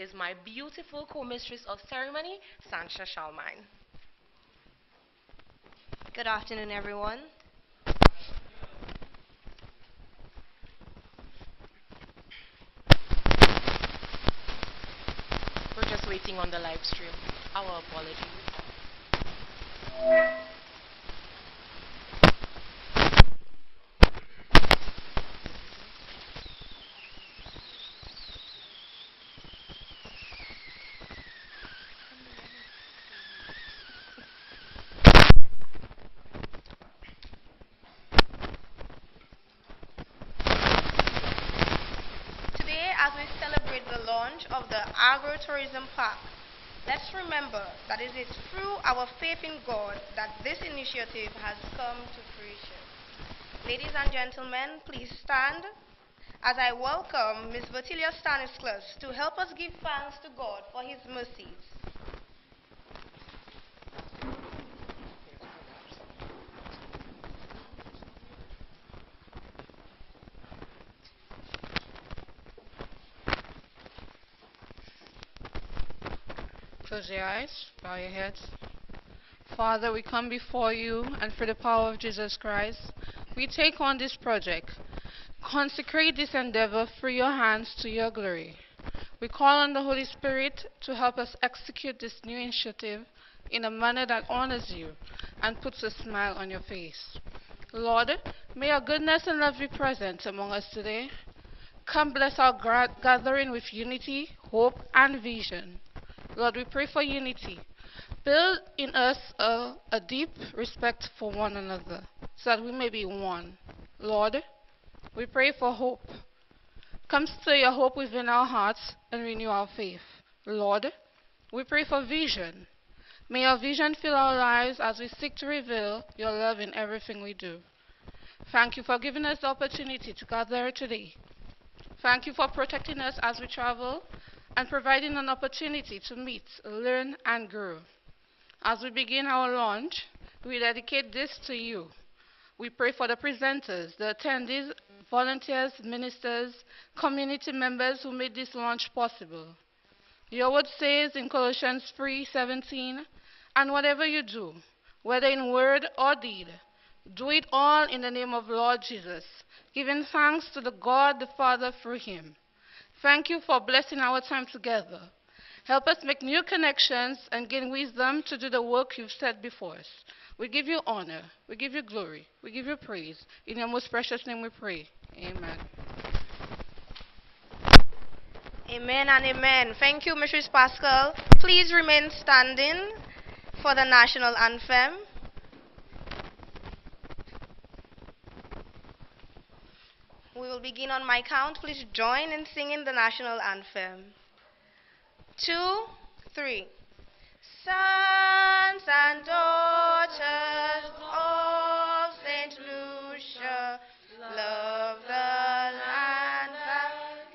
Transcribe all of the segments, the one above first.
is my beautiful co-mistress of ceremony, Sancha Shalmine. Good afternoon, everyone. We're just waiting on the live stream. Our apologies. Today, as we celebrate the launch of the Agro-Tourism Park, let's remember that it is through our faith in God that this initiative has come to fruition. Ladies and gentlemen, please stand as I welcome Ms. Bertilia Stanislas to help us give thanks to God for his mercies. Close your eyes, bow your heads. Father, we come before you, and for the power of Jesus Christ, we take on this project. Consecrate this endeavor through your hands to your glory. We call on the Holy Spirit to help us execute this new initiative in a manner that honors you and puts a smile on your face. Lord, may your goodness and love be present among us today. Come bless our gathering with unity, hope, and vision. Lord, we pray for unity. Build in us a deep respect for one another so that we may be one. Lord, we pray for hope. Come stir your hope within our hearts and renew our faith. Lord, we pray for vision. May your vision fill our lives as we seek to reveal your love in everything we do. Thank you for giving us the opportunity to gather today. Thank you for protecting us as we travel and providing an opportunity to meet, learn, and grow. As we begin our launch, we dedicate this to you. We pray for the presenters, the attendees, volunteers, ministers, community members who made this launch possible. Your word says in Colossians 3:17, and whatever you do, whether in word or deed, do it all in the name of Lord Jesus, giving thanks to the God the Father through him. Thank you for blessing our time together. Help us make new connections and gain wisdom to do the work you've set before us. We give you honor, we give you glory, we give you praise. In your most precious name we pray. Amen. Amen and amen. Thank you, Mrs. Pascal. Please remain standing for the national anthem. We will begin on my count. Please join in singing the national anthem. 2, 3. Sons and daughters of St. Lucia, love the land that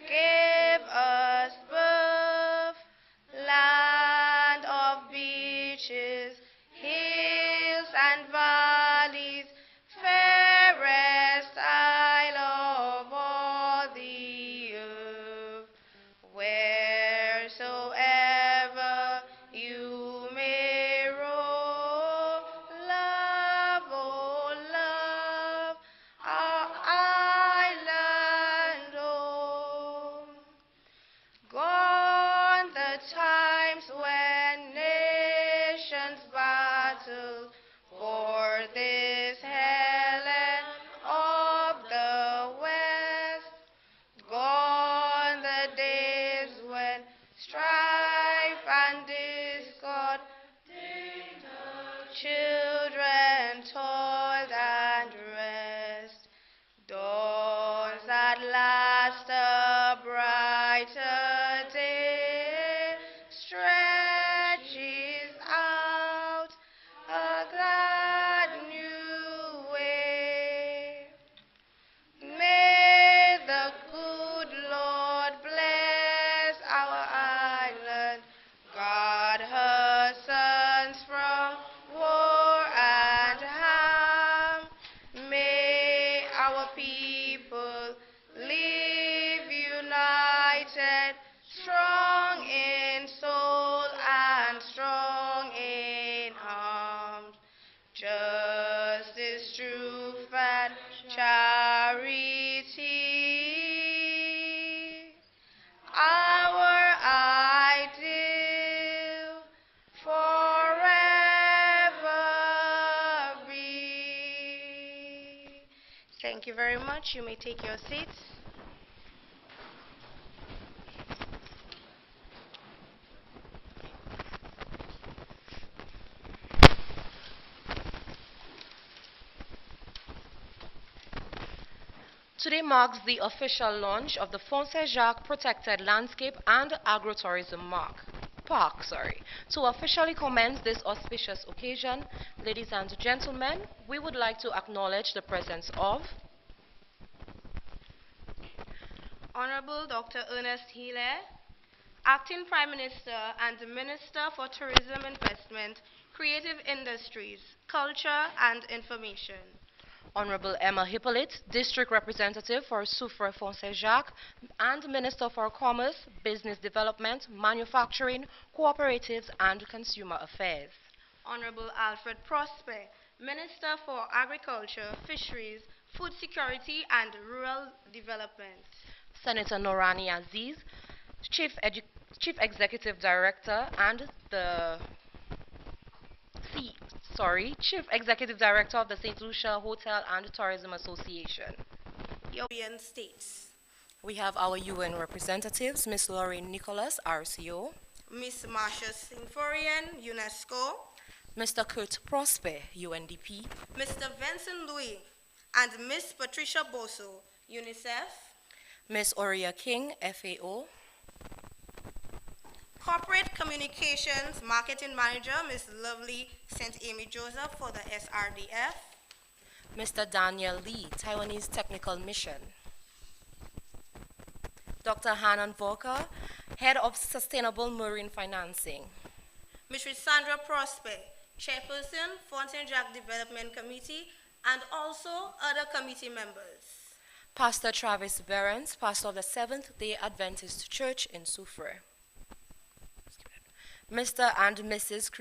gave us birth, land of beaches, hills and valleys, fairest isle of all the earth, wheresoever you may roam, love, oh love, our island home. Gone the times when nations battled for this Helen of the West. Gone the days when strife and discord children toiled and rest. Dawns at last a brighter day, stretches out a glad new way. May the good Lord bless our island, guard her sons from war and harm. May our people live united, strong in soul and strong in arms, justice, truth, and charity, our ideal forever be. Thank you very much. You may take your seats. Today marks the official launch of the Jacques Protected Landscape and Agrotourism Park. To officially commence this auspicious occasion, ladies and gentlemen, we would like to acknowledge the presence of Honorable Dr. Ernest Healy, Acting Prime Minister and Minister for Tourism Investment, Creative Industries, Culture and Information. Honorable Emma Hippolyte, District Representative for Soufrière Jacques and Minister for Commerce, Business Development, Manufacturing, Cooperatives and Consumer Affairs. Honorable Alfred Prosper, Minister for Agriculture, Fisheries, Food Security and Rural Development. Senator Norani Aziz, Chief Executive Director and Chief Executive Director of the St. Lucia Hotel and Tourism Association. European States. We have our UN representatives, Ms. Lorraine Nicholas, RCO, Ms. Marcia Sinforian, UNESCO, Mr. Kurt Prosper, UNDP, Mr. Vincent Louis, and Ms. Patricia Bosso, UNICEF, Ms. Aurea King, FAO, Corporate Communications Marketing Manager, Ms. Lovely St. Amy Joseph for the SRDF, Mr. Daniel Lee, Taiwanese Technical Mission, Dr. Hanan Volker, Head of Sustainable Marine Financing, Ms. Sandra Prosper, Chairperson, Fontaine Jacques Development Committee, and also other committee members, Pastor Travis Behrens, Pastor of the Seventh-day Adventist Church in Soufrière, Mr. and Mrs.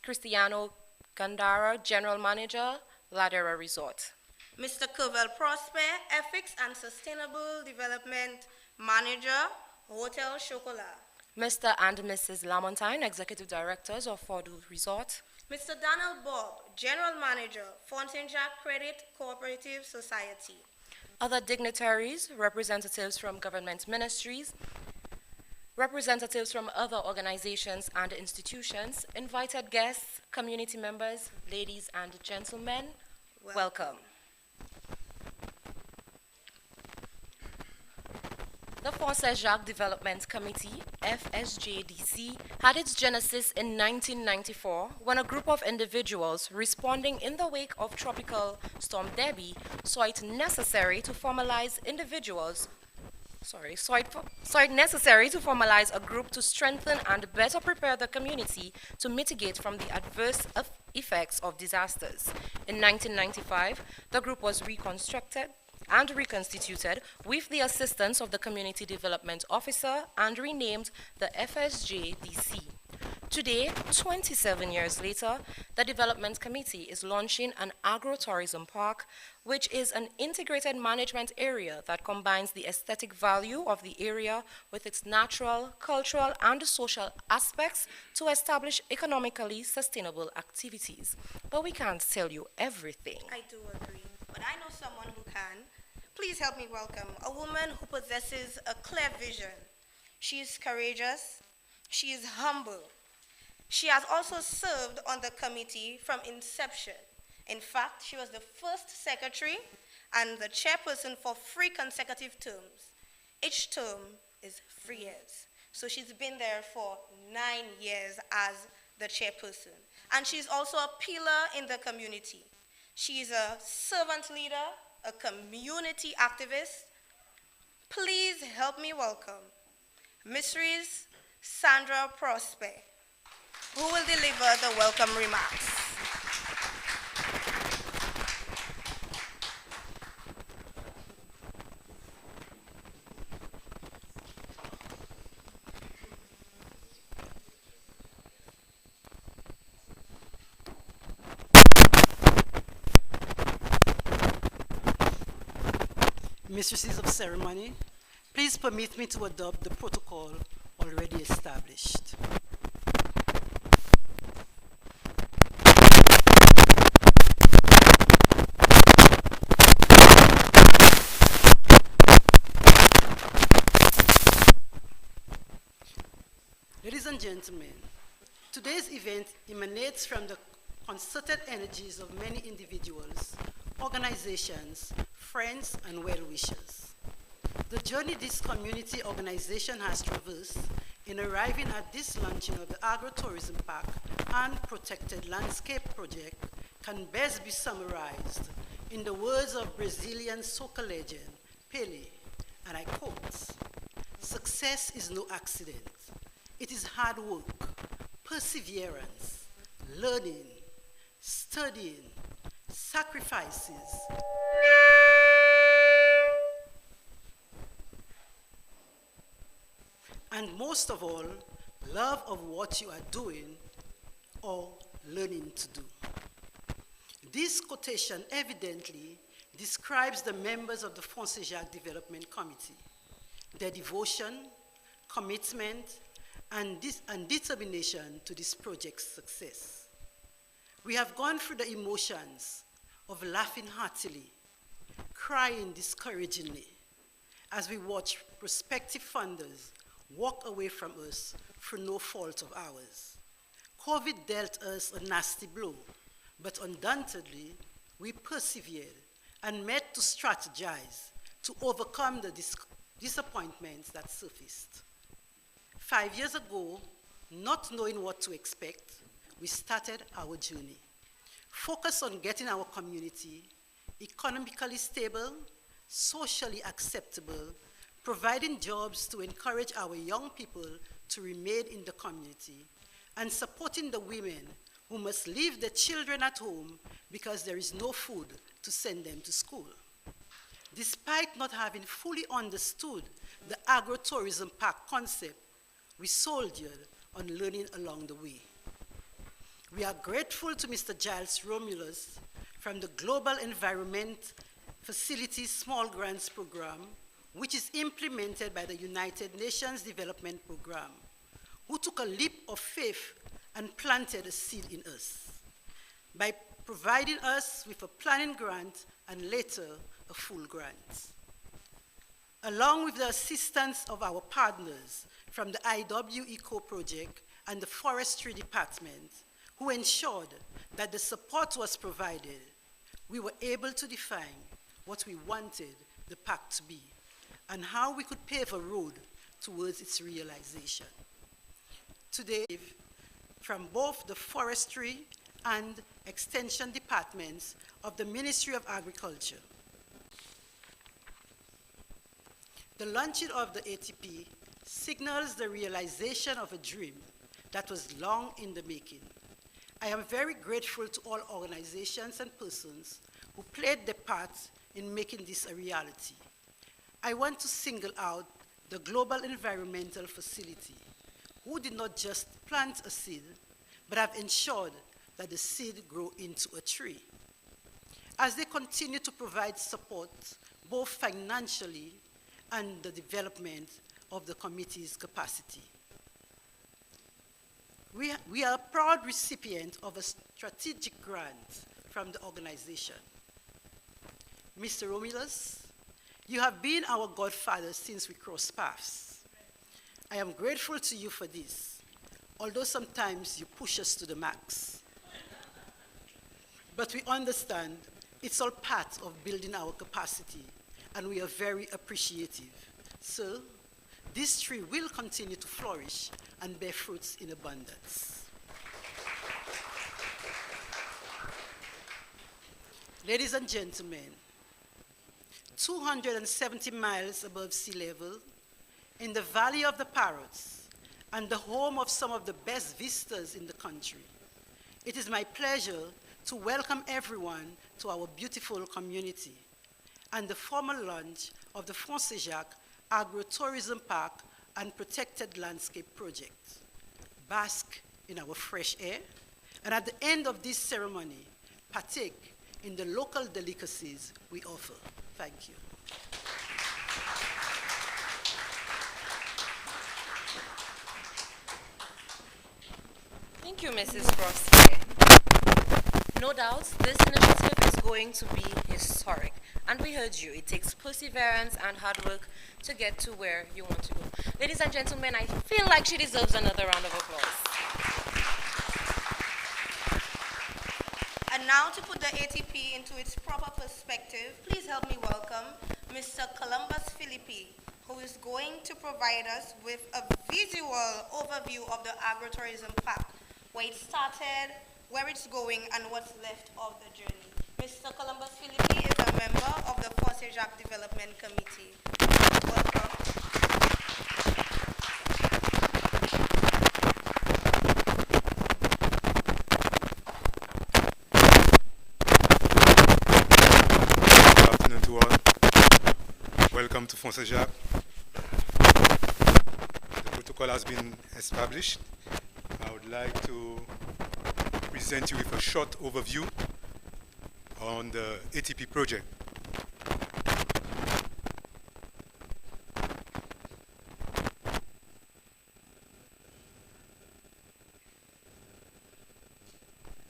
Cristiano Gandara, General Manager, Ladera Resort, Mr. Covell Prosper, Ethics and Sustainable Development Manager, Hotel Chocolat, Mr. and Mrs. Lamontine, Executive Directors of Fordu Resort, Mr. Donald Bob, General Manager, Fontaine Jacques Credit Cooperative Society. Other dignitaries, representatives from government ministries, representatives from other organizations and institutions, invited guests, community members, ladies and gentlemen, welcome. The Fontaine Jacques Development Committee, FSJDC, had its genesis in 1994 when a group of individuals responding in the wake of Tropical Storm Debbie saw it necessary to formalize a group to strengthen and better prepare the community to mitigate from the adverse effects of disasters. In 1995, the group was reconstructed and reconstituted with the assistance of the Community Development Officer and renamed the FSJDC. Today, 27 years later, the Development Committee is launching an agrotourism park, which is an integrated management area that combines the aesthetic value of the area with its natural, cultural, and social aspects to establish economically sustainable activities. But we can't tell you everything. I do agree, but I know someone who can. Please help me welcome a woman who possesses a clear vision. She is courageous. She is humble. She has also served on the committee from inception. In fact, she was the first secretary and the chairperson for 3 consecutive terms. Each term is 3 years. So she's been there for 9 years as the chairperson. And she's also a pillar in the community. She's a servant leader, a community activist. Please help me welcome Mrs. Sandra Prosper, who will deliver the welcome remarks. Mistresses of ceremony, please permit me to adopt the protocol already established. Ladies and gentlemen, today's event emanates from the concerted energies of many individuals, organizations, friends, and well-wishers. The journey this community organization has traversed in arriving at this launching of the Agritourism Park and Protected Landscape Project can best be summarized in the words of Brazilian soccer legend Pelé, and I quote, "Success is no accident. It is hard work, perseverance, learning, studying, sacrifices, and most of all, love of what you are doing or learning to do." This quotation evidently describes the members of the Jacques Development Committee, their devotion, commitment, and determination to this project's success. We have gone through the emotions of laughing heartily, crying discouragingly, as we watch prospective funders walk away from us through no fault of ours. COVID dealt us a nasty blow, but undauntedly, we persevered and met to strategize to overcome the disappointments that surfaced. 5 years ago, not knowing what to expect, we started our journey, focused on getting our community economically stable, socially acceptable, providing jobs to encourage our young people to remain in the community, and supporting the women who must leave their children at home because there is no food to send them to school. Despite not having fully understood the agritourism park concept, we soldiered on learning along the way. We are grateful to Mr. Giles Romulus from the Global Environment Facilities Small Grants Program, which is implemented by the United Nations Development Program, who took a leap of faith and planted a seed in us by providing us with a planning grant and later a full grant. Along with the assistance of our partners from the IW Eco Project and the Forestry Department, who ensured that the support was provided, we were able to define what we wanted the park to be and how we could pave a road towards its realization. Today, from both the Forestry and Extension Departments of the Ministry of Agriculture, the launching of the ATP signals the realization of a dream that was long in the making. I am very grateful to all organizations and persons who played their part in making this a reality. I want to single out the Global Environmental Facility, who did not just plant a seed, but have ensured that the seed grow into a tree. As they continue to provide support, both financially and the development of the committee's capacity. We are a proud recipient of a strategic grant from the organization. Mr. Romulus, you have been our godfather since we crossed paths. I am grateful to you for this, although sometimes you push us to the max. But we understand it's all part of building our capacity, and we are very appreciative. So, this tree will continue to flourish and bear fruits in abundance. Ladies and gentlemen, 270 miles above sea level, in the Valley of the Parrots, and the home of some of the best vistas in the country, it is my pleasure to welcome everyone to our beautiful community and the formal launch of the Jacques Agritourism Park and Protected Landscape Project. Bask in our fresh air, and at the end of this ceremony, partake in the local delicacies we offer. Thank you. Thank you, Mrs. Frosty. No doubt, this initiative is going to be historic. And we heard you. It takes perseverance and hard work to get to where you want to go. Ladies and gentlemen, I feel like she deserves another round of applause. And now to put the ATP into its proper perspective, please help me welcome Mr. Columbus Philippi, who is going to provide us with a visual overview of the Agritourism Park, where it started, where it's going, and what's left of the journey. Mr. Columbus Philippi is a member of the Jacques Development Committee. Welcome. Good afternoon to all. Welcome to Jacques. The protocol has been established. I would like to present you with a short overview on the ATP project.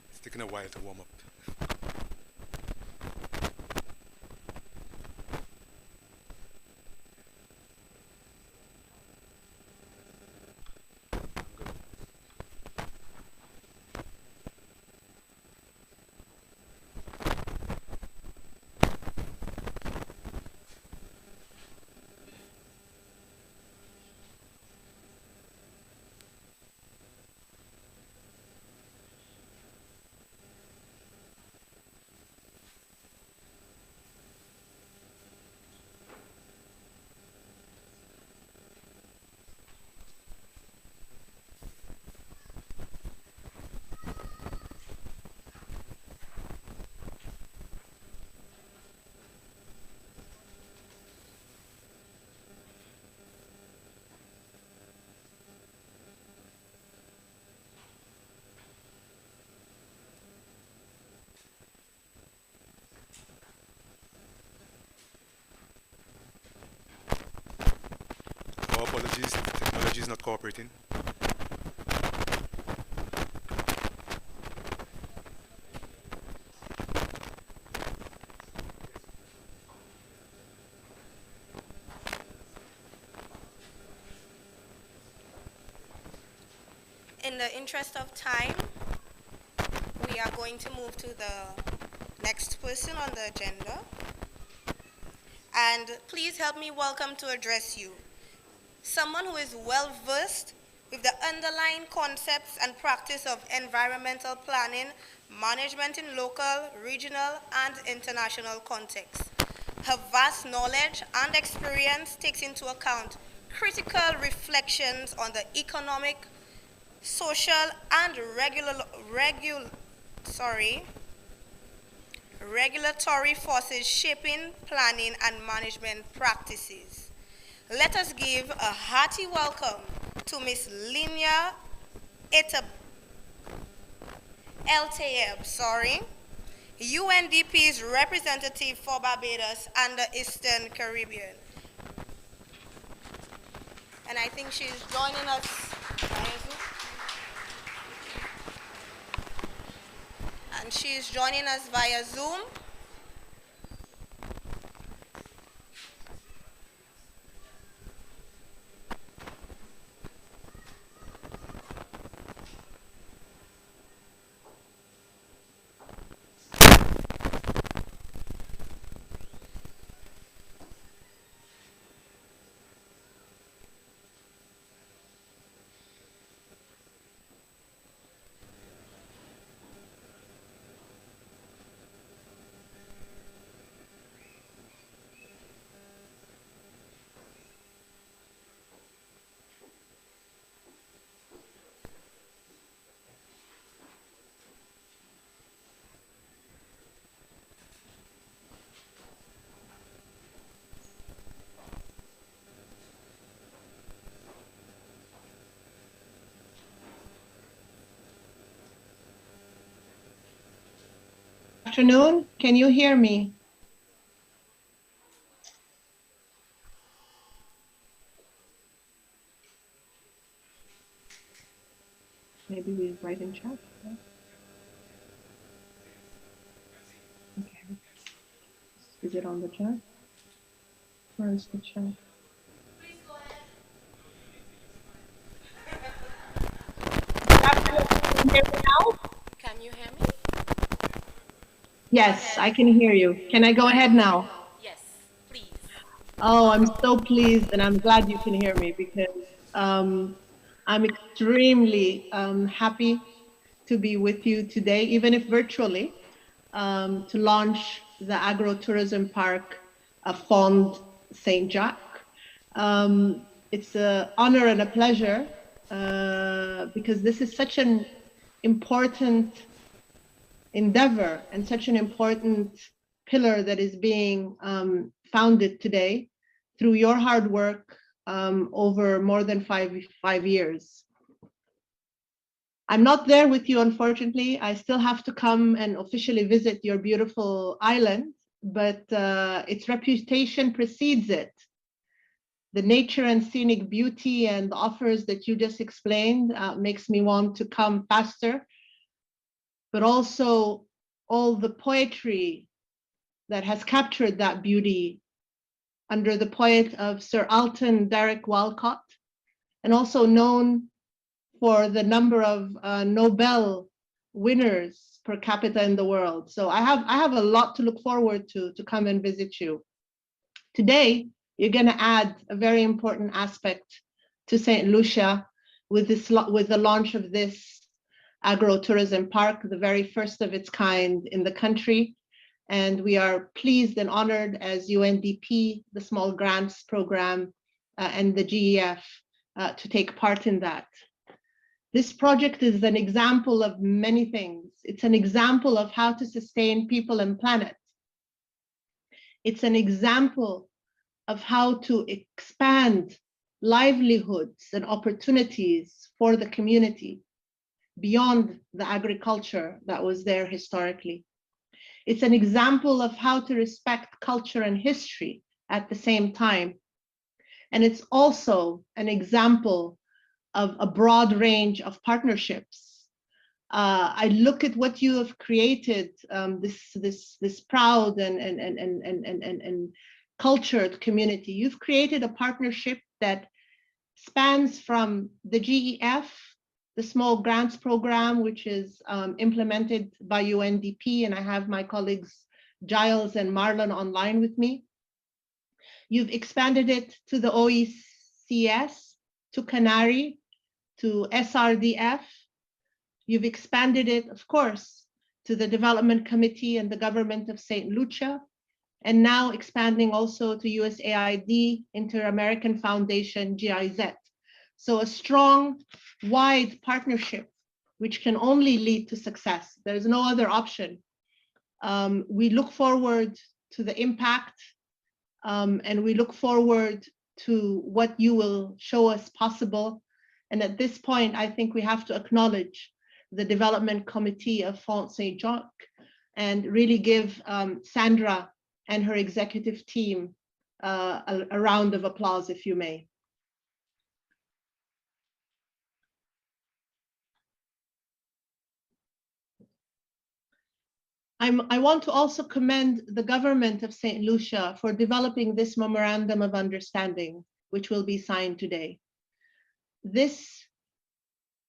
It's taking a while to warm up. Our apologies, technology is not cooperating. In the interest of time, we are going to move to the next person on the agenda. And please help me welcome to address you someone who is well versed with the underlying concepts and practice of environmental planning, management in local, regional, and international contexts. Her vast knowledge and experience takes into account critical reflections on the economic, social, and regulatory forces shaping planning and management practices. Let us give a hearty welcome to Ms. Linia LTAB, UNDP's representative for Barbados and the Eastern Caribbean. And I think she's joining us via Zoom. And she's joining us via Zoom. Afternoon. Can you hear me? Maybe we write in chat. Yeah. Okay. Is it on the chat? Where is the chat? Can you hear me now? Can you hear me? Yes, I can hear you. Can I go ahead now? Yes, please. Oh, I'm so pleased and I'm glad you can hear me because I'm extremely happy to be with you today, even if virtually, to launch the Agro-Tourism Park Fond St. Jacques. It's an honor and a pleasure because this is such an important endeavor and such an important pillar that is being founded today through your hard work over more than five years. I'm not there with you, unfortunately. I still have to come and officially visit your beautiful island, but its reputation precedes it. The nature and scenic beauty and offers that you just explained makes me want to come faster, but also all the poetry that has captured that beauty under the poet of Sir Alton Derek Walcott, and also known for the number of Nobel winners per capita in the world. So I have a lot to look forward to come and visit you. Today, you're going to add a very important aspect to St. Lucia with the launch of this agro-tourism park, the very first of its kind in the country. And we are pleased and honored as UNDP, the Small Grants Program, and the GEF to take part in that. This project is an example of many things. It's an example of how to sustain people and planet. It's an example of how to expand livelihoods and opportunities for the community beyond the agriculture that was there historically. It's an example of how to respect culture and history at the same time. And it's also an example of a broad range of partnerships. I look at what you have created, this proud and cultured community. You've created a partnership that spans from the GEF, the Small Grants Program, which is implemented by UNDP, and I have my colleagues Giles and Marlon online with me. You've expanded it to the OECS, to Canary, to SRDF. You've expanded it, of course, to the Development Committee and the government of St. Lucia, and now expanding also to USAID, Inter-American Foundation, GIZ. So a strong, wide partnership, which can only lead to success. There is no other option. We look forward to the impact, and we look forward to what you will show us possible. And at this point, I think we have to acknowledge the Development Committee of Font St. Jacques and really give Sandra and her executive team a round of applause, if you may. I want to also commend the government of St. Lucia for developing this memorandum of understanding, which will be signed today. This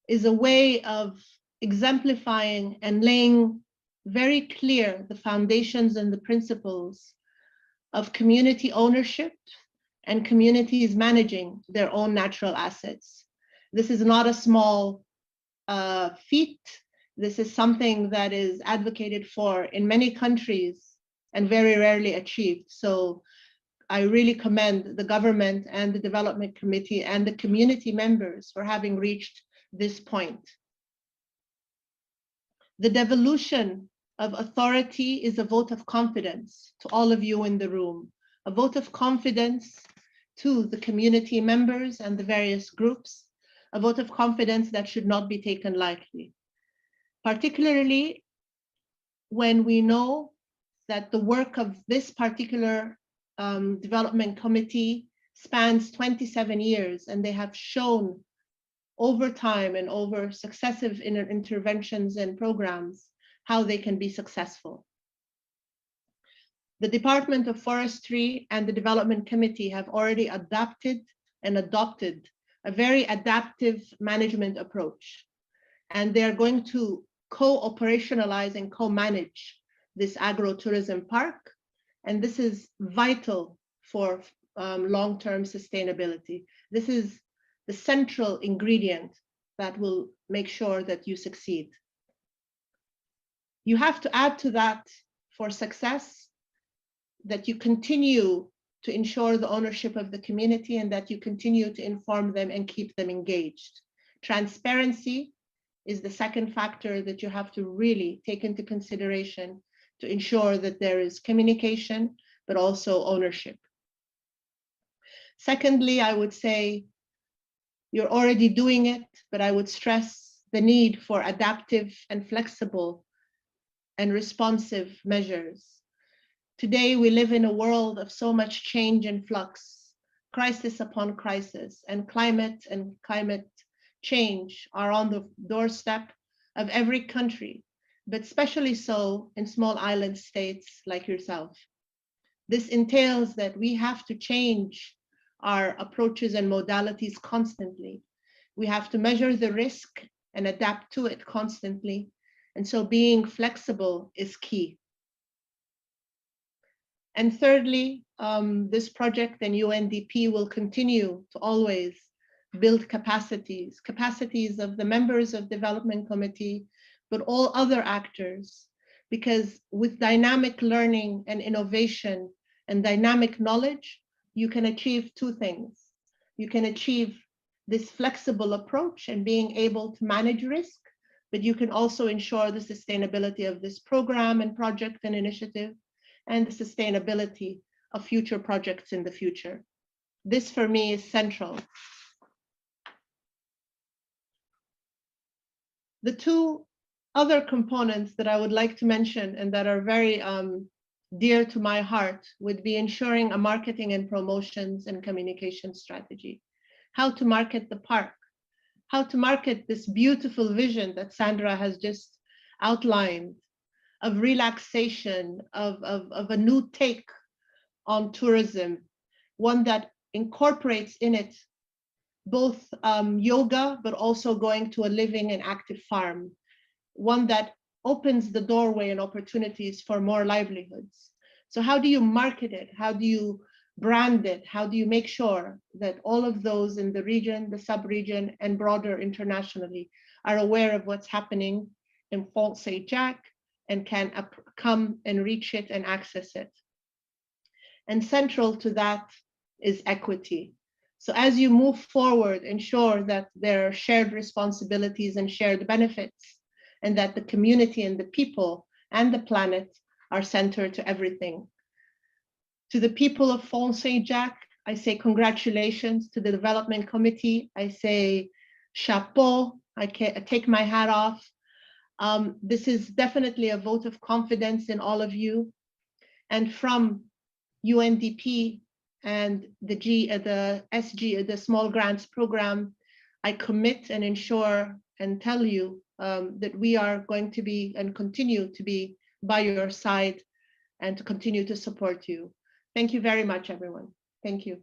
is a way of exemplifying and laying very clear the foundations and the principles of community ownership and communities managing their own natural assets. This is not a small feat. This is something that is advocated for in many countries and very rarely achieved. So I really commend the government and the Development Committee and the community members for having reached this point. The devolution of authority is a vote of confidence to all of you in the room, a vote of confidence to the community members and the various groups, a vote of confidence that should not be taken lightly, particularly when we know that the work of this particular development committee spans 27 years, and they have shown over time and over successive interventions and programs, how they can be successful. The Department of Forestry and the Development Committee have already adapted and adopted a very adaptive management approach. And they're going to co-operationalize and co-manage this agro-tourism park. And this is vital for long-term sustainability. This is the central ingredient that will make sure that you succeed. You have to add to that for success that you continue to ensure the ownership of the community and that you continue to inform them and keep them engaged. Transparency is the second factor that you have to really take into consideration to ensure that there is communication, but also ownership. Secondly, I would say you're already doing it, but I would stress the need for adaptive and flexible and responsive measures. Today, we live in a world of so much change and flux, crisis upon crisis, and climate change are on the doorstep of every country, but especially so in small island states like yourself. This entails that we have to change our approaches and modalities constantly. We have to measure the risk and adapt to it constantly. And so being flexible is key. And thirdly, this project and UNDP will continue to always build capacities of the members of Development Committee, but all other actors, because with dynamic learning and innovation and dynamic knowledge, you can achieve two things. You can achieve this flexible approach and being able to manage risk, but you can also ensure the sustainability of this program and project and initiative and the sustainability of future projects in the future. This for me is central. The two other components that I would like to mention and that are very dear to my heart would be ensuring a marketing and promotions and communication strategy. How to market the park, how to market this beautiful vision that Sandra has just outlined of relaxation, of a new take on tourism, one that incorporates in it both yoga, but also going to a living and active farm, one that opens the doorway and opportunities for more livelihoods. So how do you market it? How do you brand it? How do you make sure that all of those in the region, the sub-region, and broader internationally are aware of what's happening in Font Saint-Jacques and can come and reach it and access it? And central to that is equity. So as you move forward, ensure that there are shared responsibilities and shared benefits, and that the community and the people and the planet are centered to everything. To the people of Font Saint-Jacques, I say congratulations. To the Development Committee, I say chapeau. I take my hat off. This is definitely a vote of confidence in all of you. And from UNDP and the Small Grants Program, I commit and ensure and tell you that we are going to be and continue to be by your side and to continue to support you. Thank you very much, everyone. Thank you.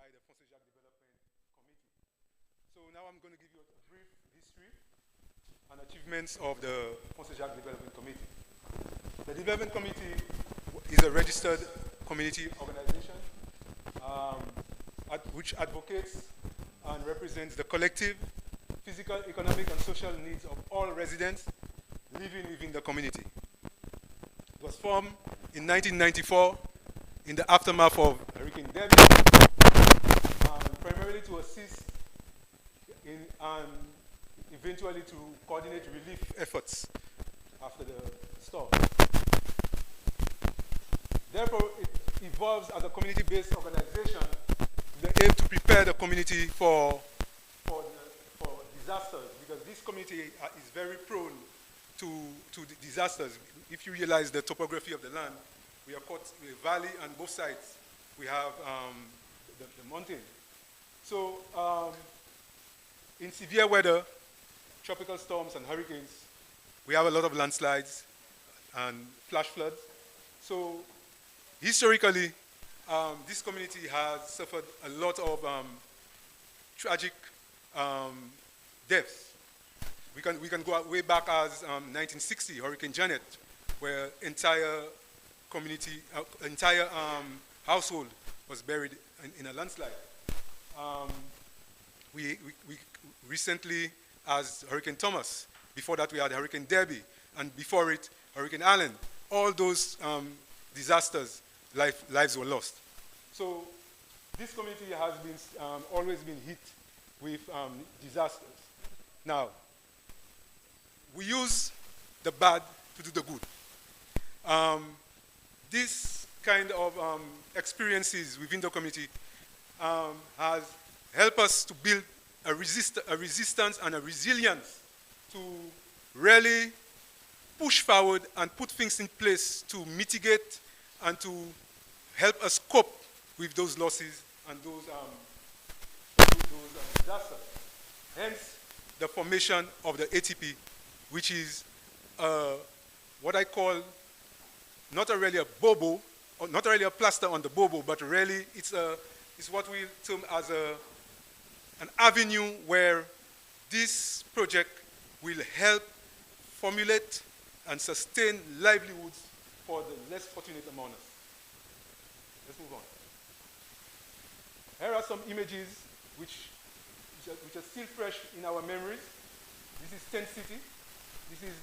by the Fonse Jacques Development Committee. So now I'm going to give you a brief history and achievements of the Fonse Jacques Development Committee. The Development Committee is a registered community organization which advocates and represents the collective, physical, economic, and social needs of all residents living within the community. It was formed in 1994 in the aftermath of Hurricane Debbie, primarily to assist in and eventually to coordinate relief efforts after the storm. Therefore, it evolves as a community-based organization with the aim to prepare the community for disasters, because this community is very prone to disasters. If you realize the topography of the land, we are caught with a valley, and both sides we have the mountain. So in severe weather, tropical storms and hurricanes, we have a lot of landslides and flash floods. So historically, this community has suffered a lot of tragic deaths. We can go way back as 1960, Hurricane Janet, where entire community, entire household was buried in a landslide. We recently, as Hurricane Thomas, before that we had Hurricane Debbie, and before it, Hurricane Allen. All those disasters, lives were lost. So this community has been always been hit with disasters. Now, we use the bad to do the good. This kind of experiences within the community has helped us to build a resistance and a resilience to really push forward and put things in place to mitigate and to help us cope with those losses and those disasters. Hence, the formation of the ATP, which is what I call not really a bobo, or not really a plaster on the bobo, but really it's what we term as an avenue where this project will help formulate and sustain livelihoods for the less fortunate among us. Let's move on. Here are some images which are still fresh in our memories. This is Tent City. This is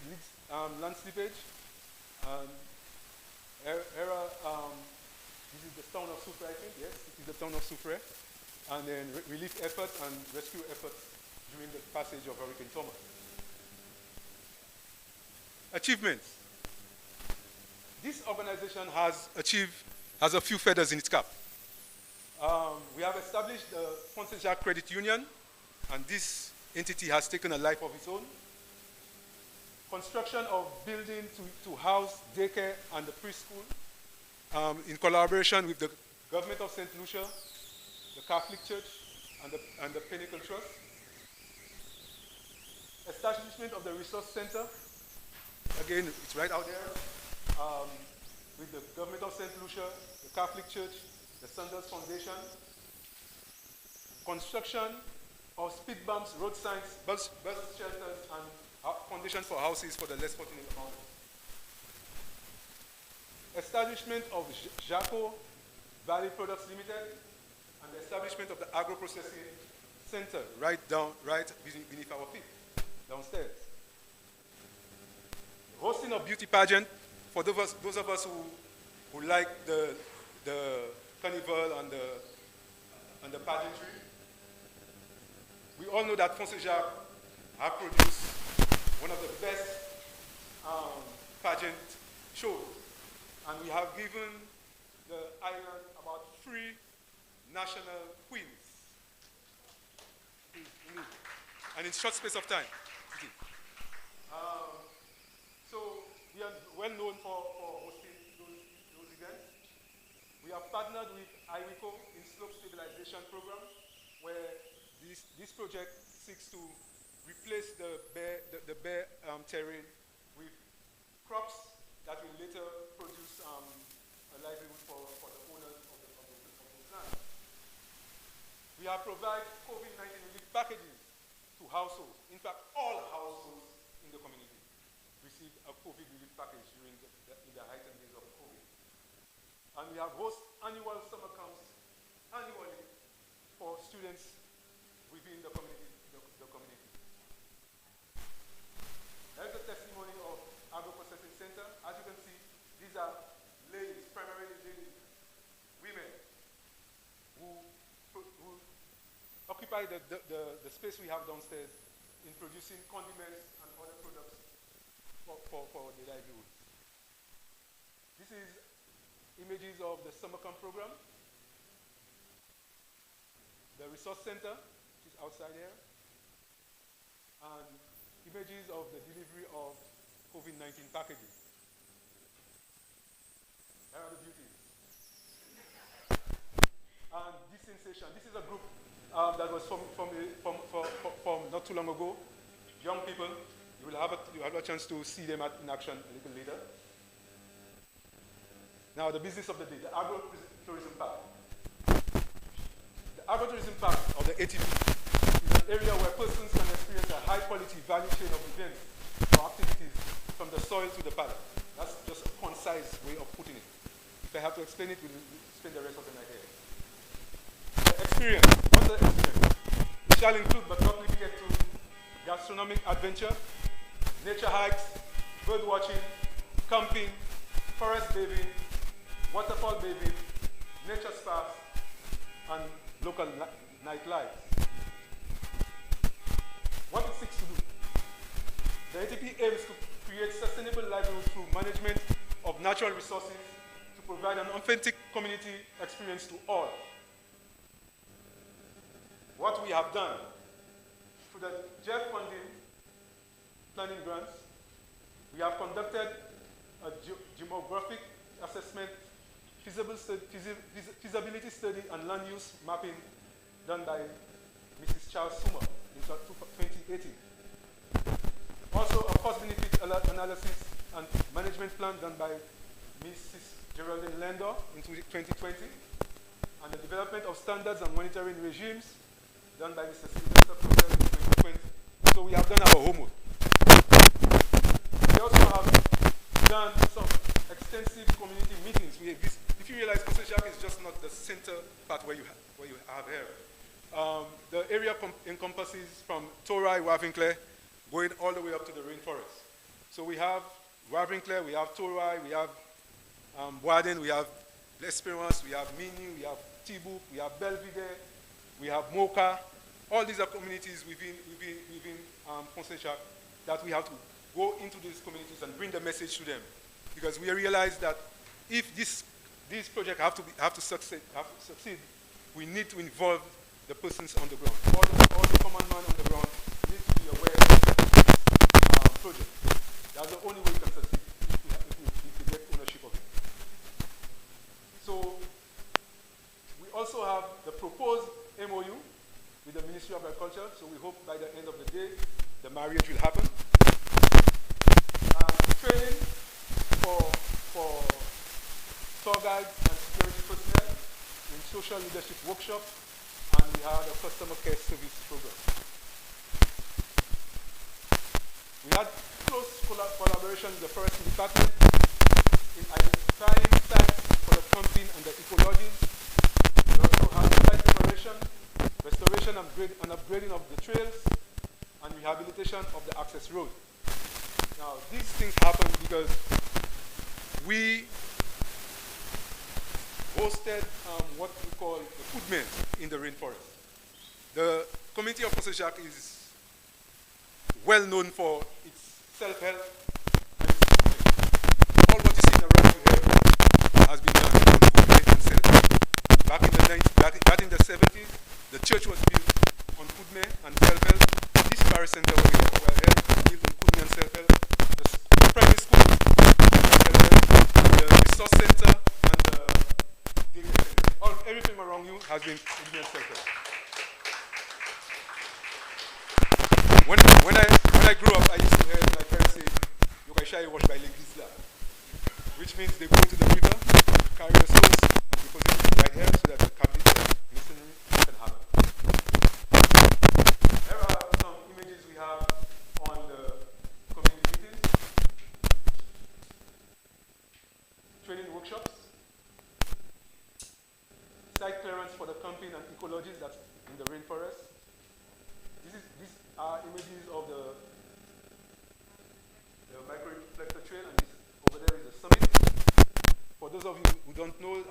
land slippage. This is the town of Soufre, I think. Yes, this is the town of Soufre. And then relief efforts and rescue efforts during the passage of Hurricane Thomas. Achievements. This organization has a few feathers in its cap. We have established the Fonse Jacques Credit Union, and this entity has taken a life of its own. Construction of building to house daycare and the preschool in collaboration with the government of St. Lucia, the Catholic Church, and the Pinnacle Trust. Establishment of the Resource Center, again, it's right out there, with the government of St. Lucia, the Catholic Church, the Sanders Foundation. Construction of speed bumps, road signs, bus shelters, and foundation for houses for the less fortunate among us. Establishment of Jacques Valley Products Limited, and the establishment of the agro-processing center right beneath our feet, downstairs. Hosting a beauty pageant for those of us who like the carnival and the pageantry. We all know that Fonse Jacques have produced one of the best pageant shows, and we have given the island about 3 national queens, and in short space of time. So we are well known for hosting those events. We have partnered with IWICO in slope stabilization program, where this project seeks to replace the bare terrain with crops that will later produce a livelihood for the owners of the land. We have provided COVID-19 relief packages to households. In fact, all households in the community received a COVID relief package during in the heightened days of COVID. And we have hosted annual summer camps annually for students within the community. Here's a testimony of Agro-Processing Center. As you can see, these are ladies, primarily ladies, women, who occupy the space we have downstairs in producing condiments and other products for the livelihood. This is images of the summer camp program, the resource center, which is outside here, and images of the delivery of COVID-19 packages. Here are the beauties. And this sensation, this is a group that was from not too long ago. Young people, you will have a chance to see them in action a little later. Now, the business of the day, the Agro-Tourism Park. The Agro-Tourism Park, or the ATP, is an area where persons can experience a high-quality value chain of events or activities from the soil to the palate. That's just a concise way of putting it. If I have to explain it, we'll spend the rest of the night here. The experience. What's the experience? It shall include, but not limited to, gastronomic adventure, nature hikes, bird watching, camping, forest bathing, waterfall bathing, nature spas, and local nightlife. What it seeks to do? The ATP aims to create sustainable livelihood through management of natural resources to provide an authentic community experience to all. What we have done through the GEF planning grants, we have conducted a demographic assessment, feasibility study, and land use mapping done by Mrs. Charles Summer in 2018. Also, a cost-benefit analysis and management plan done by Mrs. Geraldine Lendor in 2020, and the development of standards and monitoring regimes done by Mr. Sylvester Procel in 2020. So we have done our homework. We also have done some extensive community meetings. If you realize, Mr. Jacques is just not the center part where you have here. The area encompasses from Torai, Wavincler, going all the way up to the rainforest. So we have Wavincler, we have Torai, we have Boaden, we have L'Espérance, we have Mini, we have Tibouk, we have Belvedere, we have Moka. All these are communities within Conseil Jacques that we have to go into these communities and bring the message to them. Because we realize that if this project have to succeed, we need to involve the persons on the ground. All the command man on the ground need to be aware of this project. That's the only way we can succeed if we get ownership of it. So we also have the proposed MOU with the Ministry of Agriculture. So we hope by the end of the day, the marriage will happen. Training for tour guides and security personnel in social leadership workshop, and we had a customer care service program. We had close collaboration with the forestry department in identifying sites for the camping and the ecologies. We also had site preparation, restoration and upgrading of the trails, and rehabilitation of the access road. Now, these things happen because we hosted what we call the foodmen in the rainforest. The community of Conseil Jacques is well known for its self-help and its foodmen. All what you see around you here has been done on foodmen and self-help. Back in the 70s, the church was built on foodmen and self-help. This parish center where we were here built on foodmen and self-help. The primary school, the resource center, and the daycare center. Everything around you has been foodmen and self-help. When I grew up, I used to hear my parents say, "You can share wash by Lake which means they go into the river, carry the stones, and deposit it right here so that the masonry can happen. camping and ecologies that's in the rainforest. These are images of the micro-reflector trail, and over there is the summit. For those of you who don't know,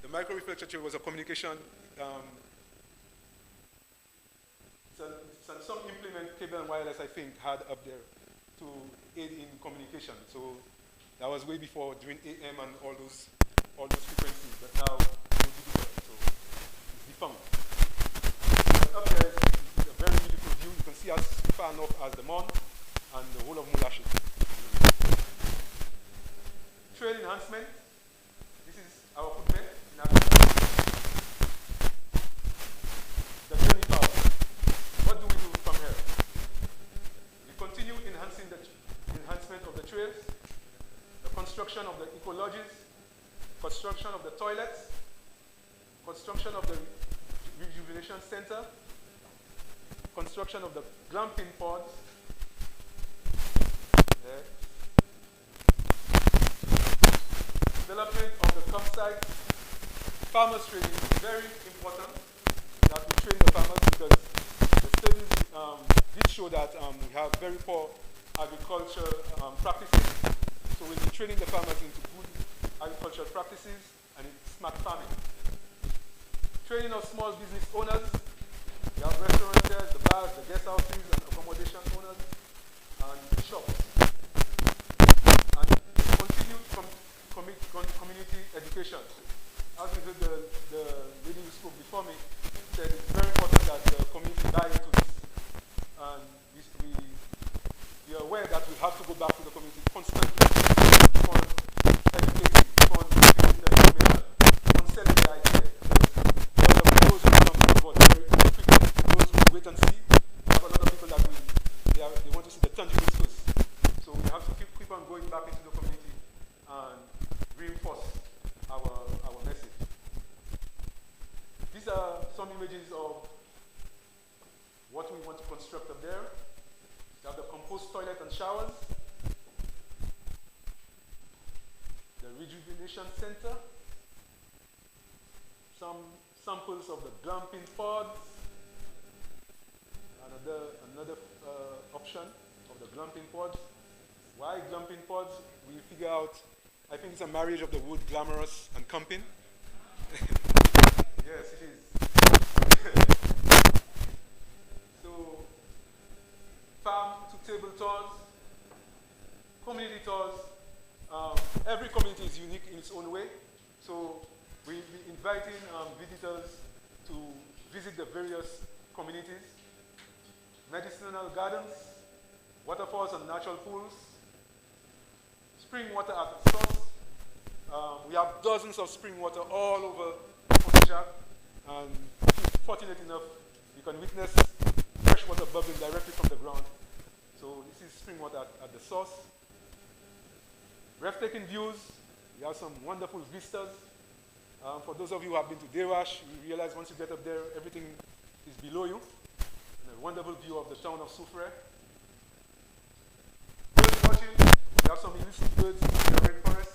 the micro-reflector trail was a communication, some implement cable and wireless, I think, had up there to aid in communication. So that was way before, during AM and all those frequencies, but now it's digital, so it's defunct. But up there is a very beautiful view. You can see as far north as the Mon and the whole of Mulashi. Trail enhancement. This is our footprint in Africa. The journey power. What do we do from here? We continue enhancing the enhancement of the trails, the construction of the ecologies, construction of the toilets, construction of the rejuvenation center, construction of the glamping pods, there. Development of the campsite. Farmers training is very important that we train the farmers, because the studies did show that we have very poor agriculture practices. So we'll be training the farmers into good agricultural practices and smart farming. Training of small business owners. We have restaurateurs, the bars, the guest houses, and accommodation owners, and shops. And continued community education. As we heard the lady who spoke before me, said it's very important that the community buy into this. And we are aware that we have to go back to the community constantly, keep on educating, keep on giving the information, keep on selling the idea. Because a lot of those who come on board very quickly, those who wait and see, we have a lot of people that they want to see the tangibles first. So we have to keep on going back into the community and reinforce our message. These are some images of what we want to construct up there. We have the compost toilet and showers, the rejuvenation center, some samples of the glamping pods, another option of the glamping pods. Why glamping pods? We figure out, I think it's a marriage of the word glamorous and camping. Yes, it is. So, farm to table tours, community tours. Every community is unique in its own way. So we'll be inviting visitors to visit the various communities, medicinal gardens, waterfalls and natural pools, spring water at the source. We have dozens of spring water all over Jacques, and if you're fortunate enough, you can witness fresh water bubbling directly from the ground. So this is spring water at the source. Breathtaking views. We have some wonderful vistas. For those of you who have been to Dewash, you realize once you get up there, everything is below you. And a wonderful view of the town of Soufrière. Bird watching. We have some elusive birds in the rainforest.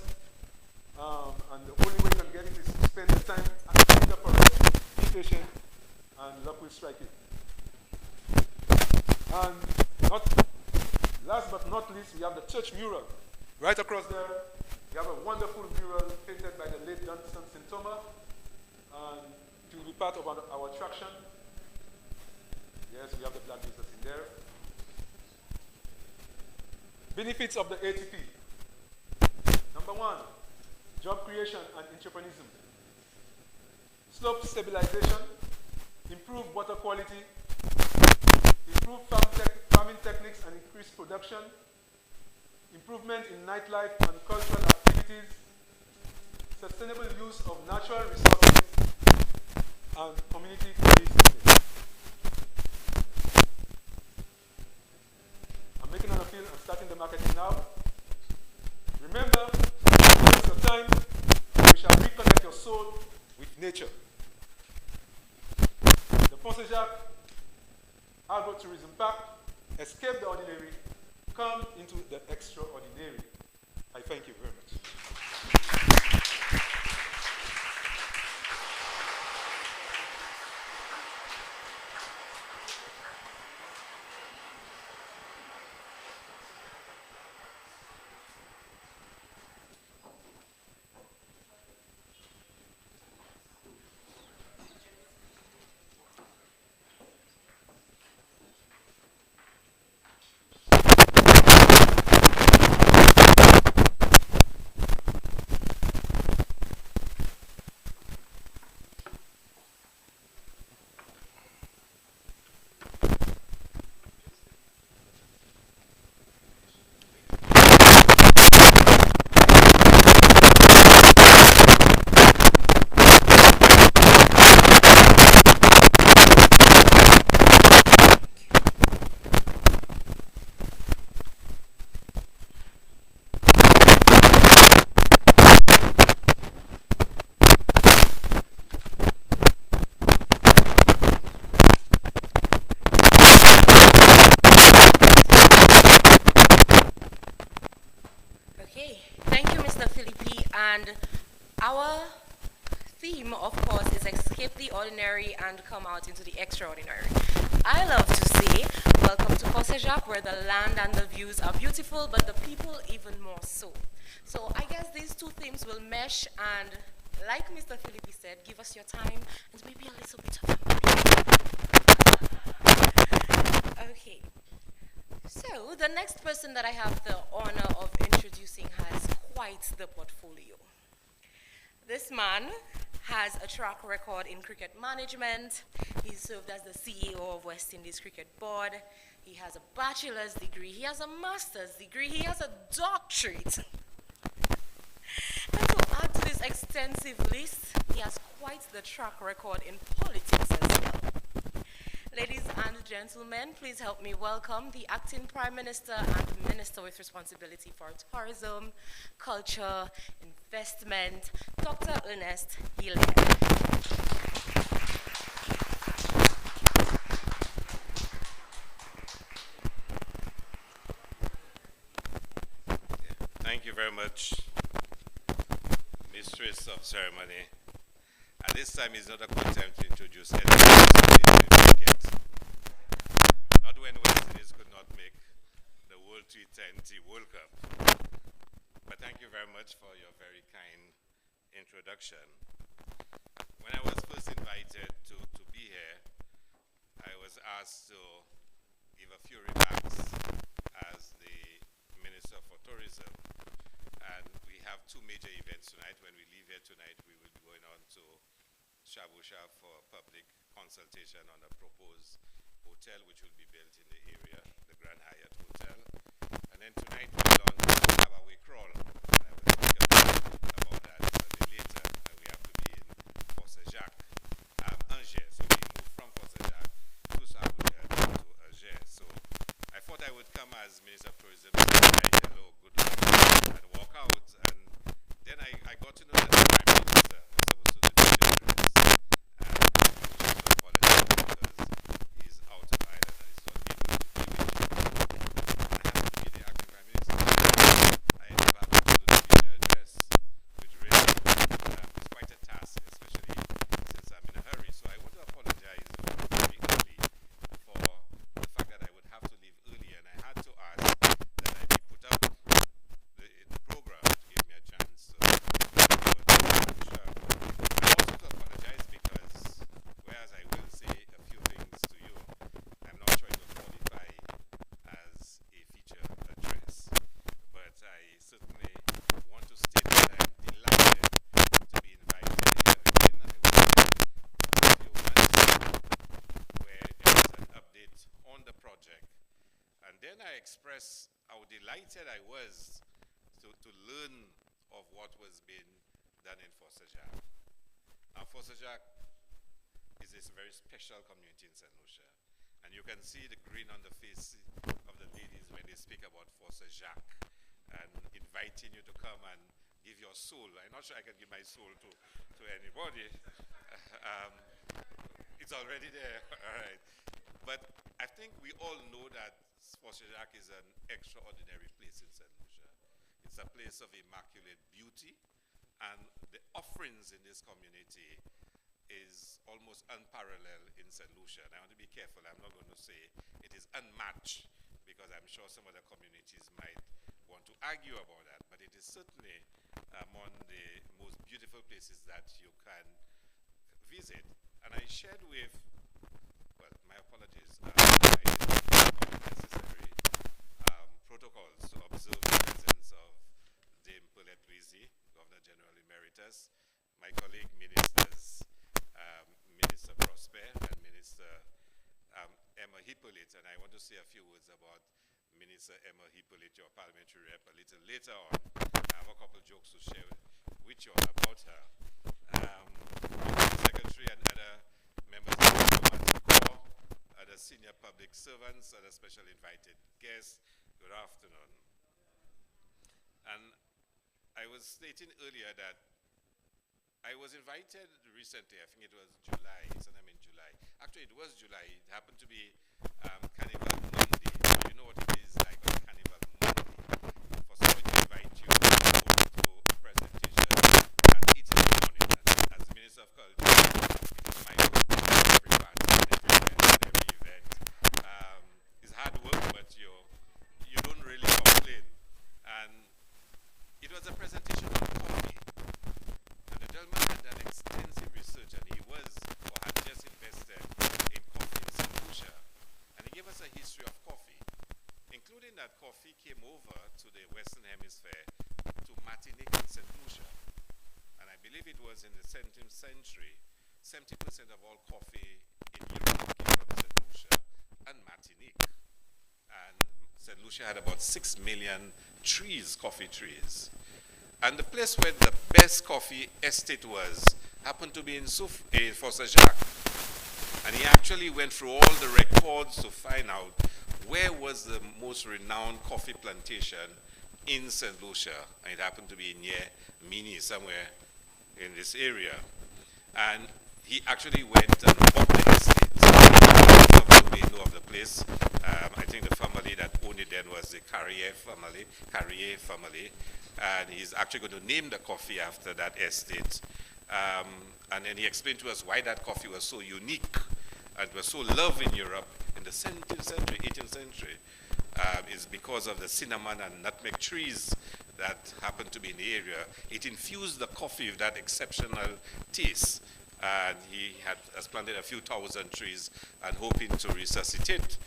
And the only way you can get it is to spend the time in the forest, be patient, and luck will strike you. And last but not least, we have the church mural. Right across there, we have a wonderful mural painted by the late Dunstan Sintoma, and it will be part of our attraction. Yes, we have the Black Jesus in there. Benefits of the ATP. Number one, job creation and entrepreneurship. Slope stabilization, improved water quality, improved farming techniques and increased production, improvement in nightlife and cultural activities, sustainable use of natural resources, and community cohesiveness. I'm making an appeal and starting the marketing now. Remember, it's your time, we shall reconnect your soul with nature. The Pont-Saint-Jacques Agro-Tourism Park, escape the ordinary, come into the extraordinary. I thank you very much. Thank you, Mr. Philippi. And our theme, of course, is escape the ordinary and come out into the extraordinary. I love to say, welcome to Fosse Jacques, where the land and the views are beautiful, but the people even more so. So I guess these two themes will mesh and, like Mr. Philippi said, give us your time and maybe a little bit of a Okay. So the next person that I have the honor of introducing has quite the portfolio. This man has a track record in cricket management. He served as the CEO of West Indies Cricket Board. He has a bachelor's degree. He has a master's degree. He has a doctorate. And to add to this extensive list, he has quite the track record in politics as well. Ladies and gentlemen, please help me welcome the Acting Prime Minister and Minister with Responsibility for Tourism, Culture, Investment, Dr. Ernest Hilaire. Thank you very much, Mistress of Ceremony. At this time is not a good time to introduce anyone to cricket. Not when West Indies could not make the World T20 World Cup. But thank you very much for your very kind introduction. When I was first invited to be here, I was asked to give a few remarks as the Minister for Tourism. And we have two major events tonight. When we leave here tonight, we will be going on to Shabusha for a public consultation on a proposed hotel which will be built in the area, the Grand Hyatt Hotel. And then tonight we will on to Abaway Crawl. And I will speak about that a little later. And we have to be in Fosse Jacques, Angers. So we move from Fosse Jacques to Shabusha to Angers. So I thought I would come as Minister of Tourism, say hello, good luck, and walk out. And then I got to know that the Prime Minister was supposed to do the journalists. And I wish to apologize because he's out of Ireland and he's not able to be with me. I have to be the acting Prime Minister. I ended up having to do the video address, which really is quite a task, especially since I'm in a hurry. So I want to apologize very early for the fact that I would have to leave early, and I had to ask that I be put up the program to give me a chance to be able to sure. I also to apologize because, whereas I will say a few things to you, I'm not sure it will qualify as a feature address. But I certainly want to state that I'm delighted to be invited here again. I was a few months ago where there was an update on the project. And then I expressed how delighted I was to learn of what was being done in Fosse Jacques. Now, Fosse Jacques is a very special community in St. Lucia. And you can see the grin on the face of the ladies when they speak about Fosse Jacques and inviting you to come and give your soul. I'm not sure I can give my soul to anybody. It's already there, all right. But I think we all know that Fosse Jacques is an extraordinary place in St. Lucia. It's a place of immaculate beauty, and the offerings in this community is almost unparalleled in St. Lucia. And I want to be careful. I'm not going to say it is unmatched, because I'm sure some other communities might want to argue about that, but it is certainly among the most beautiful places that you can visit. And I shared with, well, my apologies, I didn't follow necessary protocols to observe the presence of Dame Paulette Louisy, Governor General Emeritus, my colleague ministers, Minister Prosper and Minister Emma Hippolyte. And I want to say a few words about Minister Emma Hippolyte, your parliamentary rep, a little later on. I have a couple of jokes to share with you all about her. The Secretary and other members of the diplomatic corps, other senior public servants, other special invited guests, good afternoon. And I was stating earlier that I was invited recently, I think it was July, sometime in July. Actually, it was July. It happened to be Carnival Monday. You know what it is like on Carnival Monday. For somebody to invite you to go to it was in the 17th century, 70% of all coffee in Europe came from St. Lucia and Martinique. And St. Lucia had about 6 million trees, coffee trees. And the place where the best coffee estate was happened to be in Fort Jacques. And he actually went through all the records to find out where was the most renowned coffee plantation in St. Lucia. And it happened to be near Mini, somewhere in this area. And he actually went and bought the estate. Some of you may know of the place. I think the family that owned it then was the Carrier family. And he's actually going to name the coffee after that estate. And then he explained to us why that coffee was so unique and was so loved in Europe in the 17th century, 18th century. Is because of the cinnamon and nutmeg trees that happened to be in the area. It infused the coffee with that exceptional taste. And he has planted a few thousand trees and hoping to resuscitate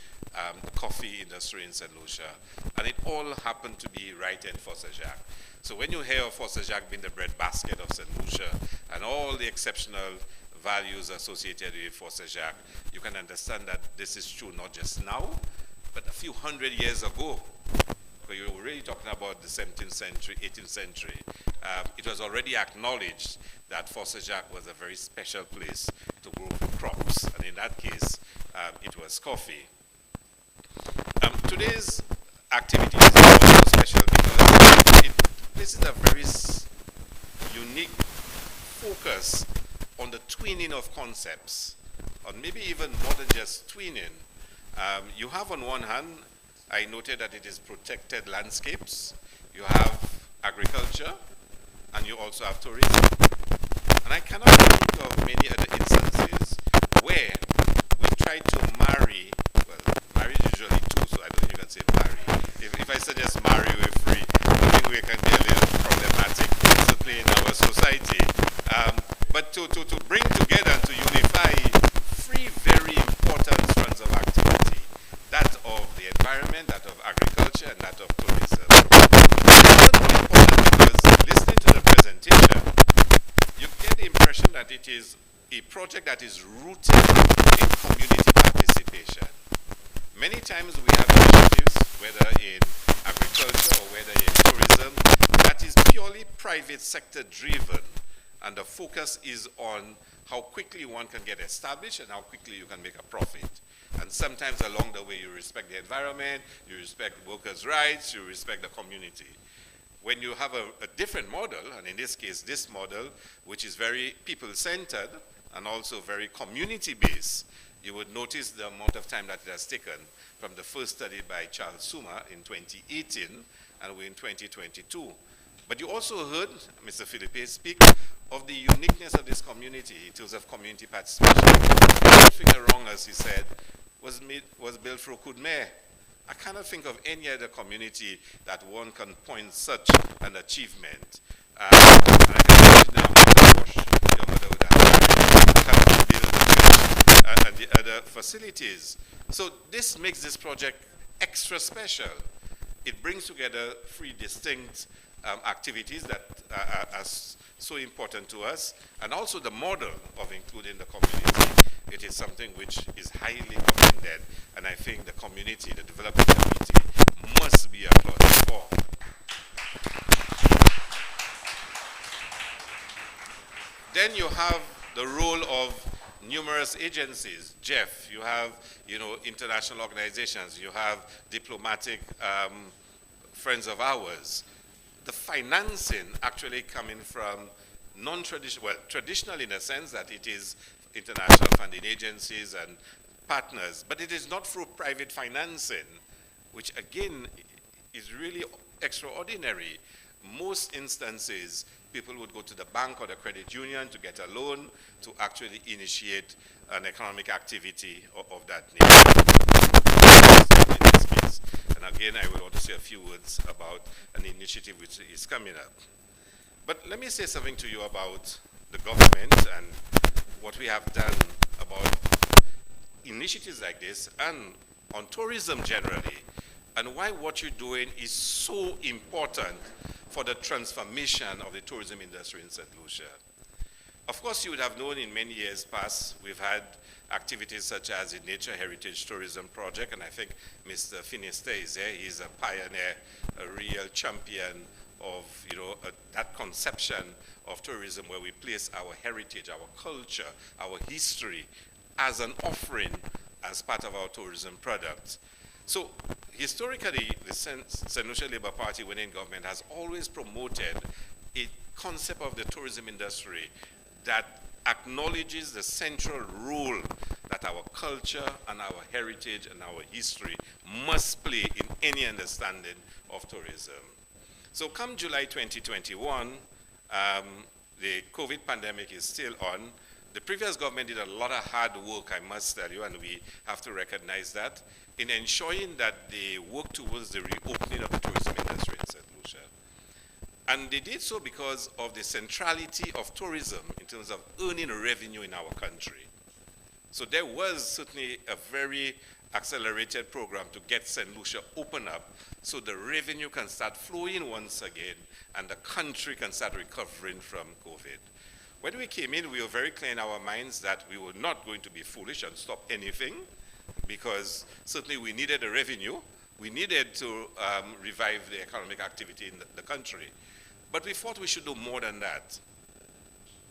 the coffee industry in St. Lucia. And it all happened to be right in Fort Jacques. So when you hear of Fort Jacques being the breadbasket of St. Lucia and all the exceptional values associated with Fort Jacques, you can understand that this is true not just now, but a few hundred years ago. Because you're really talking about the 17th century, 18th century. It was already acknowledged that Fort Jacques was a very special place to grow crops. And in that case, it was coffee. Today's activity is also special because it places a very unique focus on the twinning of concepts, or maybe even more than just twinning. You have on one hand, I noted that it is protected landscapes, you have agriculture, and you also have tourism. And I cannot think of many other instances where we try to marry, well, marriage is usually two, so I don't think you can say marry. If I suggest marry, we're free. I think we can be a little problematic, certainly in our society. But to bring together and to unify three very important strands of activity, that of the environment, that of agriculture, and that of tourism. It's more important because listening to the presentation, you get the impression that it is a project that is rooted in community participation. Many times we have initiatives, whether in agriculture or whether in tourism, that is purely private sector driven. And the focus is on how quickly one can get established and how quickly you can make a profit. And sometimes along the way, you respect the environment, you respect workers' rights, you respect the community. When you have a different model, and in this case, this model, which is very people-centered and also very community-based, you would notice the amount of time that it has taken from the first study by Charles Summa in 2018, and we're in 2022. But you also heard Mr. Philippe speak of the uniqueness of this community in terms of community participation. Finger Wrong, as he said, was built through Kudme. I cannot think of any other community that one can point such an achievement. And I can imagine your mother would have helped build the bridge and the other facilities. So this makes this project extra special. It brings together three distinct activities that are so important to us, and also the model of including the community. It is something which is highly commended, and I think the community, the development community, must be applauded for. Then you have the role of numerous agencies. GEF, you have international organizations, you have diplomatic friends of ours. The financing actually coming from non-traditional, well, traditional in the sense that it is international funding agencies and partners, but it is not through private financing, which again is really extraordinary. Most instances, people would go to the bank or the credit union to get a loan to actually initiate an economic activity of that nature. And again, I will want to say a few words about an initiative which is coming up. But let me say something to you about the government and what we have done about initiatives like this and on tourism generally, and why what you're doing is so important for the transformation of the tourism industry in St. Lucia. Of course, you would have known in many years past, we've had activities such as the Nature Heritage Tourism Project, and I think Mr. Finister is there. He's a pioneer, a real champion of, that conception of tourism where we place our heritage, our culture, our history as an offering as part of our tourism product. So historically, the St. Lucia Labour Party, when in government, has always promoted a concept of the tourism industry that acknowledges the central role that our culture and our heritage and our history must play in any understanding of tourism. So come July 2021, the COVID pandemic is still on. The previous government did a lot of hard work, I must tell you, and we have to recognize that, in ensuring that they work towards the reopening of the tourism industry in St. Lucia. And they did so because of the centrality of tourism in terms of earning revenue in our country. So there was certainly a very accelerated program to get St. Lucia open up so the revenue can start flowing once again and the country can start recovering from COVID. When we came in, we were very clear in our minds that we were not going to be foolish and stop anything, because certainly we needed a revenue. We needed to revive the economic activity in the country. But we thought we should do more than that.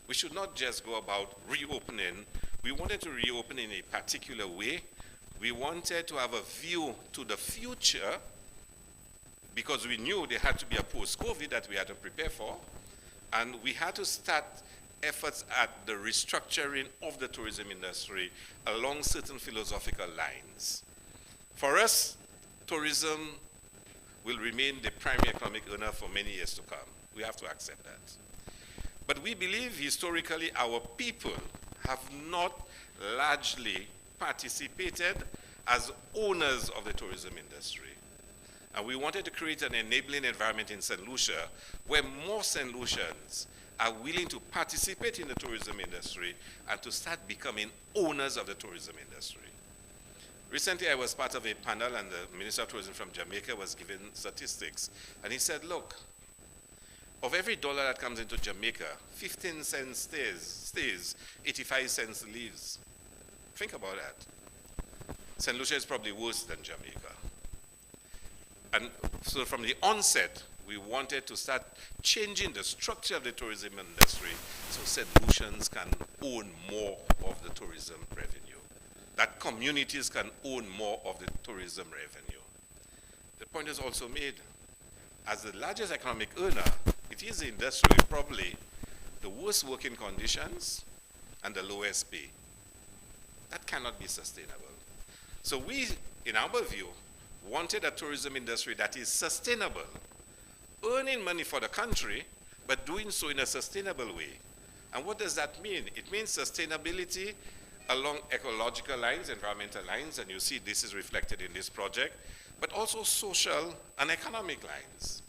We should not just go about reopening. We wanted to reopen in a particular way. We wanted to have a view to the future, because we knew there had to be a post-COVID that we had to prepare for. And we had to start efforts at the restructuring of the tourism industry along certain philosophical lines. For us, tourism will remain the primary economic earner for many years to come. We have to accept that. But we believe historically our people have not largely participated as owners of the tourism industry. And we wanted to create an enabling environment in St. Lucia where more St. Lucians are willing to participate in the tourism industry and to start becoming owners of the tourism industry. Recently, I was part of a panel, and the Minister of Tourism from Jamaica was giving statistics. And he said, look, of every dollar that comes into Jamaica, 15 cents stays, 85 cents leaves. Think about that. St. Lucia is probably worse than Jamaica. And so from the onset, we wanted to start changing the structure of the tourism industry so St. Lucians can own more of the tourism revenue, that communities can own more of the tourism revenue. The point is also made, as the largest economic earner, it is the industry with probably the worst working conditions and the lowest pay. That cannot be sustainable. So we, in our view, wanted a tourism industry that is sustainable, earning money for the country, but doing so in a sustainable way. And what does that mean? It means sustainability along ecological lines, environmental lines, and you see this is reflected in this project, but also social and economic lines.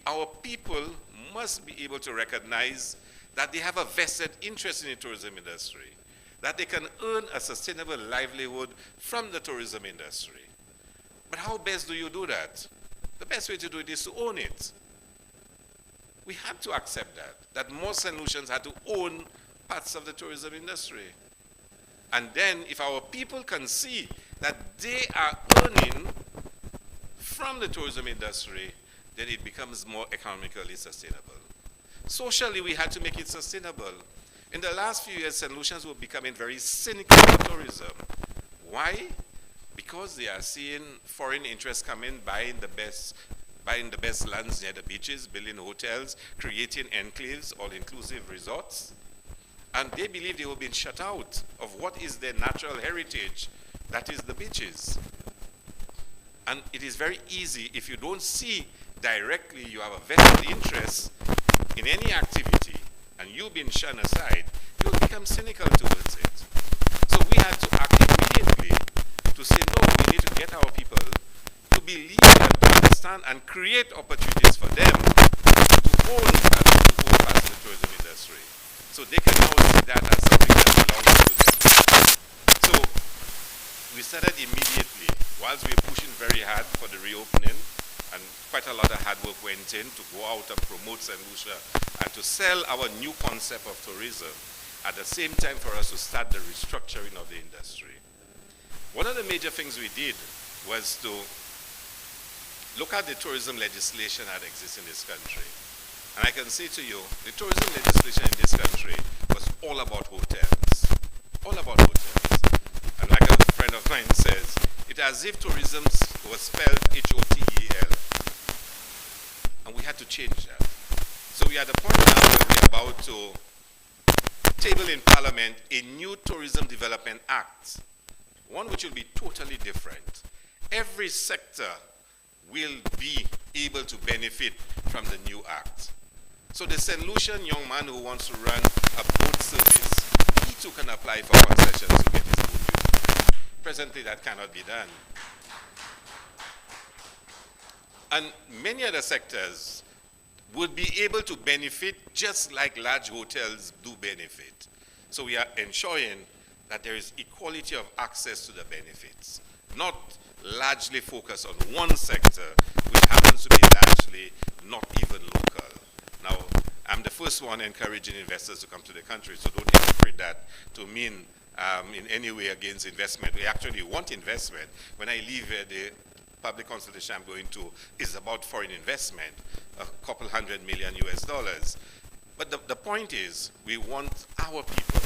Our people must be able to recognize that they have a vested interest in the tourism industry, that they can earn a sustainable livelihood from the tourism industry. But how best do you do that? The best way to do it is to own it. We had to accept that more St. Lucians had to own parts of the tourism industry. And then if our people can see that they are earning from the tourism industry, then it becomes more economically sustainable. Socially, we had to make it sustainable. In the last few years, St. Lucians were becoming very cynical of tourism. Why? Because they are seeing foreign interests come in, buying the best lands near the beaches, building hotels, creating enclaves, all-inclusive resorts. And they believe they were being shut out of what is their natural heritage, that is the beaches. And it is very easy, if you don't see directly you have a vested interest in any activity, and you've been shunned aside, you'll become cynical towards it. So we had to act immediately to say, no, we need to get our people to believe and to understand and create opportunities for them to own parts of the tourism industry. So they can now see that as something that belongs to them. So we started immediately, whilst we were pushing very hard for the reopening, And quite a lot of hard work went in to go out and promote St. Lucia and to sell our new concept of tourism. At the same time, for us to start the restructuring of the industry. One of the major things we did was to look at the tourism legislation that exists in this country. And I can say to you, the tourism legislation in this country was all about hotels. All about hotels. And like a friend of mine says, it's as if tourism was spelled H-O-T-E-L. And we had to change that. So we are at the point now where we're about to table in Parliament a new Tourism Development Act, one which will be totally different. Every sector will be able to benefit from the new act. So the St. Lucian young man who wants to run a boat service, he too can apply for concessions to get his boat used. Presently, that cannot be done. And many other sectors would be able to benefit just like large hotels do benefit. So we are ensuring that there is equality of access to the benefits, not largely focused on one sector, which happens to be largely not even local. Now, I'm the first one encouraging investors to come to the country, so don't interpret that to mean in any way against investment. We actually want investment. When I leave here, the public consultation I'm going to is about foreign investment, a couple $100 million US. But the point is, we want our people,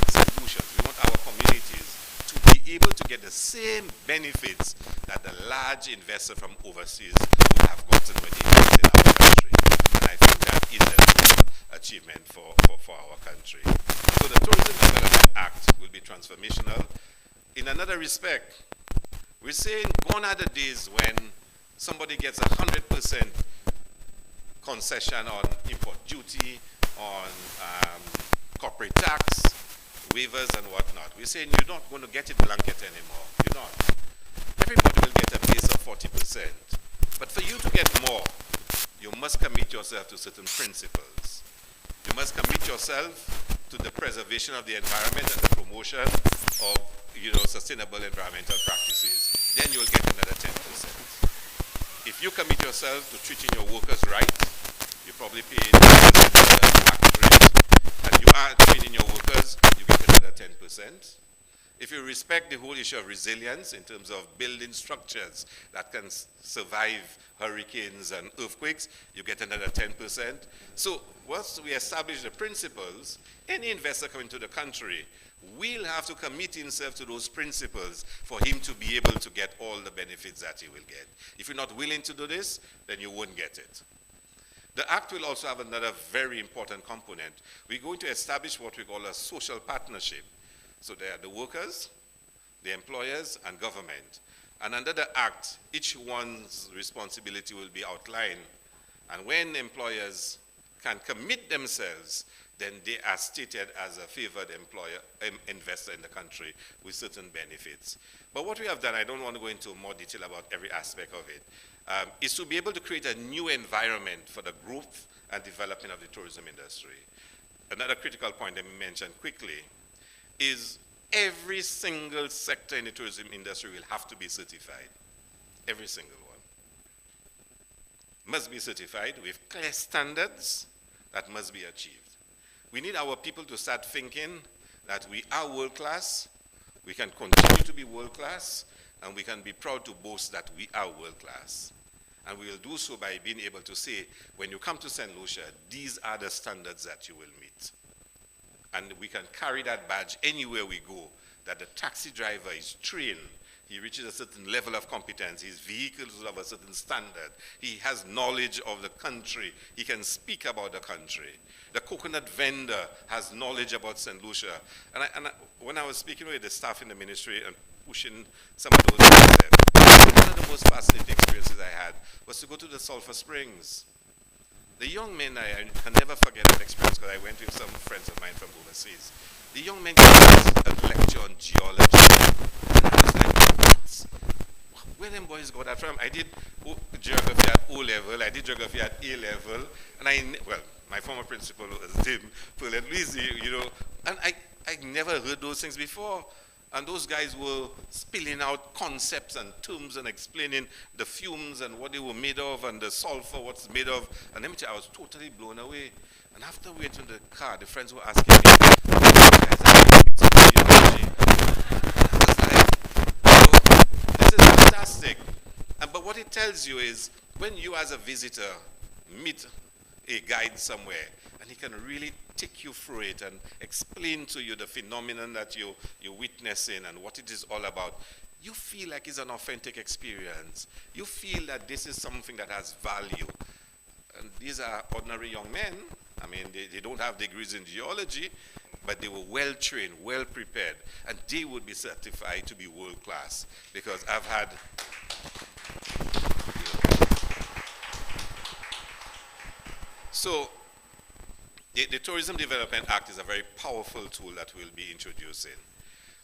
solutions, we want our communities to be able to get the same benefits that the large investor from overseas would have gotten when they invest in our country. And I think that is a real achievement for our country. So the Tourism Development Act will be transformational. In another respect, we're saying gone are the days when somebody gets 100% concession on import duty, on corporate tax, waivers and whatnot. We're saying you're not going to get it blanket anymore. You're not. Everybody will get a base of 40%. But for you to get more, you must commit yourself to certain principles. You must commit yourself to the preservation of the environment and the promotion of sustainable environmental practices. Then you'll get another 10%. If you commit yourself to treating your workers right, you probably pay market rate, and you are training your workers, you get another 10%. If you respect the whole issue of resilience in terms of building structures that can survive hurricanes and earthquakes, you get another 10%. So once we establish the principles, any investor coming to the country will have to commit himself to those principles for him to be able to get all the benefits that he will get. If you're not willing to do this, then you won't get it. The Act will also have another very important component. We're going to establish what we call a social partnership. So there are the workers, the employers, and government. And under the Act, each one's responsibility will be outlined. And when employers can commit themselves, then they are stated as a favored investor in the country with certain benefits. But what we have done, I don't want to go into more detail about every aspect of it, is to be able to create a new environment for the growth and development of the tourism industry. Another critical point let me mention quickly is every single sector in the tourism industry will have to be certified. Every single one. Must be certified with clear standards that must be achieved. We need our people to start thinking that we are world class, we can continue to be world class, and we can be proud to boast that we are world class. And we will do so by being able to say, when you come to St. Lucia, these are the standards that you will meet. And we can carry that badge anywhere we go, that the taxi driver is trained. He reaches a certain level of competence. His vehicles will have a certain standard. He has knowledge of the country. He can speak about the country. The coconut vendor has knowledge about St. Lucia. When I was speaking with the staff in the ministry and pushing some of those concepts, one of the most fascinating experiences I had was to go to the Sulphur Springs. The young men, I can never forget that experience because I went with some friends of mine from overseas. The young men gave us a lecture on geology. And I was like, what? Where them boys got that from? I did geography at O-level, I did geography at A-level, and my former principal was Tim Purlent-Luisi, and I never heard those things before. And those guys were spilling out concepts and terms and explaining the fumes and what they were made of and the sulfur, what's made of. And let me tell you, I was totally blown away. And after we went in the car, the friends were asking me, "Oh, you guys are geology." I was like, "Oh, this is fantastic." But what it tells you is, when you as a visitor meet a guide somewhere, and he can really take you through it and explain to you the phenomenon that you're witnessing and what it is all about, you feel like it's an authentic experience. You feel that this is something that has value. And these are ordinary young men. I mean, they don't have degrees in geology, but they were well trained, well prepared, and they would be certified to be world class, because I've had so the Tourism Development Act is a very powerful tool that we'll be introducing.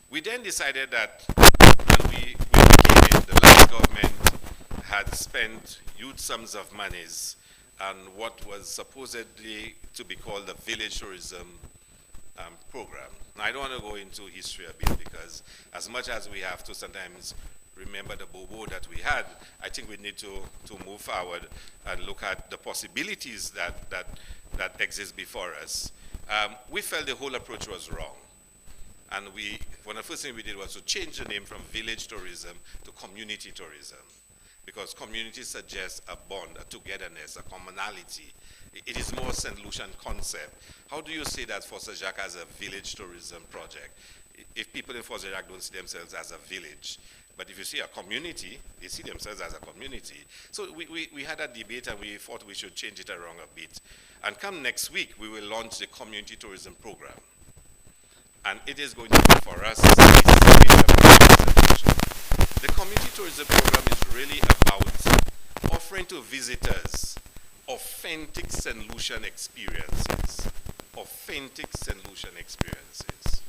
We then decided that when we became it, the last government had spent huge sums of monies on what was supposedly to be called the village tourism program. Now, I don't want to go into history a bit, because as much as we have to sometimes remember the bobo that we had, I think we need to move forward and look at the possibilities that exist before us. We felt the whole approach was wrong. And one of the first things we did was to change the name from village tourism to community tourism, because community suggests a bond, a togetherness, a commonality. It is more St. Lucian concept. How do you say that Fort Jacques as a village tourism project if people in Fort Jacques don't see themselves as a village? But if you see a community, they see themselves as a community. So we had a debate, and we thought we should change it around a bit. And come next week, we will launch the community tourism program. And it is going to be for us a series of presentations. The community tourism program is really about offering to visitors authentic St. Lucian experiences. Authentic St. Lucian experiences.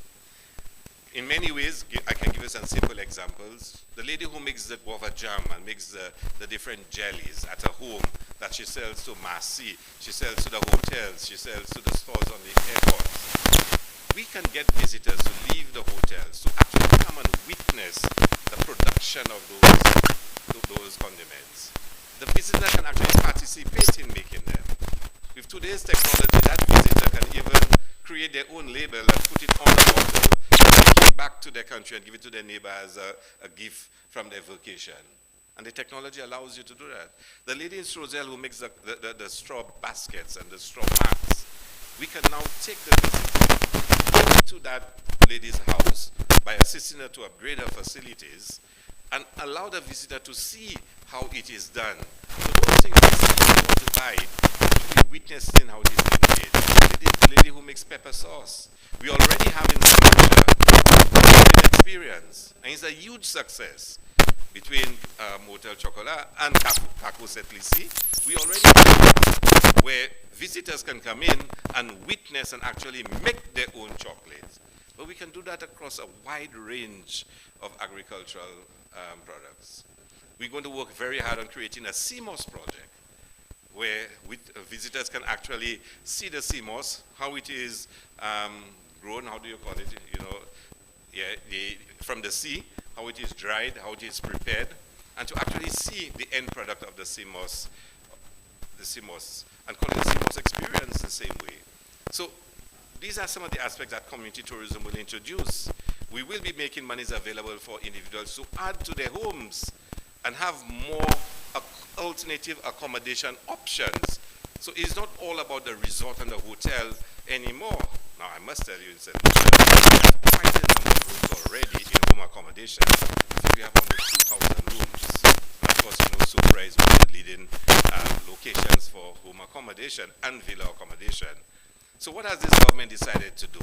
In many ways, I can give you some simple examples. The lady who makes the guava jam and makes the different jellies at her home that she sells to Marcy, she sells to the hotels, she sells to the stores on the airports. We can get visitors to leave the hotels to actually come and witness the production of those condiments. The visitor can actually participate in making them. With today's technology, that visitor can even create their own label and put it on the bottle, take it back to their country and give it to their neighbor as a gift from their vacation. And the technology allows you to do that. The lady in Strozell who makes the straw baskets and the straw mats, we can now take the visitor, go to that lady's house by assisting her to upgrade her facilities, and allow the visitor to see how it is done. So those things they see and want to buy, actually witnessing how it is being made. The lady who makes pepper sauce, we already have in St. experience, and it's a huge success. Between Motel Chocolat and Caco Setlissi, we already have where visitors can come in and witness and actually make their own chocolates. But we can do that across a wide range of agricultural products. We're going to work very hard on creating a CMOS project where visitors can actually see the CMOS, how it is grown, how do you call it, from the sea, how it is dried, how it is prepared, and to actually see the end product of the CMOS, and call it the CMOS experience the same way. So these are some of the aspects that community tourism will introduce. We will be making monies available for individuals to add to their homes and have more alternative accommodation options. So it's not all about the resort and the hotel anymore. Now, I must tell you, in St. Lucia, we have quite a number of rooms already in home accommodation. I think we have almost 2,000 rooms. And of course, Supra is one of the leading locations for home accommodation and villa accommodation. So what has this government decided to do?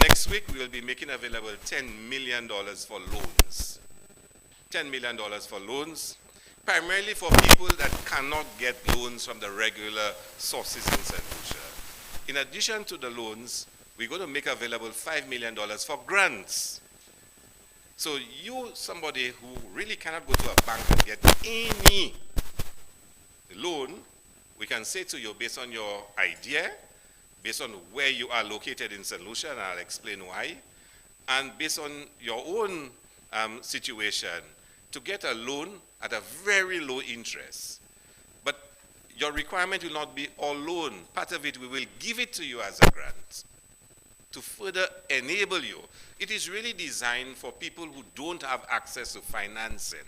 Next week, we will be making available $10 million for loans. $10 million for loans, primarily for people that cannot get loans from the regular sources in St. Lucia. In addition to the loans, we're going to make available $5 million for grants. So you, somebody who really cannot go to a bank and get any loan, we can say to you, based on your idea, based on where you are located in St. Lucia, and I'll explain why, and based on your own situation, to get a loan at a very low interest. But your requirement will not be all loan. Part of it, we will give it to you as a grant to further enable you. It is really designed for people who don't have access to financing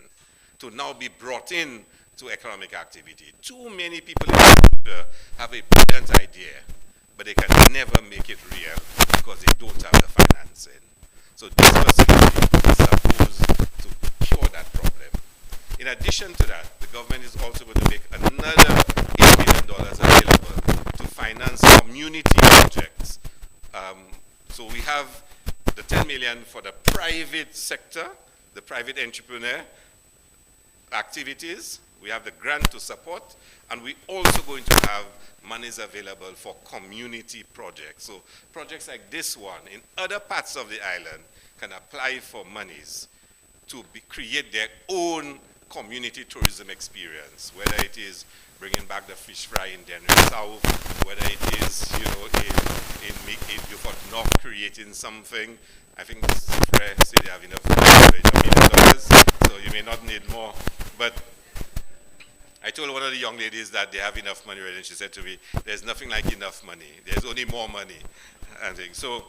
to now be brought in to economic activity. Too many people in the future have a brilliant idea, but they can never make it real because they don't have the financing. So this facility is supposed to cure that problem. In addition to that, the government is also going to make another $8 million available to finance community projects. So we have the 10 million for the private sector, the private entrepreneur activities. We have the grant to support, and we're also going to have monies available for community projects. So projects like this one in other parts of the island can apply for monies to create their own community tourism experience, whether it is bringing back the fish fry in Denver South, whether it is, in Beaufort North creating something. I think Fred said they have enough money, $1 million, so you may not need more. But I told one of the young ladies that they have enough money already, and she said to me, there's nothing like enough money. There's only more money. And so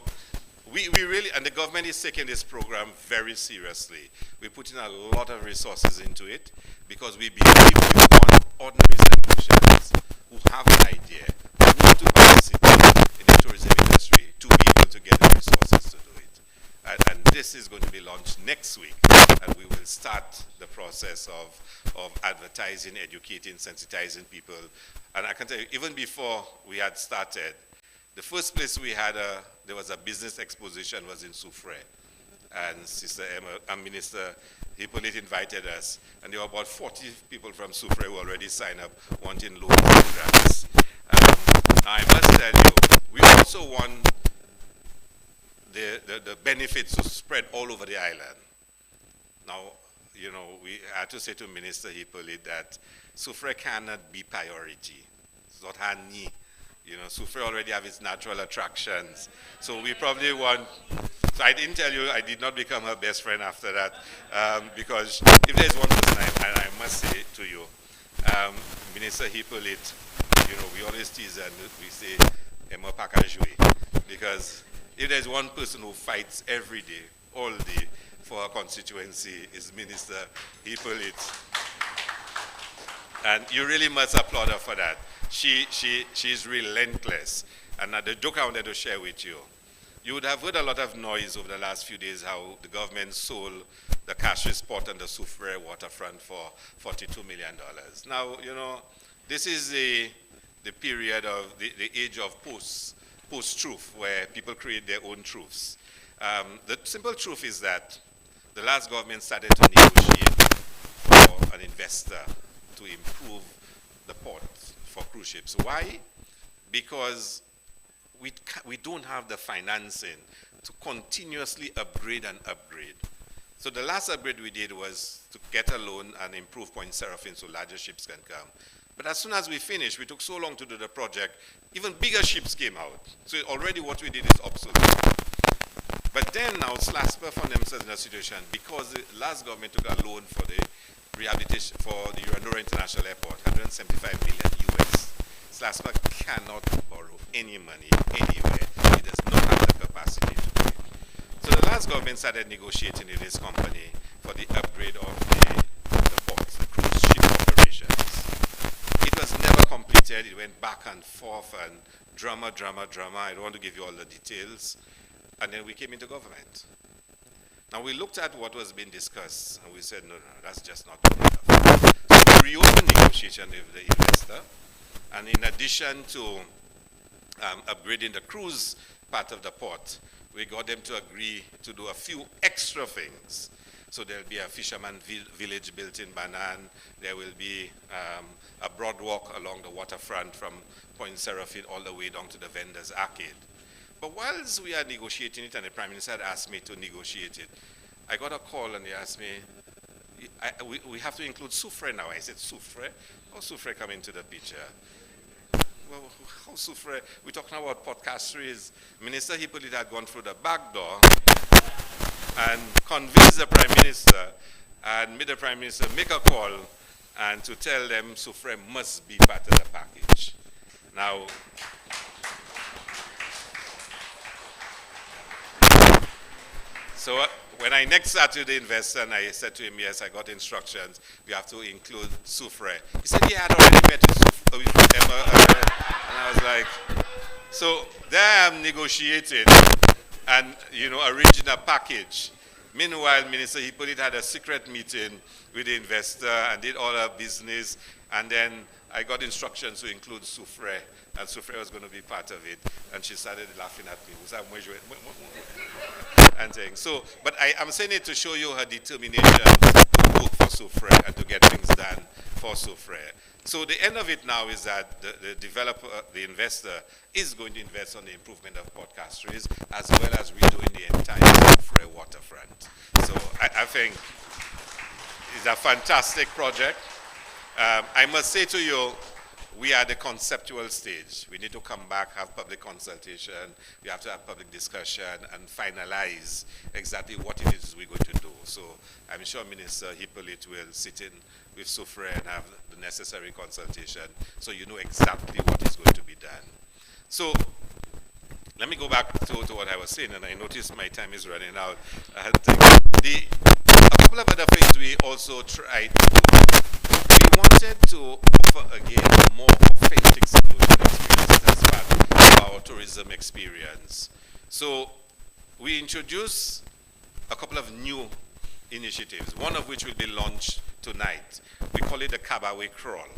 we really, and the government is taking this program very seriously. We're putting a lot of resources into it because we believe we want ordinary St. who have an idea, who want to participate in the tourism industry to be able to get the resources to do it. And this is going to be launched next week, and we will start the process of advertising, educating, sensitizing people. And I can tell you, even before we had started, the first place we had there was a business exposition was in Soufrière. And Sister Emma, Minister Hippolyte invited us, and there were about 40 people from Soufrière who already signed up wanting loans and grants. I must tell you, we also want the benefits to spread all over the island. Now, we had to say to Minister Hippolyte that Soufrière cannot be priority. It's not her knee. Soufrière already have its natural attractions. So we probably want, so I didn't tell you, I did not become her best friend after that, because if there's one person, and I must say to you, Minister Hippolyte, we always tease and we say, Emma Pakajwe, because if there's one person who fights every day, all day, for her constituency, is Minister Hippolyte. And you really must applaud her for that. She's relentless. And the joke I wanted to share with you, you would have heard a lot of noise over the last few days how the government sold the Cash's Port and the Soufrière waterfront for $42 million. Now, this is the period of the age of post-truth, where people create their own truths. The simple truth is that the last government started to negotiate for an investor to improve the port for cruise ships. Why? Because we don't have the financing to continuously upgrade and upgrade. So the last upgrade we did was to get a loan and improve Point Seraphine so larger ships can come. But as soon as we finished, we took so long to do the project, even bigger ships came out. So already what we did is obsolete. But then now SLASPA found themselves in a situation because the last government took a loan for the rehabilitation for the Urandora International Airport, 175 million US. SLASPA cannot borrow any money anywhere. It does not have the capacity to do it. So the last government started negotiating with this company for the upgrade of the ports, the cruise ship operations. It was never completed. It went back and forth and drama. I don't want to give you all the details. And then we came into government. Now we looked at what was being discussed and we said, no, that's just not good enough. So we reopened negotiation with the investor. And in addition to upgrading the cruise part of the port, we got them to agree to do a few extra things. So there'll be a fisherman village built in Banan. There will be a broadwalk along the waterfront from Point Seraphine all the way down to the vendors' arcade. But whilst we are negotiating it, and the Prime Minister had asked me to negotiate it, I got a call and they asked me, we have to include Soufrière now. I said, Soufrière? How Soufrière come into the picture? Well, how Soufrière? We're talking about Port Castries. Minister Hippolyte had gone through the back door and convince the Prime Minister and made the Prime Minister make a call and to tell them Soufre must be part of the package. Now, so when I next started the investor and I said to him, yes, I got instructions, we have to include Soufre. He said, yeah, I'd already met with Emma. And I was like, so there I'm negotiating and, arranging a package. Meanwhile, Minister Hippolyte had a secret meeting with the investor and did all her business. And then I got instructions to include Soufre. And Soufre was going to be part of it. And she started laughing at me. And saying, so, but I'm saying it to show you her determination to work for Soufre and to get things done for Soufre. So the end of it now is that the developer, the investor, is going to invest on the improvement of Port Castries as well as redoing the entire Soufre waterfront. So I think it's a fantastic project. I must say to you, we are at the conceptual stage. We need to come back, have public consultation. We have to have public discussion and finalize exactly what it is we're going to do. So I'm sure Minister Hippolyte will sit in with Soufre and have the necessary consultation so you know exactly what is going to be done. So let me go back to what I was saying, and I noticed my time is running out. A couple of other things we also tried to do. We wanted to offer again a more authentic solution experience as part of our tourism experience. So we introduced a couple of new initiatives, one of which will be launched tonight. We call it the Cabaret Crawl.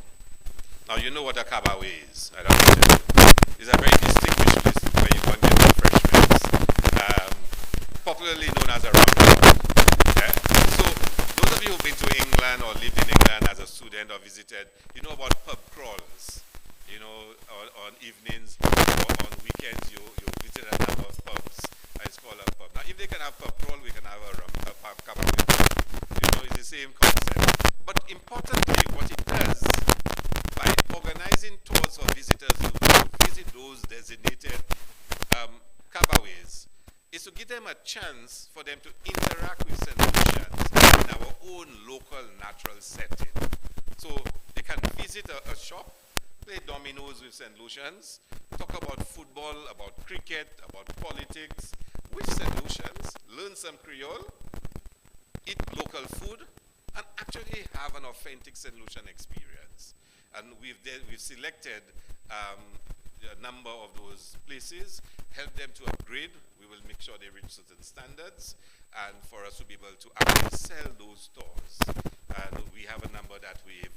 Now you know what a cabaret is. I don't know what it is. It's a very distinguished place where you can get refreshments, popularly known as a ramble. Yeah? So those of you who've been to England or lived in England as a student or visited, you know about pub crawls. You know, on evenings or on weekends, you visit a number of pubs. It's called a pub. Now, if they can have pub crawl, we can have a pub cabaret. You know, it's the same concept. But importantly, what it does, by organizing tours for visitors to visit those designated cabarets, is to give them a chance for them to interact with St. Lucians in our own local natural setting. So they can visit a shop, play dominoes with St. Lucians, talk about football, about cricket, about politics with St. Lucians, learn some Creole, eat local food, and actually have an authentic St. Lucian experience. And we've selected a number of those places, help them to upgrade. We will make sure they reach certain standards, and for us to be able to actually sell those stores. And we have a number that we've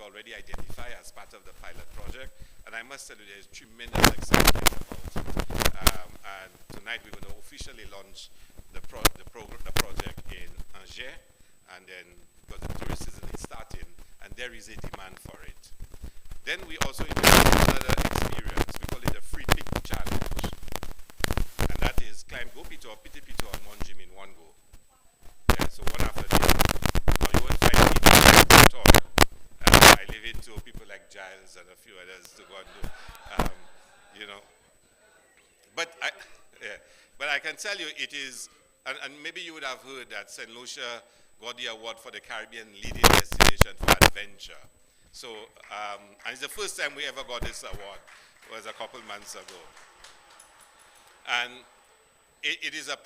already identified as part of the pilot project, and I must tell you there's tremendous excitement about it. And tonight we're going to officially launch the project in Angers, and then because the tourist season is starting, and there is a demand for it. Then we also introduced another experience. We call it the Free Pick Challenge, and that is climb Go Pito or Piti Pito and one gym in one go. Yeah, so one after the other. Now you won't find me at all. I leave it to people like Giles and a few others to go and do, you know. But I can tell you it is, and maybe you would have heard that St. Lucia got the award for the Caribbean leading destination for adventure. So, and it's the first time we ever got this award. It was a couple months ago. And it is an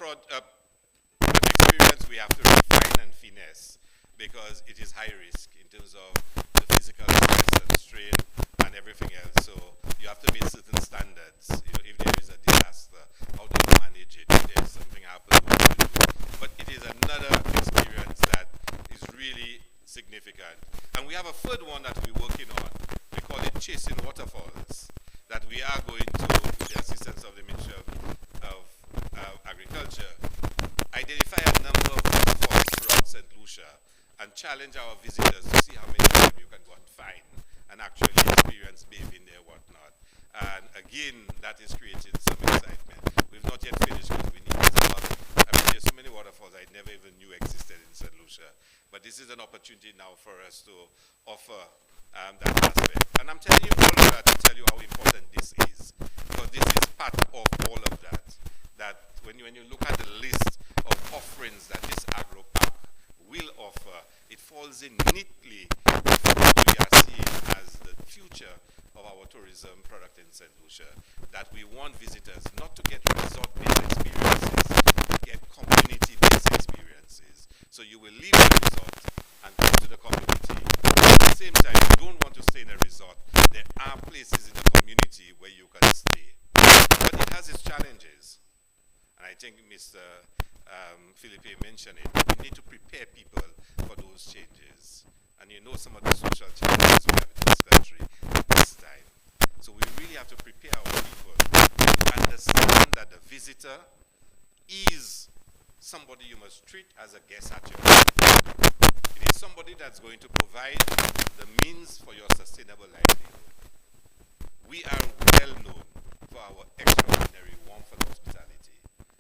experience we have to refine and finesse because it is high risk in terms of the physical stress and strain and everything else. So you have to meet certain standards. You know, if there is a disaster, how do you manage it? If there's something happens, what do you do? But it is another experience that is really significant. And we have a third one that we're working on. We call it Chasing Waterfalls, that we are going to, with the assistance of the Ministry of Agriculture, identify a number of waterfalls throughout St. Lucia and challenge our visitors to see how many of them you can go and find and actually experience bathing there, whatnot. And again, that is creating some excitement. We've not yet finished because we need a lot. I mean, there's so many waterfalls I never even knew existed in St. Lucia. But this is an opportunity now for us to offer that aspect. And I'm telling you all of that to tell you how important this is. Because this is part of all of that. That when you look at the list of offerings that this agro park will offer, it falls in neatly with what we are seeing as the future of our tourism product in St. Lucia, that we want visitors not to get resort-based experiences, to get community-based experiences. So you will leave the resort and go to the community. At the same time, you don't want to stay in a resort. There are places in the community where you can stay. But it has its challenges. And I think Mr. Philippe mentioned it. We need to prepare people for those changes. And you know some of the social challenges we have in this country at this time. So we really have to prepare our people to understand that the visitor is somebody you must treat as a guest at your home. It is somebody that's going to provide the means for your sustainable livelihood. We are well known for our extraordinary warmth and hospitality.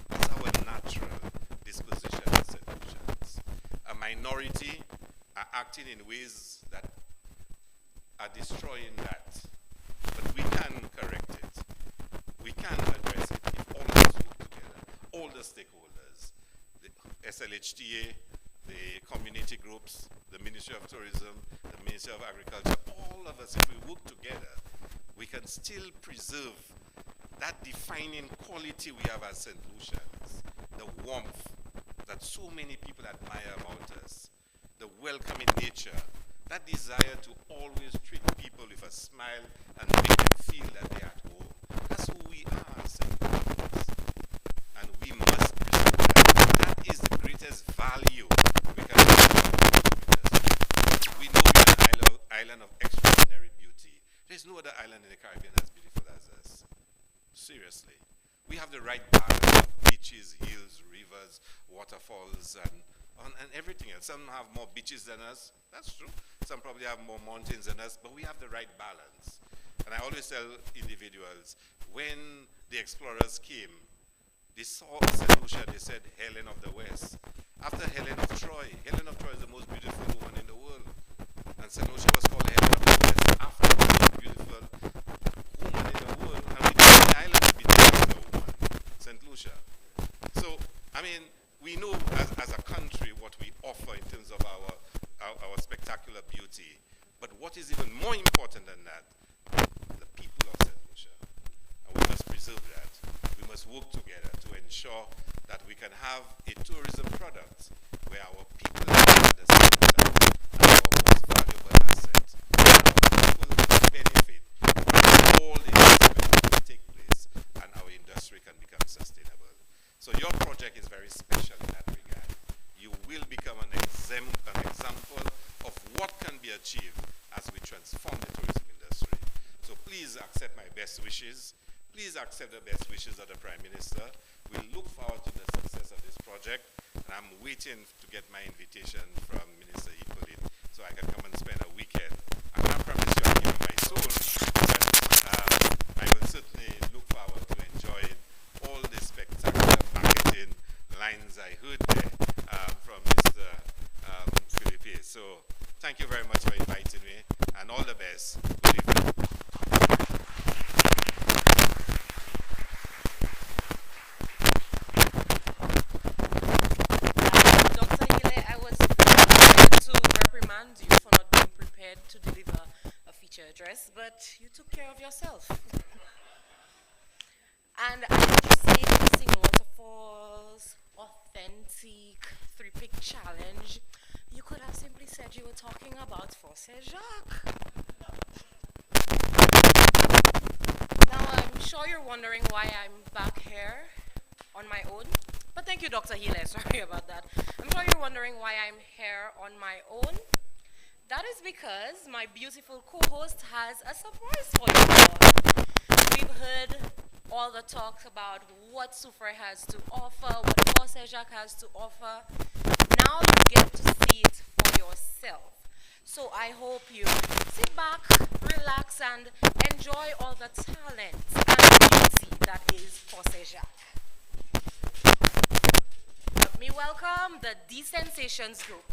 That's our natural disposition as St. Lucians. A minority are acting in ways that are destroying that. But we can correct it. We can address it if all of us work together. All the stakeholders, the SLHTA, the community groups, the Ministry of Tourism, the Ministry of Agriculture, all of us, if we work together, we can still preserve that defining quality we have as St. Lucians, the warmth that so many people admire about us, the welcoming nature, that desire to always treat people with a smile and make them feel that they're at home. That's who we are as St. Lucians. And we must preserve that. That is the greatest value we can give. We know we are an island of extraordinary beauty. There's no other island in the Caribbean as beautiful as us. Seriously. We have the right balance of beaches, hills, rivers, waterfalls, and everything else. Some have more beaches than us. That's true. Some probably have more mountains than us, but we have the right balance. And I always tell individuals, when the explorers came, they saw St. Lucia, they said, Helen of the West. After Helen of Troy is the most beautiful woman in the world. And St. Lucia was called Helen of the West after the most beautiful woman in the world. And we know the island to be named the woman, St. Lucia. So, I mean, we know as a country what we offer in terms of our spectacular beauty. But what is even more important than that, the people of St. Lucia. And we must preserve that. We must work together to ensure that we can have a tourism product where our people are at the center and our most valuable asset. And our people benefit from all the investment that will take place and our industry can become sustainable. So your project is very special in that regard. You will become an example of what can be achieved as we transform the tourism industry. So please accept my best wishes. Please accept the best wishes of the Prime Minister. We look forward to the success of this project, and I'm waiting to get my invitation from Minister Hippolyte so I can come and spend a weekend. I can't promise you I'll give you my soul, but I will certainly look forward to enjoying all the spectacular marketing lines I heard there from Mr. Philippe. So thank you very much for inviting me, and all the best. Good evening. Dr. Hile, I was going to reprimand you for not being prepared to deliver a feature address, but you took care of yourself. And I heard you say missing waterfalls, authentic, three-pick challenge. You could have simply said you were talking about Force Jacques. Now, I'm sure you're wondering why I'm back here on my own. But thank you, Dr. Hile. Sorry about that. I'm sure you're wondering why I'm here on my own. That is because my beautiful co-host has a surprise for you all. We've heard all the talks about what Soufrière has to offer, what Force Jacques has to offer. Now you get to see it for yourself. So I hope you sit back, relax, and enjoy all the talent and beauty that is Force Jacques. Let me welcome the D-Sensations group.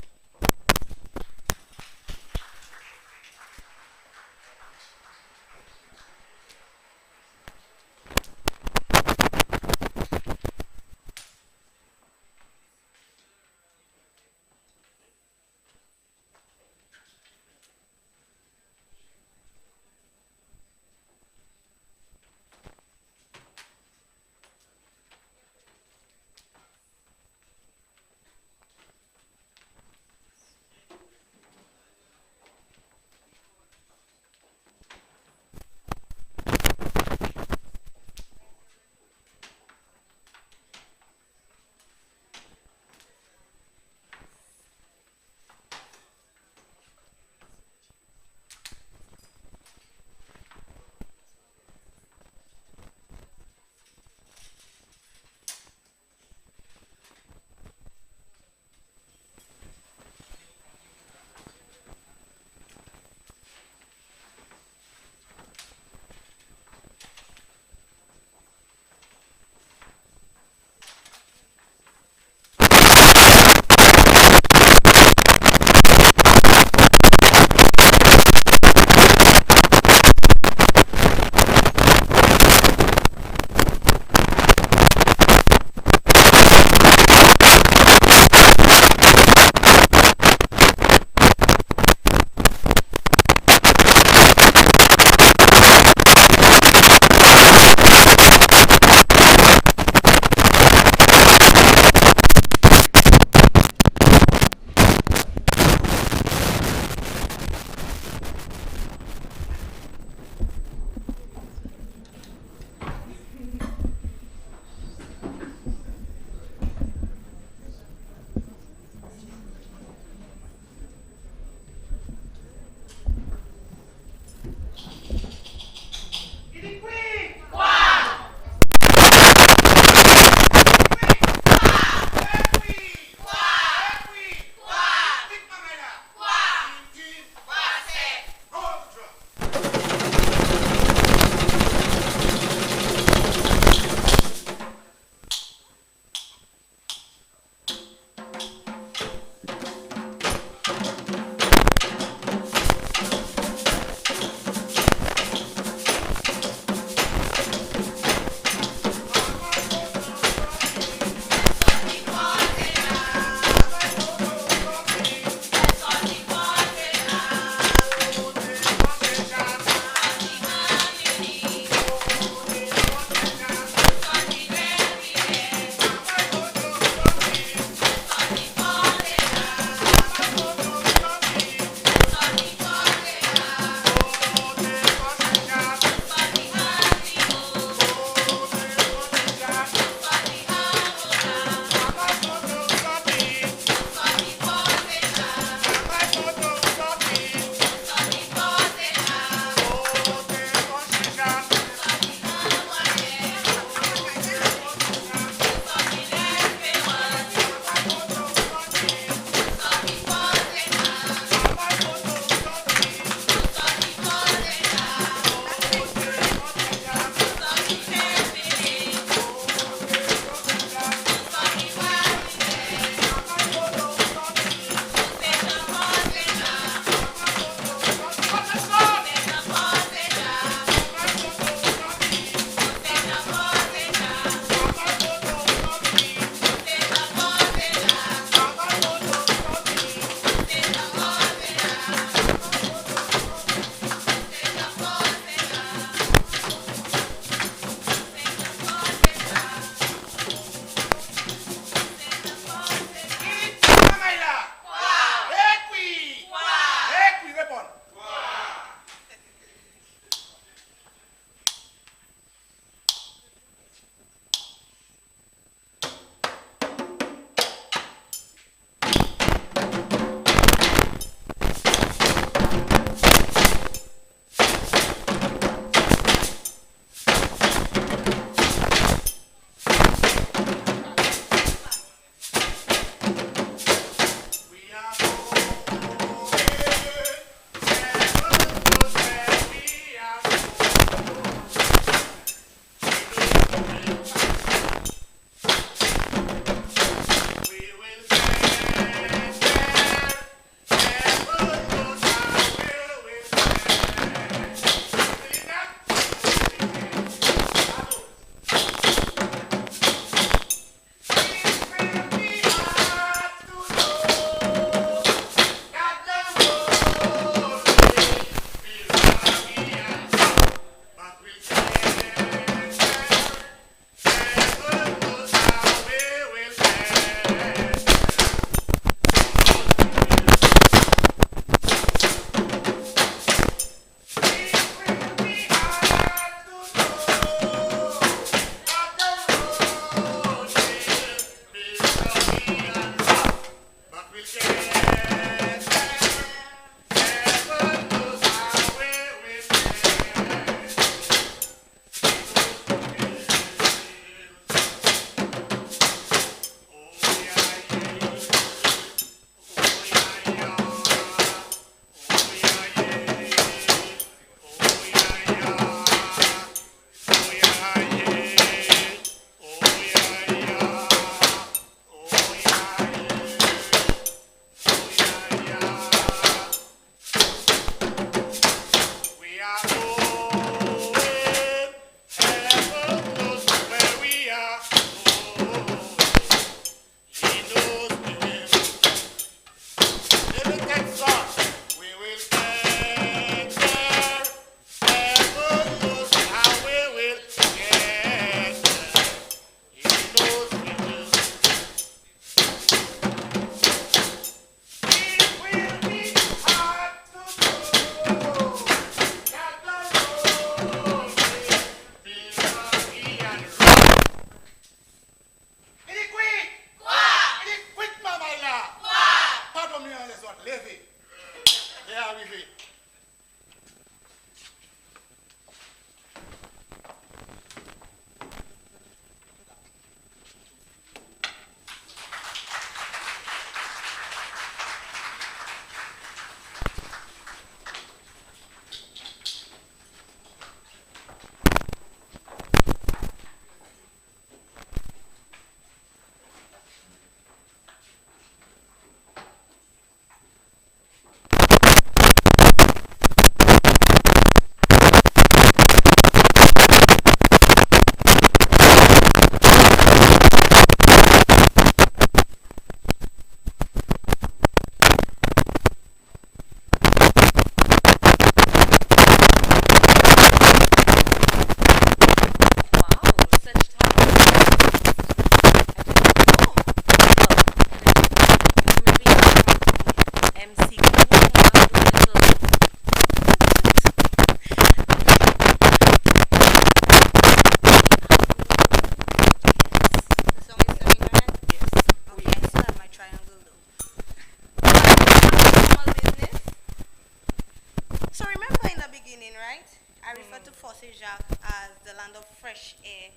air,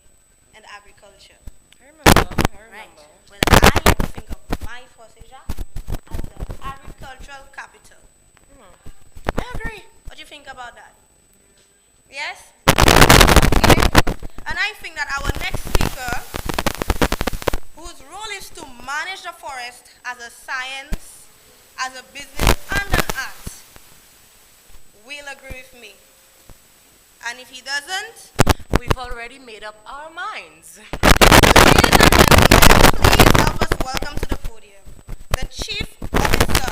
and agriculture. I remember. Right. Well, I like to think of my Forceja as the agricultural capital. I agree. What do you think about that? Yes? Okay. And I think that our next speaker, whose role is to manage the forest as a science, as a business, and an art, will agree with me. And if he doesn't, We've already made up our minds. ladies and gentlemen, please help us welcome to the podium the Chief Officer,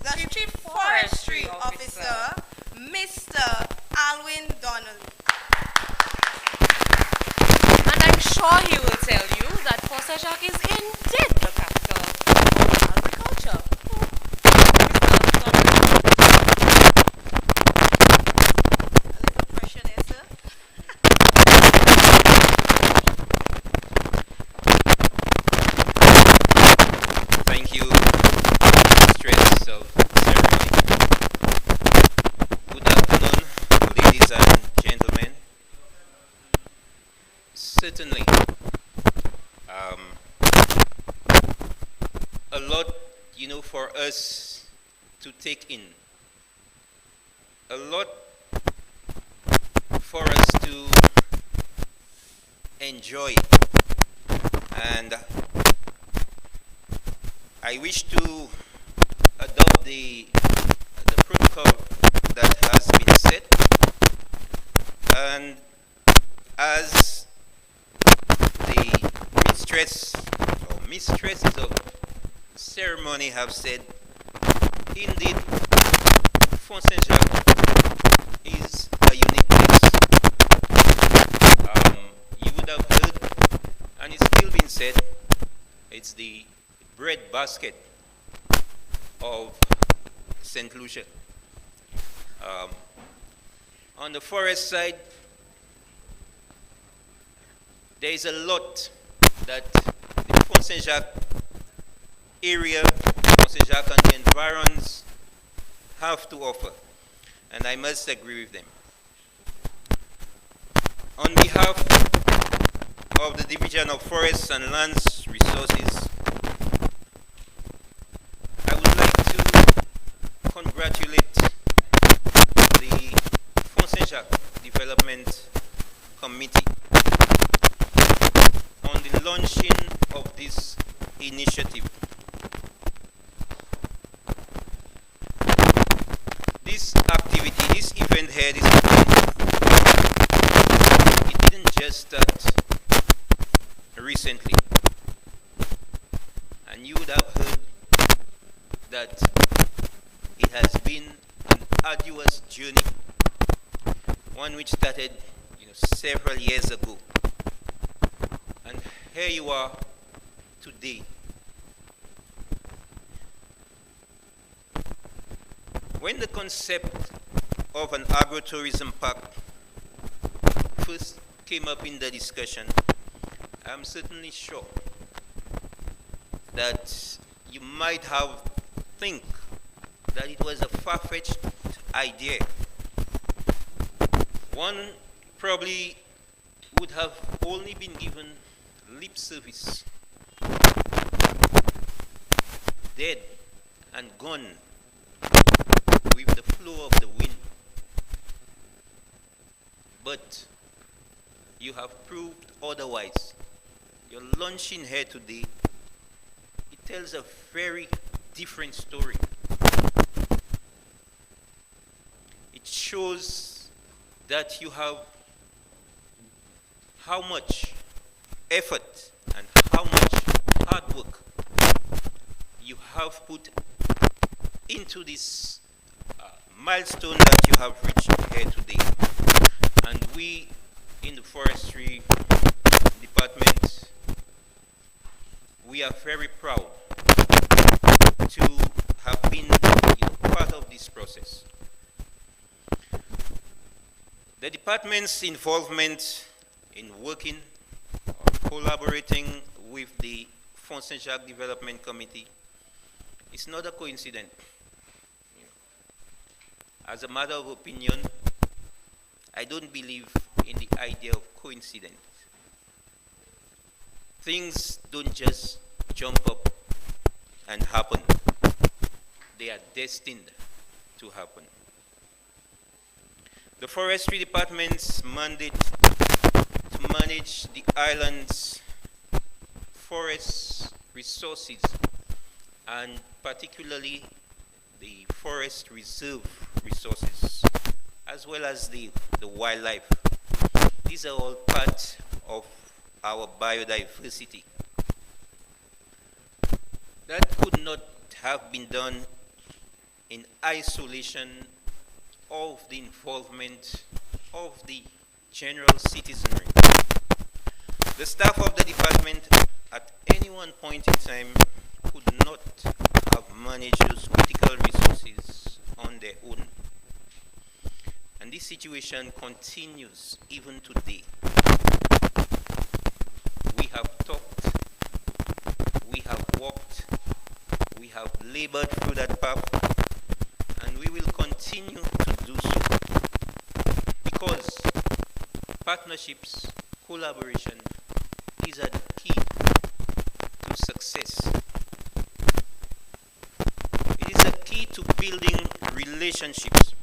the Chief Forestry Officer, Mr. Alwyn Donnelly. And I'm sure he will tell you that Fort Jacques is indeed the capital of agriculture. A little pressure there, sir. Thank you, Mistress of Ceremony. Good afternoon, ladies and gentlemen. Certainly, a lot, for us to take in. A lot for us to enjoy. And I wish to adopt the protocol that has been set, and as the mistresses of ceremony have said, indeed, Fort Saint-Jacques is a unique place. You would have heard, and it's still been said, it's the bread basket of St. Lucia. On the forest side, there is a lot that the Fort Saint-Jacques area, Fort Saint-Jacques and the environs have to offer, and I must agree with them. On behalf of the Division of Forests and Lands Resources, I would like to congratulate the Fort Saint-Jacques Development Committee on the launching of this initiative. This activity, this event here, this event, it didn't just start recently. And you would have heard that it has been an arduous journey, one which started several years ago. And here you are today. When the concept of an agrotourism park first came up in the discussion, I'm certainly sure that you might have think that it was a far-fetched idea. One probably would have only been given lip service, dead and gone with the flow of the wind. But you have proved otherwise. Your launching here today, it tells a very different story. It shows that you have how much effort and how much hard work you have put into this milestone that you have reached here today. And we in the forestry department, we are very proud to have been part of this process. The department's involvement in working or collaborating with the Fort Saint-Jacques Development Committee is not a coincidence. As a matter of opinion, I don't believe in the idea of coincidence. Things don't just jump up and happen. They are destined to happen. The Forestry Department's mandate to manage the island's forest resources, and particularly the forest reserve resources, as well as the wildlife. These are all part of our biodiversity. That could not have been done in isolation of the involvement of the general citizenry. The staff of the department at any one point in time could not have managed those critical resources on their own. And this situation continues even today. We have talked, we have walked, we have labored through that path, and we will continue to do so. Because partnerships, collaboration is a key to success. It is a key to building relationships.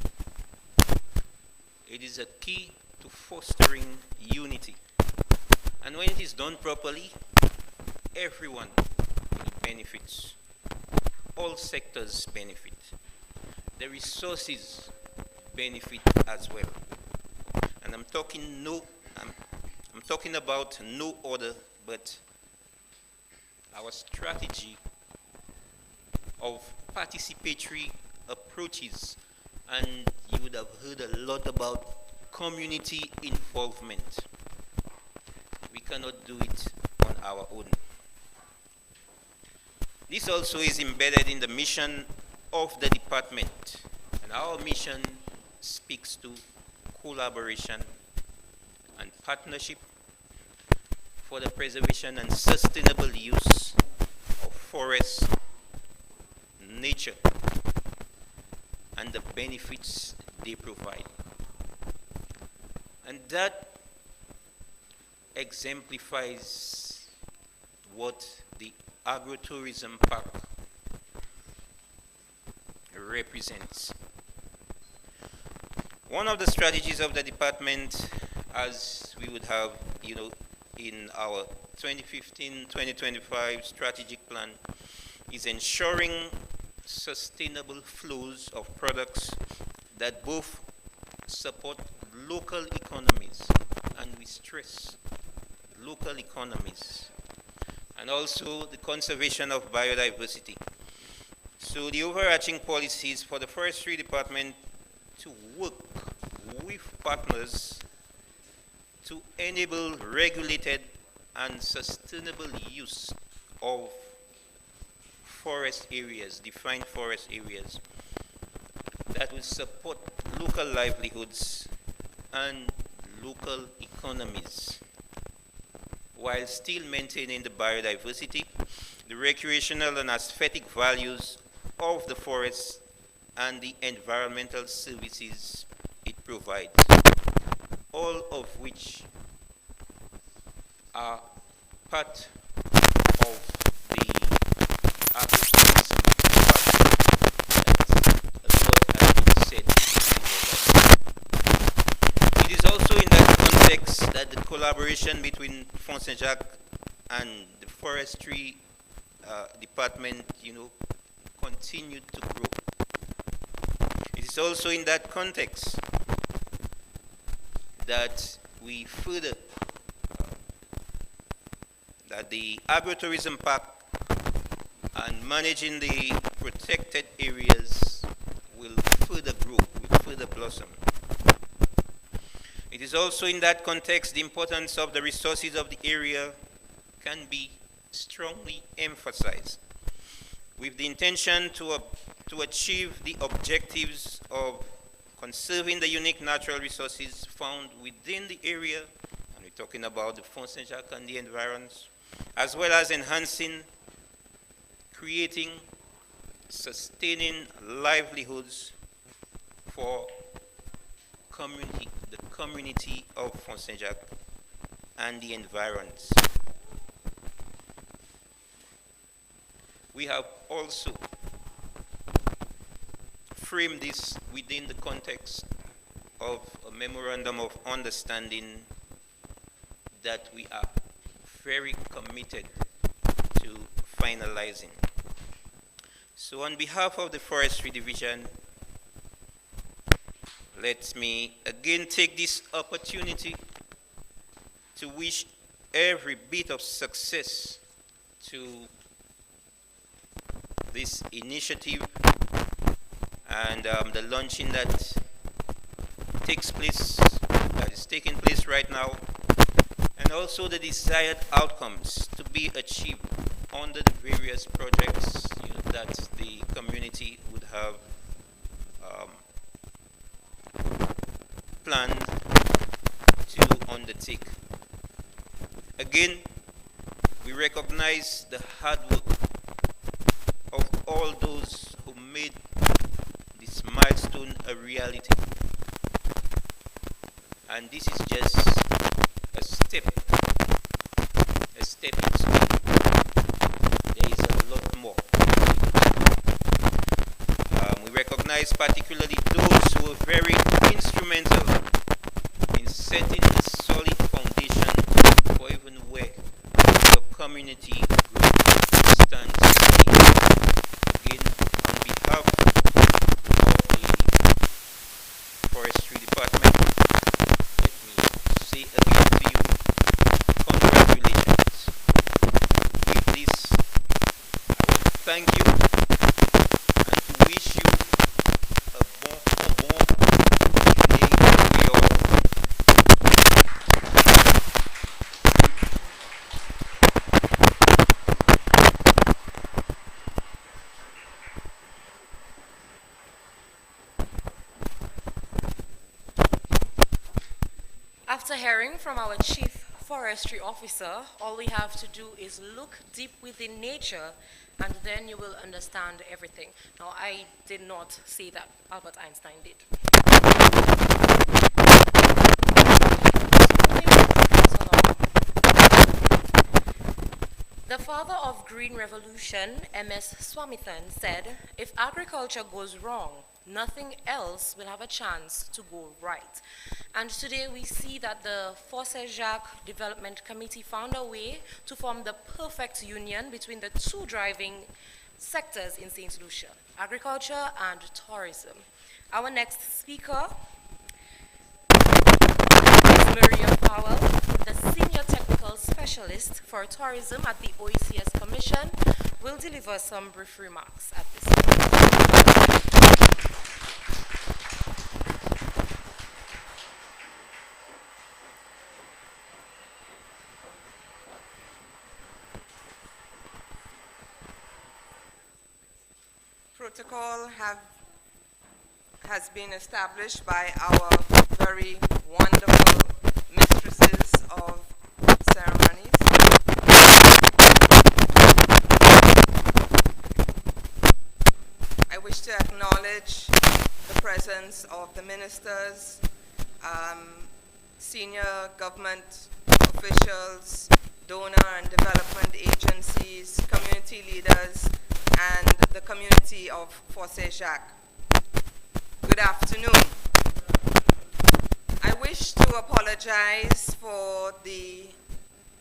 It is a key to fostering unity. And when it is done properly, everyone benefits. All sectors benefit. The resources benefit as well. And I'm talking about no other but our strategy of participatory approaches. And you would have heard a lot about community involvement. We cannot do it on our own. This also is embedded in the mission of the department. And our mission speaks to collaboration and partnership for the preservation and sustainable use of forests, nature, and the benefits they provide. And that exemplifies what the agrotourism park represents. One of the strategies of the department, as we would have, in our 2015-2025 strategic plan, is ensuring sustainable flows of products that both support local economies, and we stress local economies, and also the conservation of biodiversity. So the overarching policies for the Forestry Department to work with partners to enable regulated and sustainable use of forest areas, defined forest areas, that will support local livelihoods and local economies, while still maintaining the biodiversity, the recreational and aesthetic values of the forest, and the environmental services it provides, all of which are part of the agrotourism that a lot has been said. It is also in that context that the collaboration between Fonds Jacques and the Forestry Department, continued to grow. It is also in that context that we further that the agrotourism park and managing the protected areas will further grow, will further blossom. It is also in that context the importance of the resources of the area can be strongly emphasized, with the intention to achieve the objectives of conserving the unique natural resources found within the area, and we're talking about the Fonds Jacques and the environs, as well as enhancing, creating, sustaining livelihoods for the community of Font-Saint-Jacques and the environs. We have also framed this within the context of a memorandum of understanding that we are very committed to finalizing. So on behalf of the Forestry Division, let me again take this opportunity to wish every bit of success to this initiative and the launching that is taking place right now, and also the desired outcomes to be achieved under the various projects that the community would have planned to undertake. Again, we recognize the hard work of all those who made this milestone a reality. And this is just a stepping stone. There is a lot more. We recognize particularly those who were very instrumental in setting a solid foundation for even where the community group stands today. Again, on behalf of the Forestry Department, let me say again to you, congratulations. With this, I want to thank you and to wish you a bon journée créole. After hearing from our Chief Forestry Officer, all we have to do is look deep within nature, and then you will understand everything. Now, I did not say that, Albert Einstein did. The father of Green Revolution, M.S. Swaminathan, said, "If agriculture goes wrong, nothing else will have a chance to go right." And today we see that the Font-Saint-Jacques Development Committee found a way to form the perfect union between the two driving sectors in St. Lucia, agriculture and tourism. Our next speaker is Maria Powell, the Senior Technical Specialist for Tourism at the OECS Commission, will deliver some brief remarks at this time. Protocol has been established by our very wonderful mistresses of ceremonies. I wish to acknowledge the presence of the ministers, senior government officials, donor and development agencies, community leaders, and the community of Font-Saint-Jacques. Good afternoon. I wish to apologize for the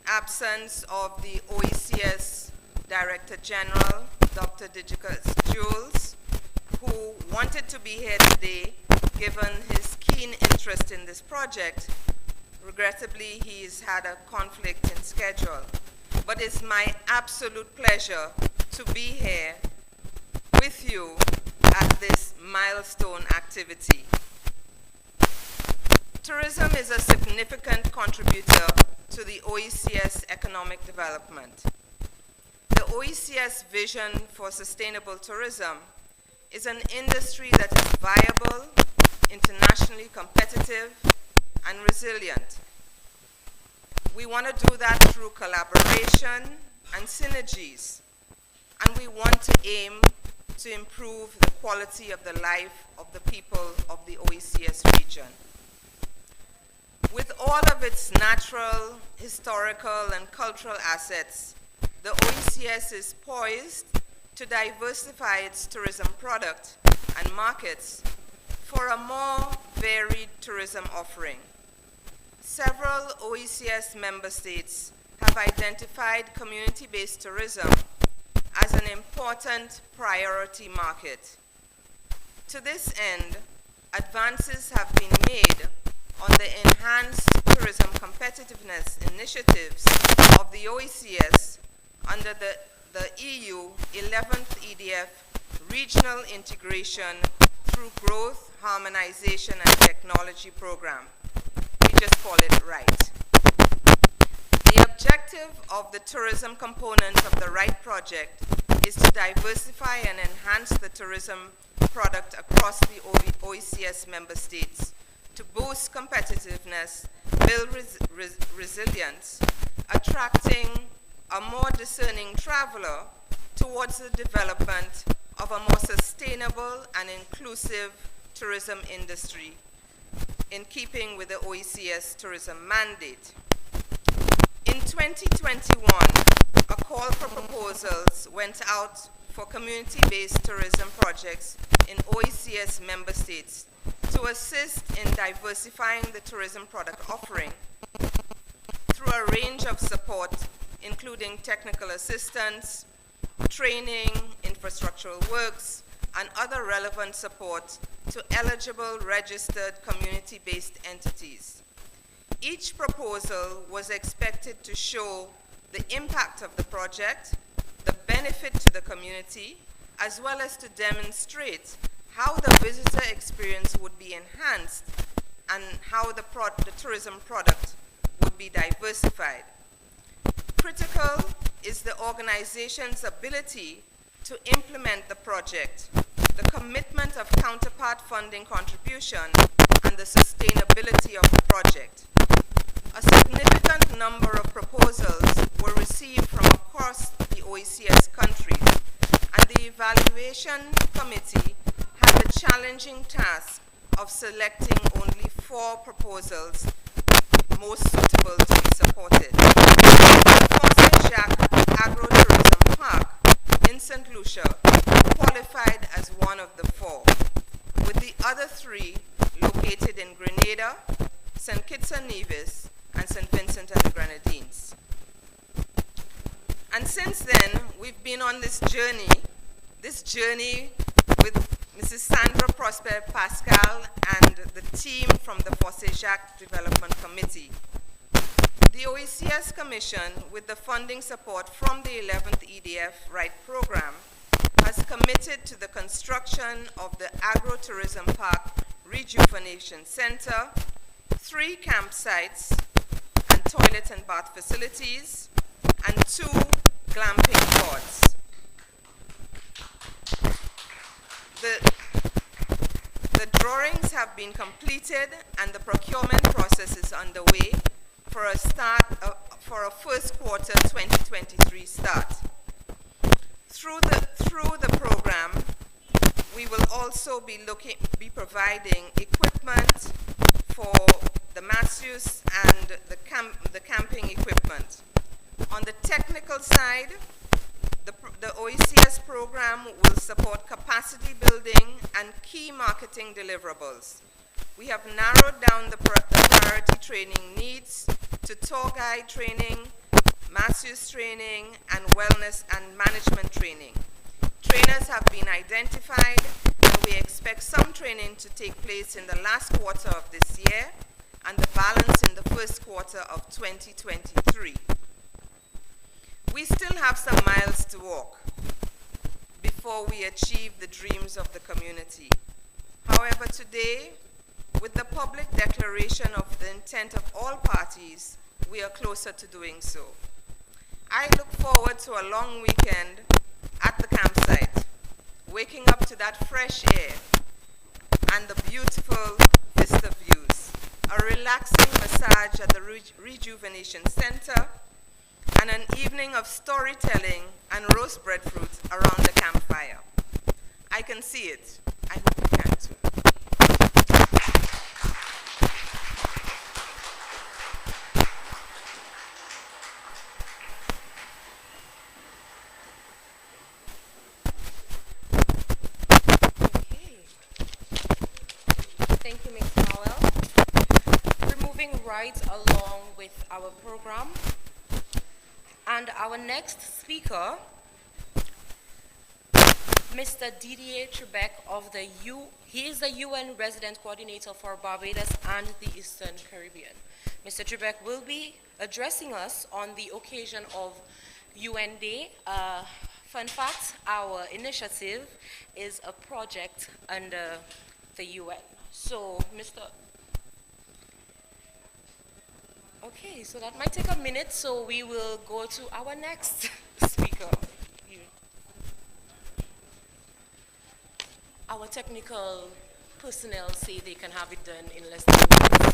absence of the OECS Director General, Dr. Jacques, who wanted to be here today given his keen interest in this project. Regrettably, he's had a conflict in schedule. But it's my absolute pleasure to be here with you at this milestone activity. Tourism is a significant contributor to the OECS economic development. The OECS vision for sustainable tourism is an industry that is viable, internationally competitive, and resilient. We want to do that through collaboration and synergies, and we want to aim to improve the quality of the life of the people of the OECS region. With all of its natural, historical, and cultural assets, the OECS is poised to diversify its tourism product and markets for a more varied tourism offering. Several OECS member states have identified community-based tourism as an important priority market. To this end, advances have been made on the enhanced tourism competitiveness initiatives of the OECS under the EU 11th EDF Regional Integration through Growth, Harmonization, and Technology Program. We just call it RIGHT. The objective of the tourism component of the RIGHT project is to diversify and enhance the tourism product across the OECS member states to boost competitiveness, build resilience, attracting a more discerning traveler towards the development of a more sustainable and inclusive tourism industry in keeping with the OECS tourism mandate. In 2021, a call for proposals went out for community-based tourism projects in OECS member states to assist in diversifying the tourism product offering through a range of support, including technical assistance, training, infrastructural works, and other relevant support to eligible registered community-based entities. Each proposal was expected to show the impact of the project, the benefit to the community, as well as to demonstrate how the visitor experience would be enhanced and how the tourism product would be diversified. Critical is the organization's ability to implement the project, the commitment of counterpart funding contribution, and the sustainability of the project. A significant number of proposals were received from across the OECS countries, and the evaluation committee had the challenging task of selecting only 4 proposals most suitable to be supported. The Jacques Agro-Tourism Park in St. Lucia qualified as one of the 4, with the other 3 located in Grenada, St. Kitts and Nevis, and St. Vincent and the Grenadines. And since then, we've been on this journey with Mrs. Sandra Prosper Pascal and the team from the Jacques Development Committee. The OECS Commission, with the funding support from the 11th EDF RIGHT program, has committed to the construction of the Agro-Tourism Park Rejuvenation Center, 3 campsites and toilet and bath facilities, and 2 glamping pods. The drawings have been completed and the procurement process is underway for a first quarter 2023 start. Through the program, we will also be providing equipment for the mass use and the camping equipment. On the technical side, the OECS program will support capacity building and key marketing deliverables. We have narrowed down the priority training needs to tour guide training, mass use training, and wellness and management training. Trainers have been identified, and we expect some training to take place in the last quarter of this year and the balance in the first quarter of 2023. We still have some miles to walk before we achieve the dreams of the community. However, today, with the public declaration of the intent of all parties, we are closer to doing so. I look forward to a long weekend at the campsite, waking up to that fresh air and the beautiful vista views, a relaxing massage at the Rejuvenation Center, and an evening of storytelling and roast breadfruit around the campfire. I can see it. I hope you can too. right along with our program. And our next speaker, Mr. Didier Trebek of the he is the UN Resident Coordinator for Barbados and the Eastern Caribbean. Mr. Trebek will be addressing us on the occasion of UN Day. Fun fact, our initiative is a project under the UN. So, Okay, so that might take a minute, so we will go to our next speaker. Our technical personnel say they can have it done in less than minutes.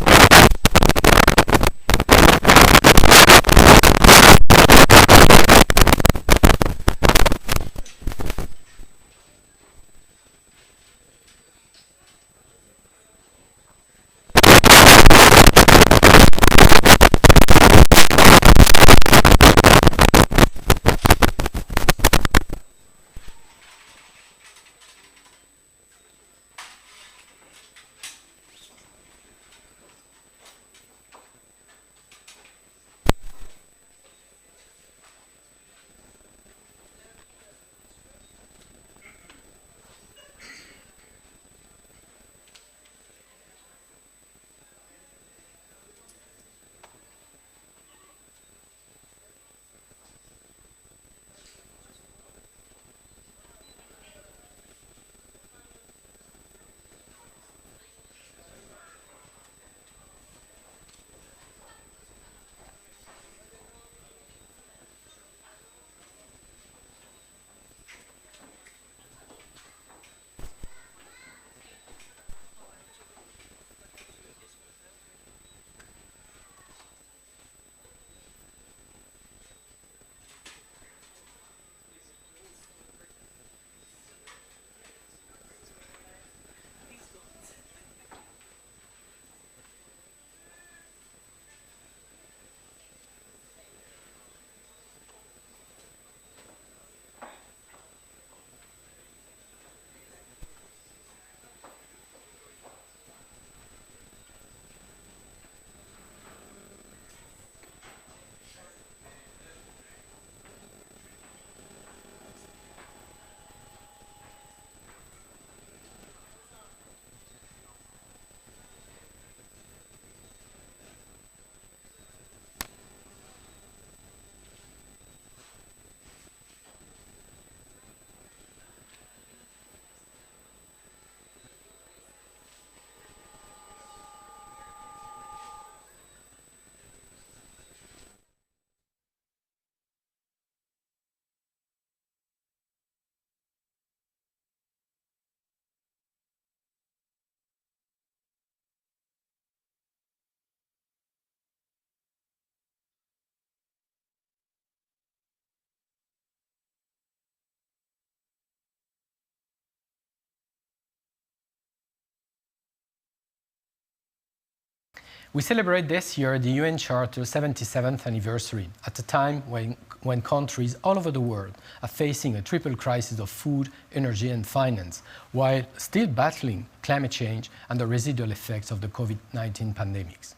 We celebrate this year the UN Charter's 77th anniversary, at a time when countries all over the world are facing a triple crisis of food, energy and finance, while still battling climate change and the residual effects of the COVID-19 pandemics.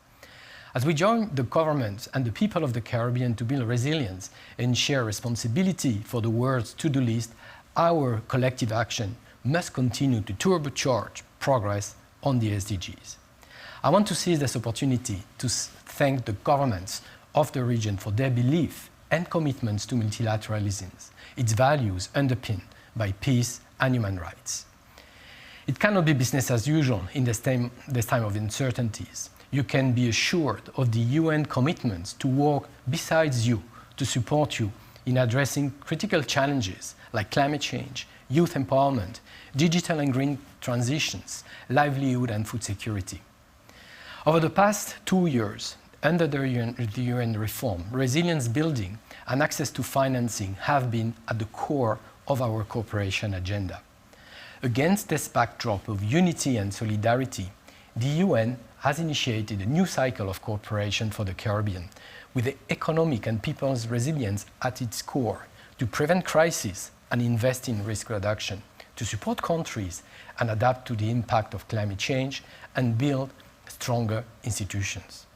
As we join the governments and the people of the Caribbean to build resilience and share responsibility for the world's to-do list, our collective action must continue to turbocharge progress on the SDGs. I want to seize this opportunity to thank the governments of the region for their belief and commitments to multilateralism, its values underpinned by peace and human rights. It cannot be business as usual in this time of uncertainties. You can be assured of the UN commitments to work besides you, to support you in addressing critical challenges like climate change, youth empowerment, digital and green transitions, livelihood and food security. Over the past 2 years, under the UN reform, resilience building and access to financing have been at the core of our cooperation agenda. Against this backdrop of unity and solidarity, the UN has initiated a new cycle of cooperation for the Caribbean, with the economic and people's resilience at its core, to prevent crises and invest in risk reduction, to support countries and adapt to the impact of climate change and build stronger institutions.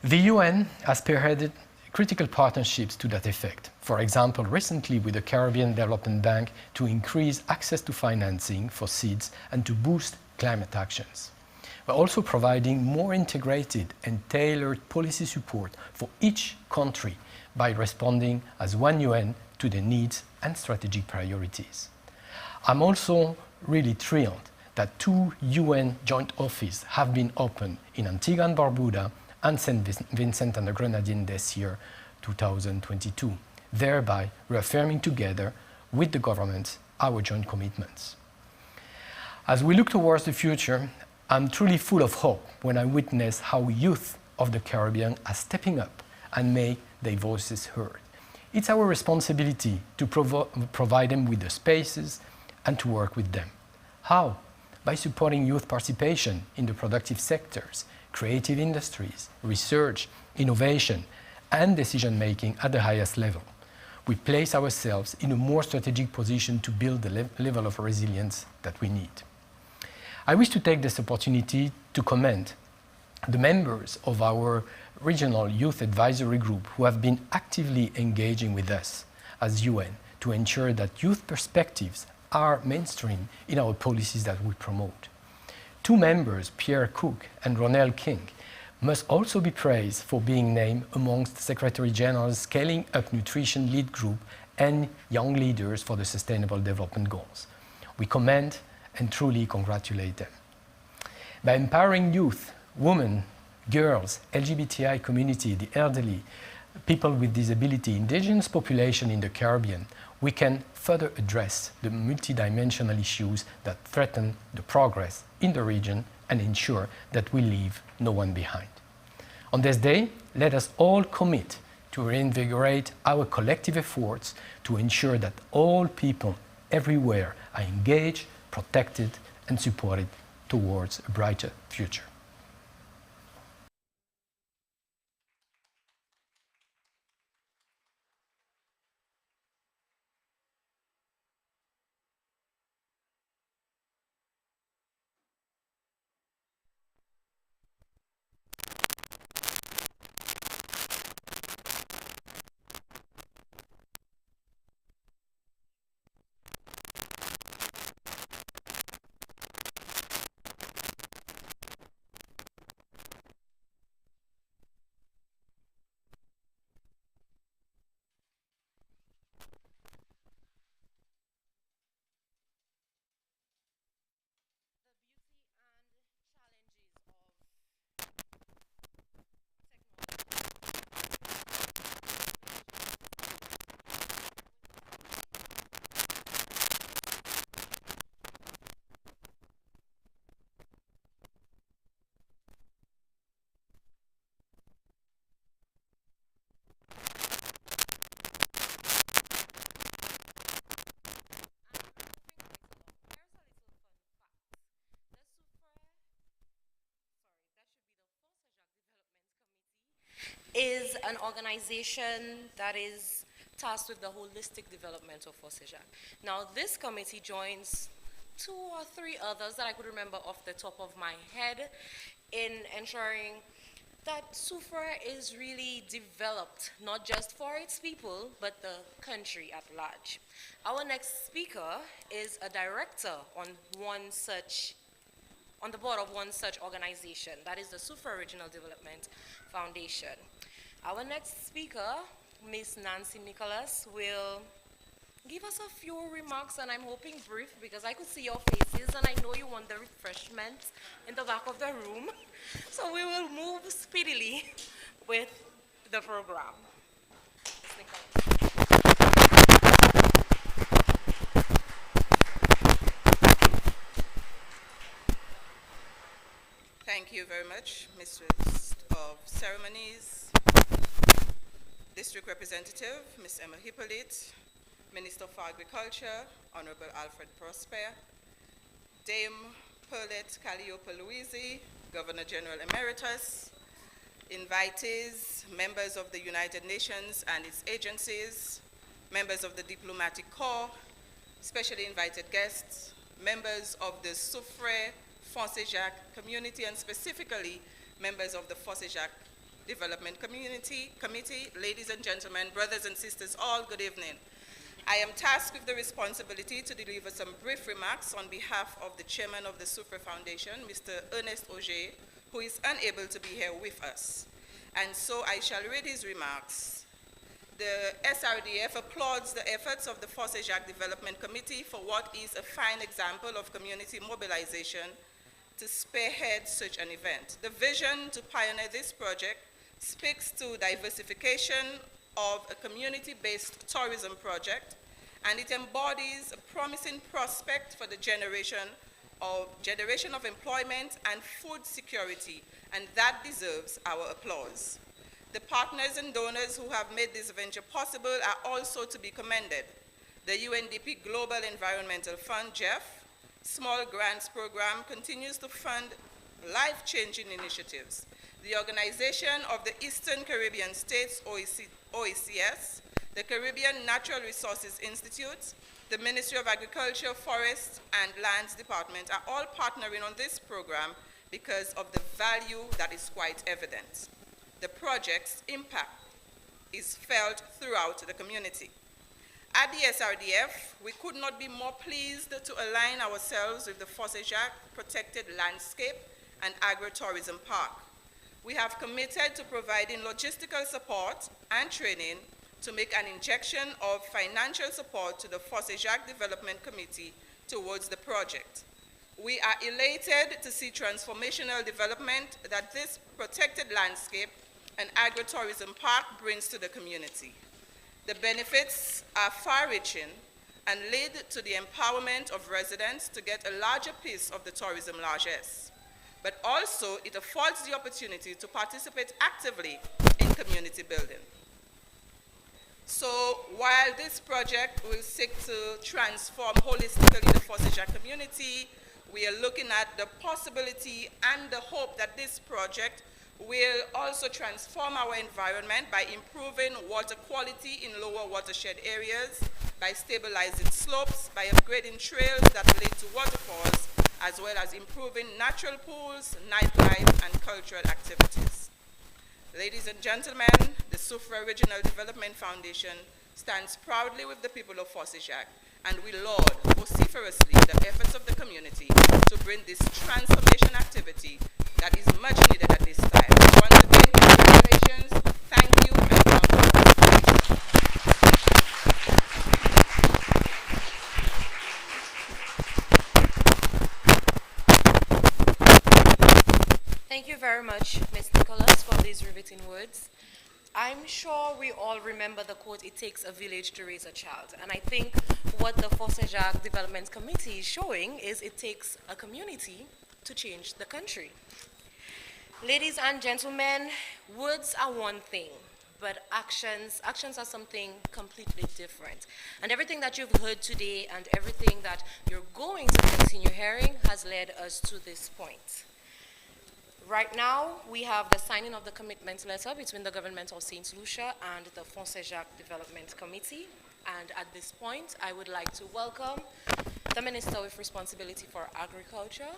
The UN has spearheaded critical partnerships to that effect. For example, recently with the Caribbean Development Bank to increase access to financing for seeds and to boost climate actions. We're also providing more integrated and tailored policy support for each country by responding as one UN to the needs and strategic priorities. I'm also really thrilled that 2 UN joint offices have been opened in Antigua and Barbuda and St. Vincent and the Grenadines this year, 2022, thereby reaffirming together with the governments our joint commitments. As we look towards the future, I'm truly full of hope when I witness how youth of the Caribbean are stepping up and make their voices heard. It's our responsibility to provide them with the spaces and to work with them. How? By supporting youth participation in the productive sectors, creative industries, research, innovation, and decision-making at the highest level. We place ourselves in a more strategic position to build the level of resilience that we need. I wish to take this opportunity to commend the members of our regional youth advisory group who have been actively engaging with us as UN to ensure that youth perspectives are mainstream in our policies that we promote. 2 members, Pierre Cook and Ronelle King, must also be praised for being named amongst the Secretary General's Scaling Up Nutrition Lead Group and Young Leaders for the Sustainable Development Goals. We commend and truly congratulate them. By empowering youth, women, girls, LGBTI community, the elderly, people with disability, indigenous population in the Caribbean, we can further address the multidimensional issues that threaten the progress in the region and ensure that we leave no one behind. On this day, let us all commit to reinvigorate our collective efforts to ensure that all people everywhere are engaged, protected, and supported towards a brighter future. Is an organization that is tasked with the holistic development of FOSEJAC. Now, this committee joins 2 or 3 others that I could remember off the top of my head in ensuring that SUFRA is really developed, not just for its people, but the country at large. Our next speaker is a director on the board of one such organization, that is the SUFRA Regional Development Foundation. Our next speaker, Ms. Nancy Nicholas, will give us a few remarks, and I'm hoping brief because I could see your faces and I know you want the refreshment in the back of the room. So we will move speedily with the program. Ms. Nicholas. Thank you very much, Mistress of Ceremonies, District Representative, Ms. Emma Hippolyte, Minister for Agriculture, Honorable Alfred Prosper, Dame Perlette Calliope-Louisi, Governor General Emeritus, invitees, members of the United Nations and its agencies, members of the Diplomatic Corps, specially invited guests, members of the SUFRE FOSEJAC community, and specifically members of the FOSEJAC Development Committee, ladies and gentlemen, brothers and sisters, all good evening. I am tasked with the responsibility to deliver some brief remarks on behalf of the chairman of the Soufre Foundation, Mr. Ernest Auger, who is unable to be here with us. And so I shall read his remarks. The SRDF applauds the efforts of the Fosse Jacques Development Committee for what is a fine example of community mobilization to spearhead such an event. The vision to pioneer this project speaks to diversification of a community-based tourism project, and it embodies a promising prospect for the generation of employment and food security, and that deserves our applause. The partners and donors who have made this venture possible are also to be commended. The UNDP Global Environmental Fund, GEF, Small Grants Program continues to fund life-changing initiatives. The Organization of the Eastern Caribbean States, OECS, the Caribbean Natural Resources Institute, the Ministry of Agriculture, Forests, and Lands Department are all partnering on this program because of the value that is quite evident. The project's impact is felt throughout the community. At the SRDF, we could not be more pleased to align ourselves with the Fosse Jacques Protected Landscape and Agritourism Park. We have committed to providing logistical support and training to make an injection of financial support to the Fosse Jacques Development Committee towards the project. We are elated to see transformational development that this protected landscape and agritourism park brings to the community. The benefits are far-reaching and lead to the empowerment of residents to get a larger piece of the tourism largesse. But also, it affords the opportunity to participate actively in community building. So, while this project will seek to transform holistically the Fosse Jacques community, we are looking at the possibility and the hope that this project will also transform our environment by improving water quality in lower watershed areas, by stabilizing slopes, by upgrading trails that lead to waterfalls, as well as improving natural pools, nightlife, and cultural activities. Ladies and gentlemen, the Soufre Regional Development Foundation stands proudly with the people of Fosse Jacques, and we laud vociferously the efforts of the community to bring this transformation activity that is much needed at this time. Once again, congratulations, thank you, and congratulations. Thank you very much, Ms. Nicholas, for these riveting words. I'm sure we all remember the quote, "It takes a village to raise a child." And I think what the Fosse Jacques Development Committee is showing is it takes a community to change the country. Ladies and gentlemen, words are one thing, but actions are something completely different. And everything that you've heard today and everything that you're going to continue hearing has led us to this point. Right now, we have the signing of the commitment letter between the government of St. Lucia and the Fosse Jacques Development Committee. And at this point, I would like to welcome the Minister with responsibility for agriculture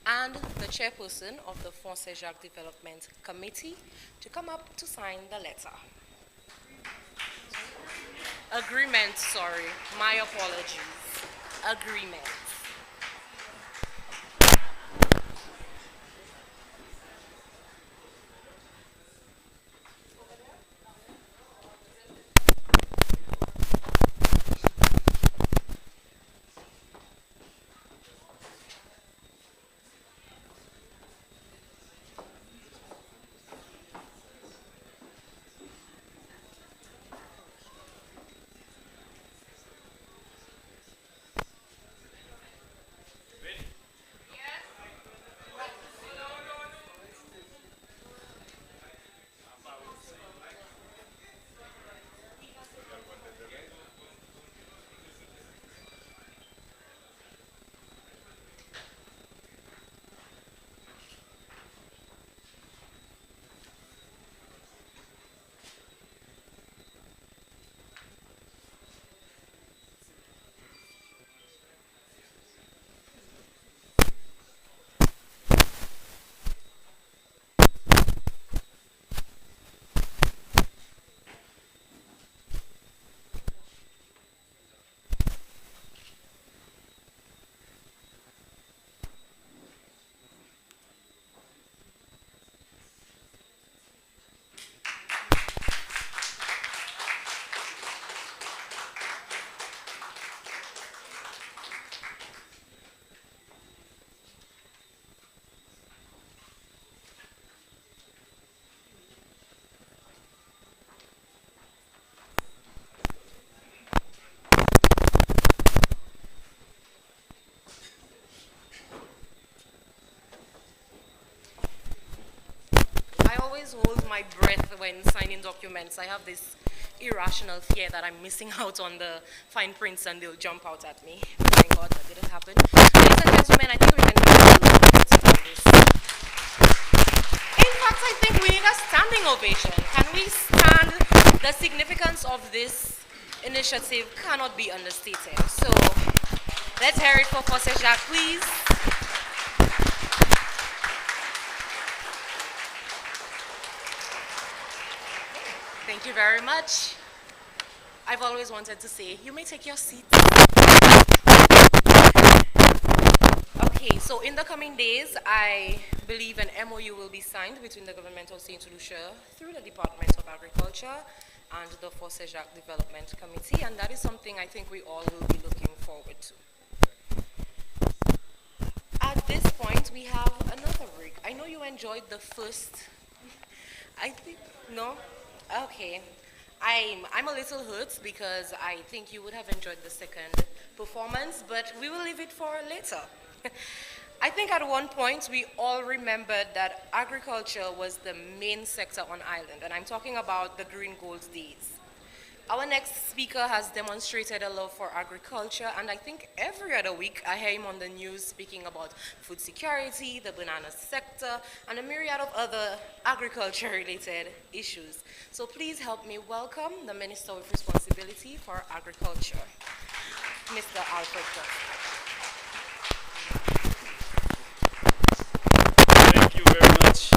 and the chairperson of the Fosse Jacques Development Committee to come up to sign the letter. Agreement, sorry, my apologies. Agreement. my breath when signing documents. I have this irrational fear that I'm missing out on the fine prints and they'll jump out at me. But thank God that didn't happen. Ladies and gentlemen, I think we can have a little bit on this. In fact, I think we need a standing ovation. Can we stand? The significance of this initiative cannot be understated. So let's hear it for Fosse Jacques, please. Thank you very much. I've always wanted to say, you may take your seat. Okay, so in the coming days, I believe an MOU will be signed between the government of St. Lucia through the Department of Agriculture and the Fosse Jacques Development Committee, and that is something I think we all will be looking forward to. At this point, we have another break. I know you enjoyed the first, I think, no? Okay. I'm a little hurt because I think you would have enjoyed the second performance, but we will leave it for later. I think at one point we all remembered that agriculture was the main sector on island, and I'm talking about the Green Gold days. Our next speaker has demonstrated a love for agriculture, and I think every other week I hear him on the news speaking about food security, the banana sector, and a myriad of other agriculture-related issues. So please help me welcome the Minister with Responsibility for Agriculture, Mr. Alfred Jacques. Thank you very much.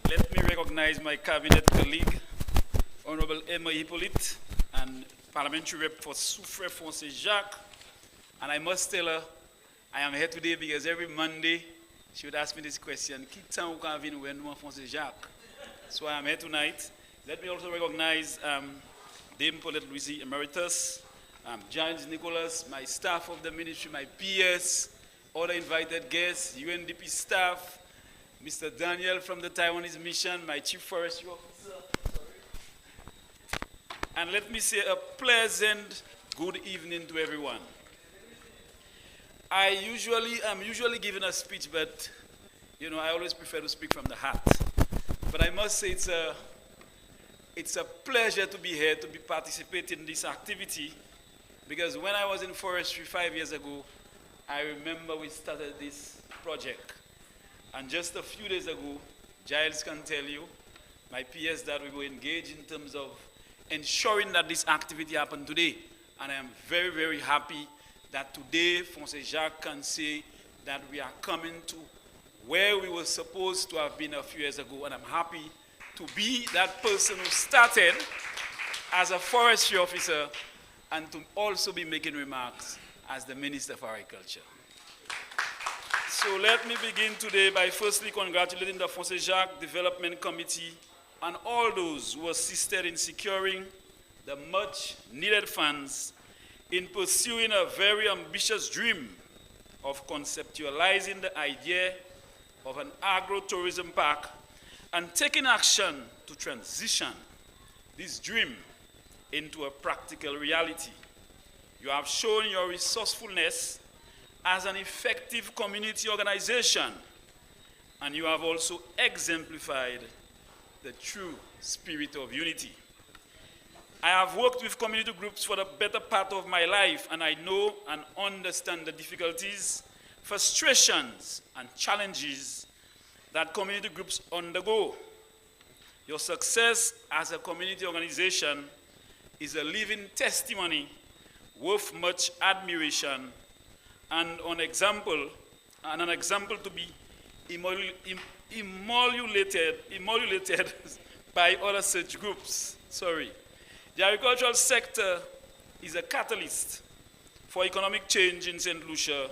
Let me recognize my cabinet colleague, Honorable Emma Hippolyte, and Parliamentary Rep for Soufre Fosse Jacques. And I must tell her, I am here today because every Monday she would ask me this question, so I am here tonight. Let me also recognize Dame Paulette Louisi Emeritus, Giles Nicholas, my staff of the ministry, my PS, other invited guests, UNDP staff, Mr. Daniel from the Taiwanese mission, my chief forestry officer. And let me say a pleasant good evening to everyone. I'm usually giving a speech, but you know, I always prefer to speak from the heart. But I must say it's a pleasure to be here, to be participating in this activity, because when I was in forestry 5 years ago, I remember we started this project. And just a few days ago, Giles can tell you, my PS, that we were engaged in terms of ensuring that this activity happened today. And I am very, very happy that today, Fosse Jacques can say that we are coming to where we were supposed to have been a few years ago. And I'm happy to be that person who started as a forestry officer and to also be making remarks as the Minister for Agriculture. So let me begin today by firstly congratulating the Fosse Jacques Development Committee and all those who assisted in securing the much needed funds in pursuing a very ambitious dream of conceptualizing the idea of an agro-tourism park and taking action to transition this dream into a practical reality. You have shown your resourcefulness as an effective community organization, and you have also exemplified the true spirit of unity. I have worked with community groups for the better part of my life, and I know and understand the difficulties, frustrations, and challenges that community groups undergo. Your success as a community organization is a living testimony worth much admiration and an example to be emulated by other such groups. Sorry. The agricultural sector is a catalyst for economic change in St. Lucia,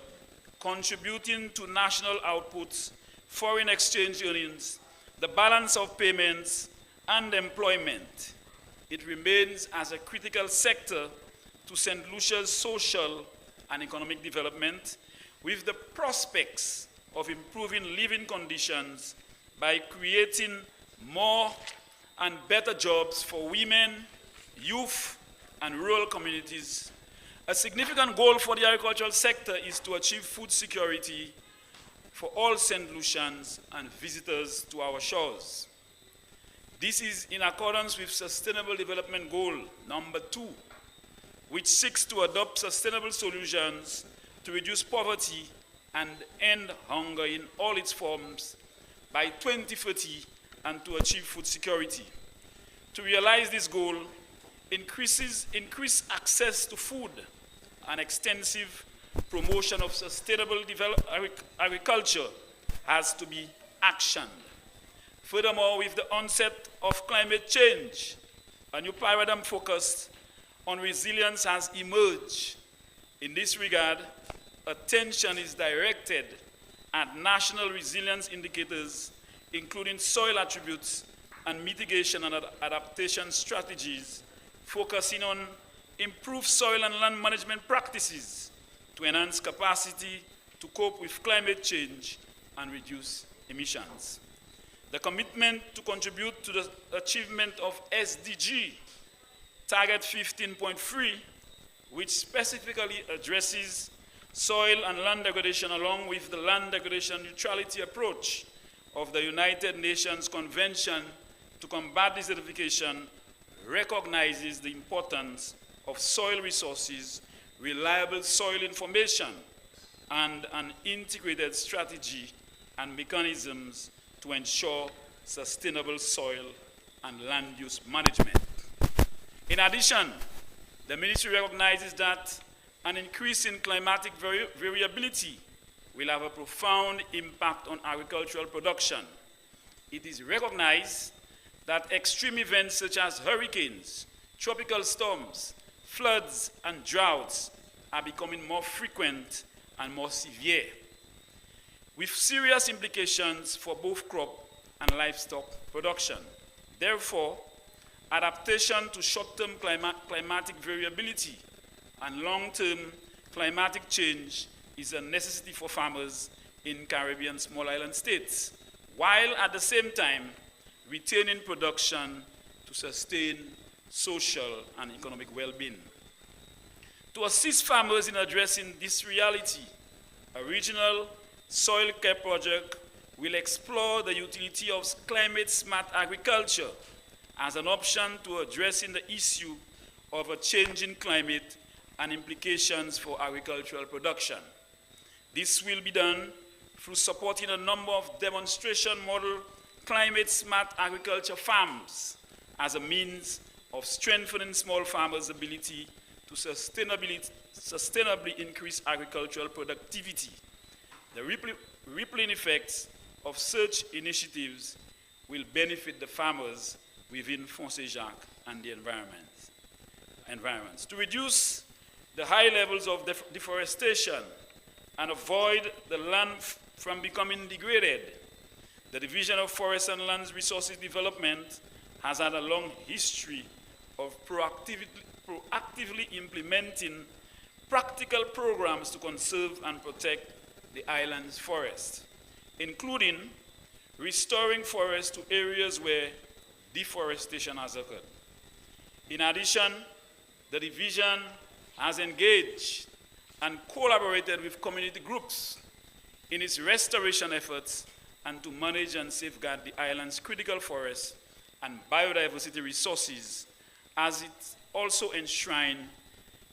contributing to national outputs, foreign exchange earnings, the balance of payments, and employment. It remains as a critical sector to St. Lucia's social and economic development, with the prospects of improving living conditions by creating more and better jobs for women, youth, and rural communities. A significant goal for the agricultural sector is to achieve food security for all St. Lucians and visitors to our shores. This is in accordance with Sustainable Development Goal number 2, which seeks to adopt sustainable solutions to reduce poverty and end hunger in all its forms by 2030 and to achieve food security. To realize this goal, increased access to food and extensive promotion of sustainable agriculture has to be actioned. Furthermore, with the onset of climate change, a new paradigm focused on resilience has emerged. In this regard, attention is directed at national resilience indicators, including soil attributes and mitigation and adaptation strategies, focusing on improved soil and land management practices to enhance capacity to cope with climate change and reduce emissions. The commitment to contribute to the achievement of SDG Target 15.3, which specifically addresses soil and land degradation along with the land degradation neutrality approach of the United Nations Convention to combat desertification, recognizes the importance of soil resources, reliable soil information, and an integrated strategy and mechanisms to ensure sustainable soil and land use management. In addition, the ministry recognizes that an increase in climatic variability will have a profound impact on agricultural production. It is recognized that extreme events such as hurricanes, tropical storms, floods, and droughts are becoming more frequent and more severe, with serious implications for both crop and livestock production. Therefore, adaptation to short-term climatic variability and long-term climatic change is a necessity for farmers in Caribbean small island states, while at the same time retaining production to sustain social and economic well-being. To assist farmers in addressing this reality, a regional soil care project will explore the utility of climate-smart agriculture as an option to addressing the issue of a changing climate and implications for agricultural production. This will be done through supporting a number of demonstration model climate-smart agriculture farms as a means of strengthening small farmers' ability to sustainably increase agricultural productivity. The rippling effects of such initiatives will benefit the farmers within Jacques and the environments. To reduce the high levels of deforestation and avoid the land from becoming degraded, the Division of Forest and Land Resources Development has had a long history of proactively implementing practical programs to conserve and protect the island's forests, including restoring forests to areas where deforestation has occurred. In addition, the division has engaged and collaborated with community groups in its restoration efforts and to manage and safeguard the island's critical forests and biodiversity resources, as it's also enshrined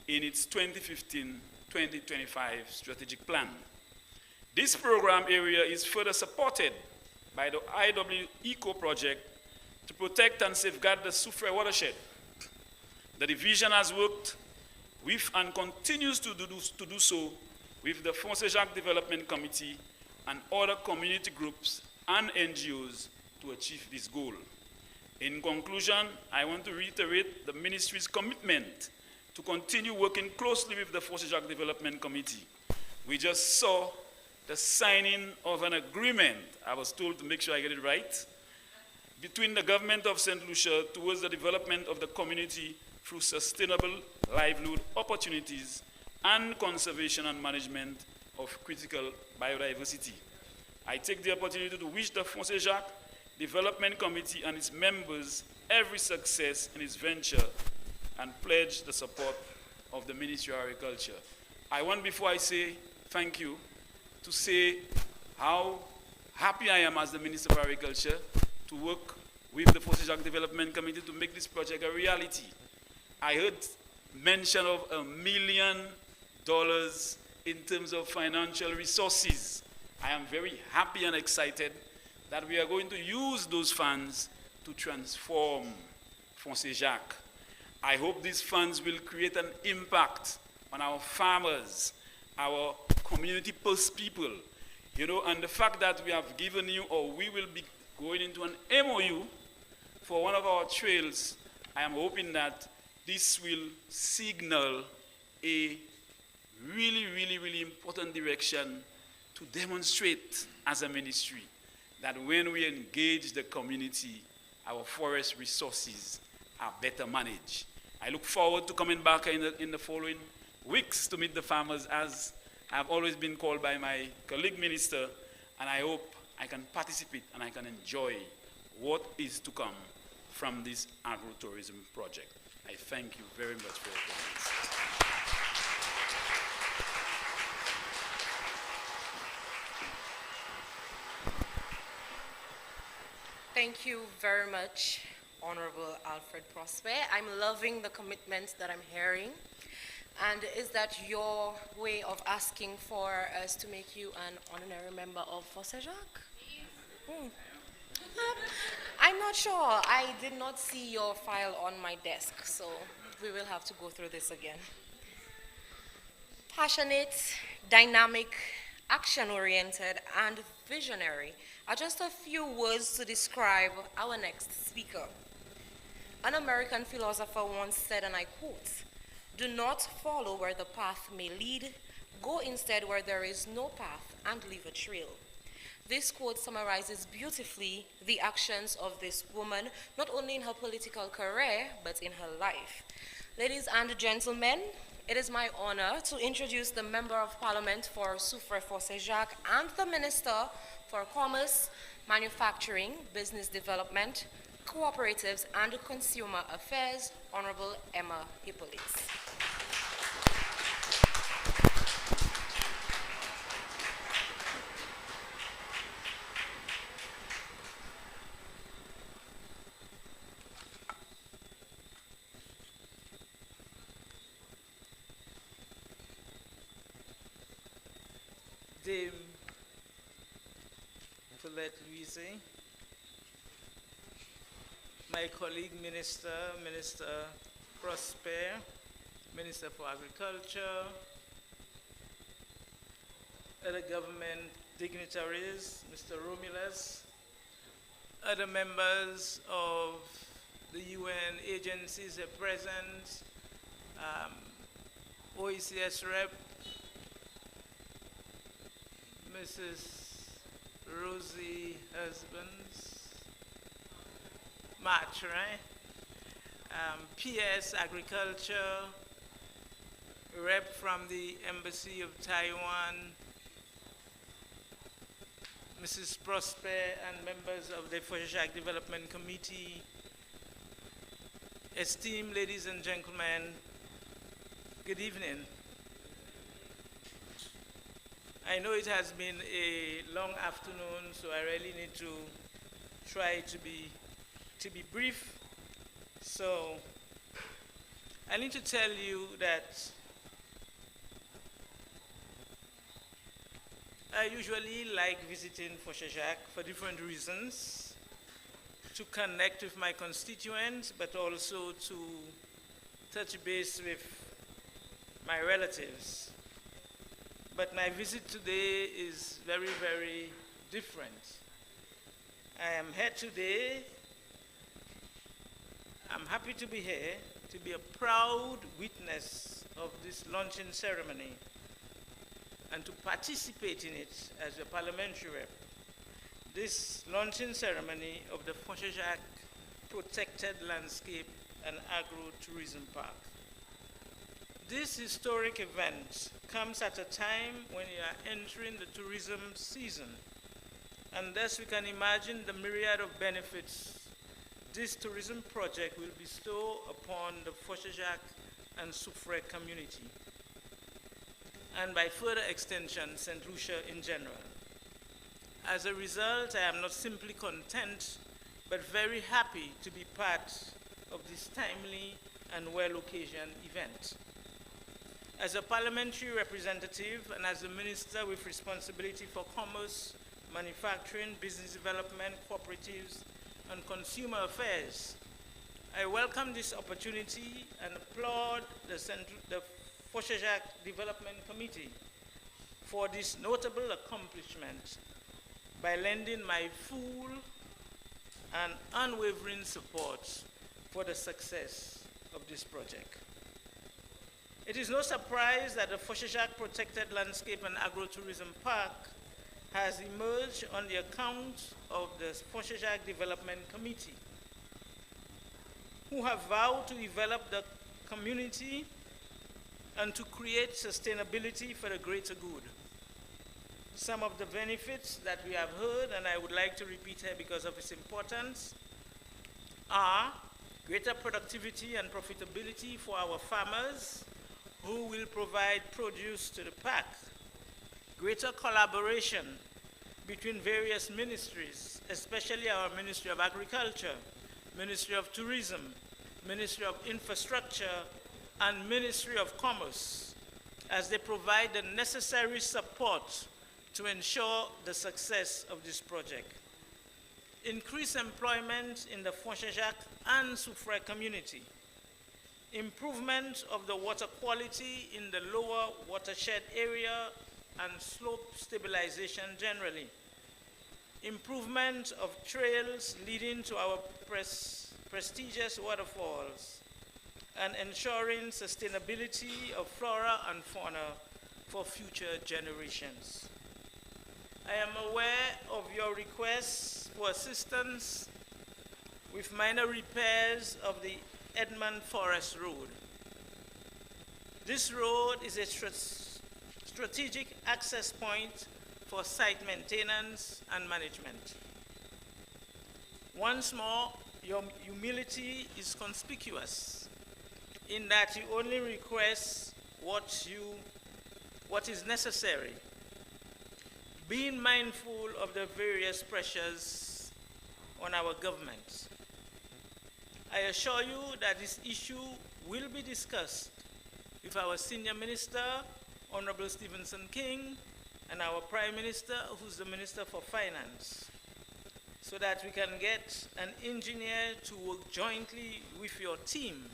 in its 2015-2025 strategic plan. This program area is further supported by the IW Eco Project to protect and safeguard the Soufrière watershed. The division has worked with and continues to do so with the Jacques Development Committee and other community groups and NGOs to achieve this goal. In conclusion, I want to reiterate the ministry's commitment to continue working closely with the Jacques Development Committee. We just saw the signing of an agreement, I was told to make sure I get it right, between the government of St. Lucia towards the development of the community through sustainable livelihood opportunities and conservation and management of critical biodiversity. I take the opportunity to wish the Jacques Development Committee and its members every success in its venture and pledge the support of the Ministry of Agriculture. I want, before I say thank you, to say how happy I am as the Minister for Agriculture to work with the Jacques Development Committee to make this project a reality. I heard mention of $1 million in terms of financial resources. I am very happy and excited that we are going to use those funds to transform Jacques. I hope these funds will create an impact on our farmers, our community post people, you know, and the fact that we have given you, or we will be going into an MOU for one of our trails, I am hoping that this will signal a really important direction to demonstrate as a ministry that when we engage the community, our forest resources are better managed. I look forward to coming back in the following weeks to meet the farmers, as I've always been called by my colleague minister, and I hope I can participate and I can enjoy what is to come from this agro-tourism project. I thank you very much for your comments. Thank you very much, Honorable Alfred Prosper. I'm loving the commitments that I'm hearing. And is that your way of asking for us to make you an honorary member of Jacques? I'm not sure. I did not see your file on my desk, so we will have to go through this again. Passionate, dynamic, action-oriented, and visionary are just a few words to describe our next speaker. An American philosopher once said, and I quote, "Do not follow where the path may lead, go instead where there is no path and leave a trail." This quote summarizes beautifully the actions of this woman, not only in her political career, but in her life. Ladies and gentlemen, it is my honor to introduce the Member of Parliament for Soufrière-Jacques and the Minister for Commerce, Manufacturing, Business Development, Cooperatives and Consumer Affairs, Honorable Emma Hippolyte. Dame Paulette Louise, my colleague Minister Prosper, Minister for Agriculture, other government dignitaries, Mr. Romulus, other members of the UN agencies are present, OECS rep, Mrs. Rosie Husbands, March, right? PS Agriculture, rep from the Embassy of Taiwan, Mrs. Prosper and members of the Jacques Development Committee, esteemed ladies and gentlemen, good evening. I know it has been a long afternoon, so I really need to try to be brief. So I need to tell you that I usually like visiting Jacques for different reasons, to connect with my constituents, but also to touch base with my relatives. But my visit today is very, very different. I am here today. I'm happy to be here, to be a proud witness of this launching ceremony and to participate in it as a parliamentary rep. This launching ceremony of the Jacques Protected Landscape and Agro-Tourism Park. This historic event comes at a time when we are entering the tourism season, and thus we can imagine the myriad of benefits this tourism project will bestow upon the Jacques and Soufrière community, and by further extension, St. Lucia in general. As a result, I am not simply content, but very happy to be part of this timely and well-occasioned event. As a parliamentary representative and as a minister with responsibility for commerce, manufacturing, business development, cooperatives, and consumer affairs, I welcome this opportunity and applaud the Fosha Jacques Development Committee for this notable accomplishment by lending my full and unwavering support for the success of this project. It is no surprise that the Fosha Jacques Protected Landscape and Agrotourism Park has emerged on the account of the Fosha Jacques Development Committee, who have vowed to develop the community and to create sustainability for the greater good. Some of the benefits that we have heard, and I would like to repeat here because of its importance, are greater productivity and profitability for our farmers who will provide produce to the park, greater collaboration between various ministries, especially our Ministry of Agriculture, Ministry of Tourism, Ministry of Infrastructure, and Ministry of Commerce, as they provide the necessary support to ensure the success of this project. Increase employment in the Fosha Jacques and Soufrière community. Improvement of the water quality in the lower watershed area and slope stabilization generally. Improvement of trails leading to our prestigious waterfalls, and ensuring sustainability of flora and fauna for future generations. I am aware of your requests for assistance with minor repairs of the Edmund Forest Road. This road is a strategic access point for site maintenance and management. Once more, your humility is conspicuous in that you only request what is necessary, being mindful of the various pressures on our government. I assure you that this issue will be discussed with our Senior Minister, Honorable Stephenson King, and our Prime Minister, who's the Minister for Finance, so that we can get an engineer to work jointly with your team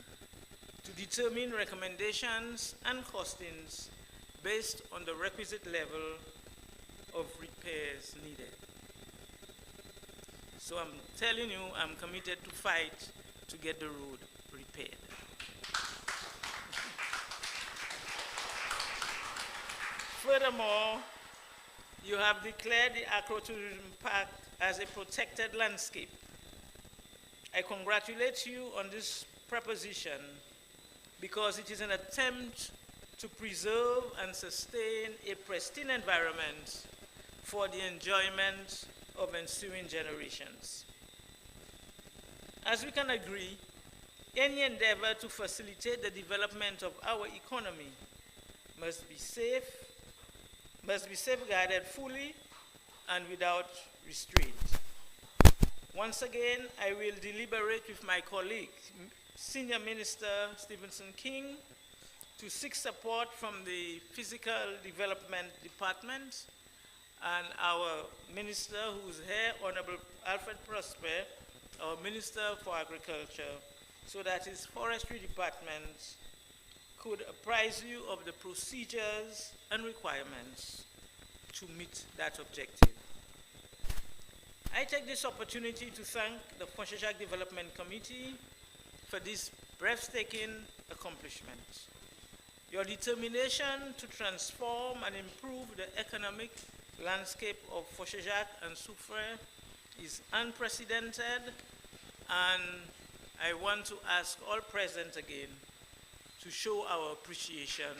to determine recommendations and costings based on the requisite level of repairs needed. So I'm telling you, I'm committed to fight to get the road repaired. Furthermore, you have declared the Agrotourism Park as a protected landscape. I congratulate you on this proposition because it is an attempt to preserve and sustain a pristine environment for the enjoyment of ensuing generations. As we can agree, any endeavor to facilitate the development of our economy must be safeguarded fully and without restraint. Once again, I will deliberate with my colleague, Senior Minister Stephenson King, to seek support from the Physical Development Department and our Minister who's here, Honorable Alfred Prosper, our Minister for Agriculture, so that his Forestry Department could apprise you of the procedures and requirements to meet that objective. I take this opportunity to thank the Fosha Jacques Development Committee for this breathtaking accomplishment. Your determination to transform and improve the economic landscape of Fosha Jacques and Soufrière is unprecedented, and I want to ask all present again to show our appreciation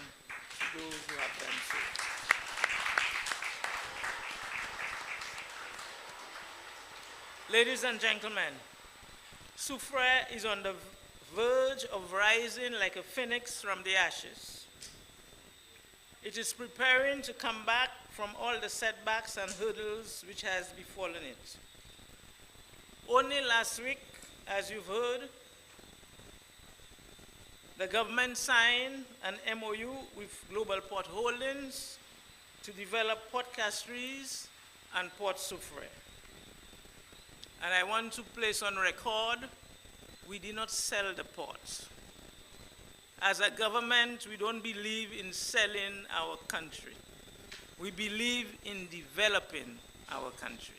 to those who have done so. Ladies and gentlemen, Soufrière is on the verge of rising like a phoenix from the ashes. It is preparing to come back from all the setbacks and hurdles which has befallen it. Only last week, as you've heard, the government signed an MOU with Global Port Holdings to develop port castries and Port Soufrière. And I want to place on record, we did not sell the port. As a government, we don't believe in selling our country. We believe in developing our country.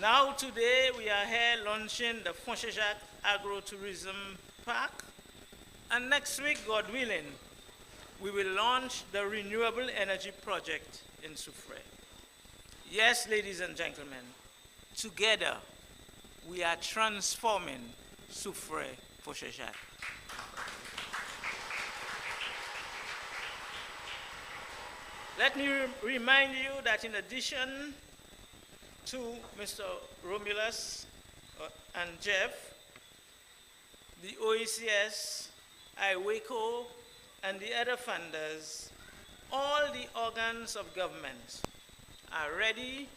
Now today we are here launching the Jacques Agro-Tourism Park, and next week, God willing, we will launch the renewable energy project in Soufrière. Yes, ladies and gentlemen, together we are transforming Soufrière for Jacques. Let me remind you that in addition to Mr. Romulus and Jeff, the OECS, IWECO, and the other funders, all the organs of government are ready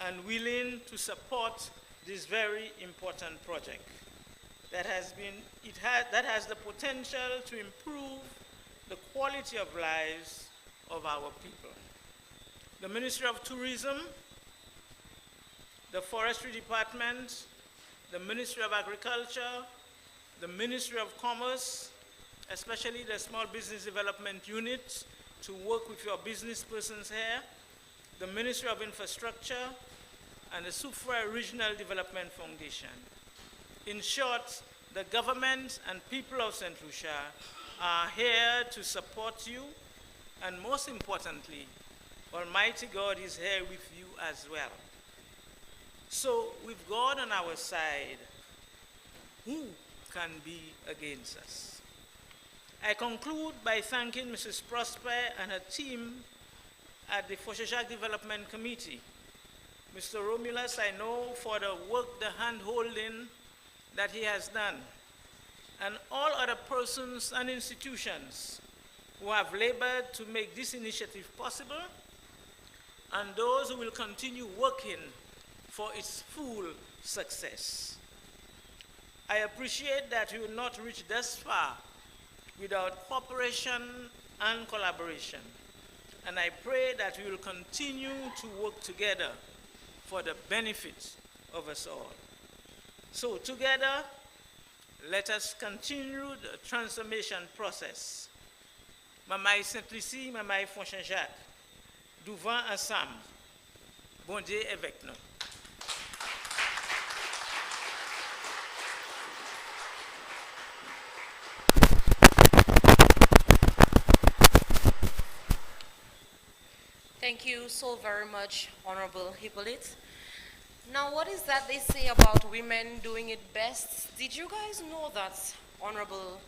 and willing to support this very important project that has the potential to improve the quality of lives of our people. The Ministry of Tourism, the Forestry Department, the Ministry of Agriculture, the Ministry of Commerce, especially the Small Business Development Unit, to work with your business persons here, the Ministry of Infrastructure, and the Soufrière Regional Development Foundation. In short, the government and people of St. Lucia are here to support you, and most importantly, Almighty God is here with you as well. So, with God on our side, who can be against us? I conclude by thanking Mrs. Prosper and her team at the Jacques Development Committee. Mr. Romulus, I know for the work, the hand-holding that he has done, and all other persons and institutions who have labored to make this initiative possible, and those who will continue working for its full success. I appreciate that we will not reach thus far without cooperation and collaboration, and I pray that we will continue to work together for the benefit of us all. So together, let us continue the transformation process. Mamai Saint-Lucie, Mamai Jacques, Douvant ensemble. Bon Dieu avec nous. Thank you so very much, Honorable Hippolyte. Now, what is that they say about women doing it best? Did you guys know that Honorable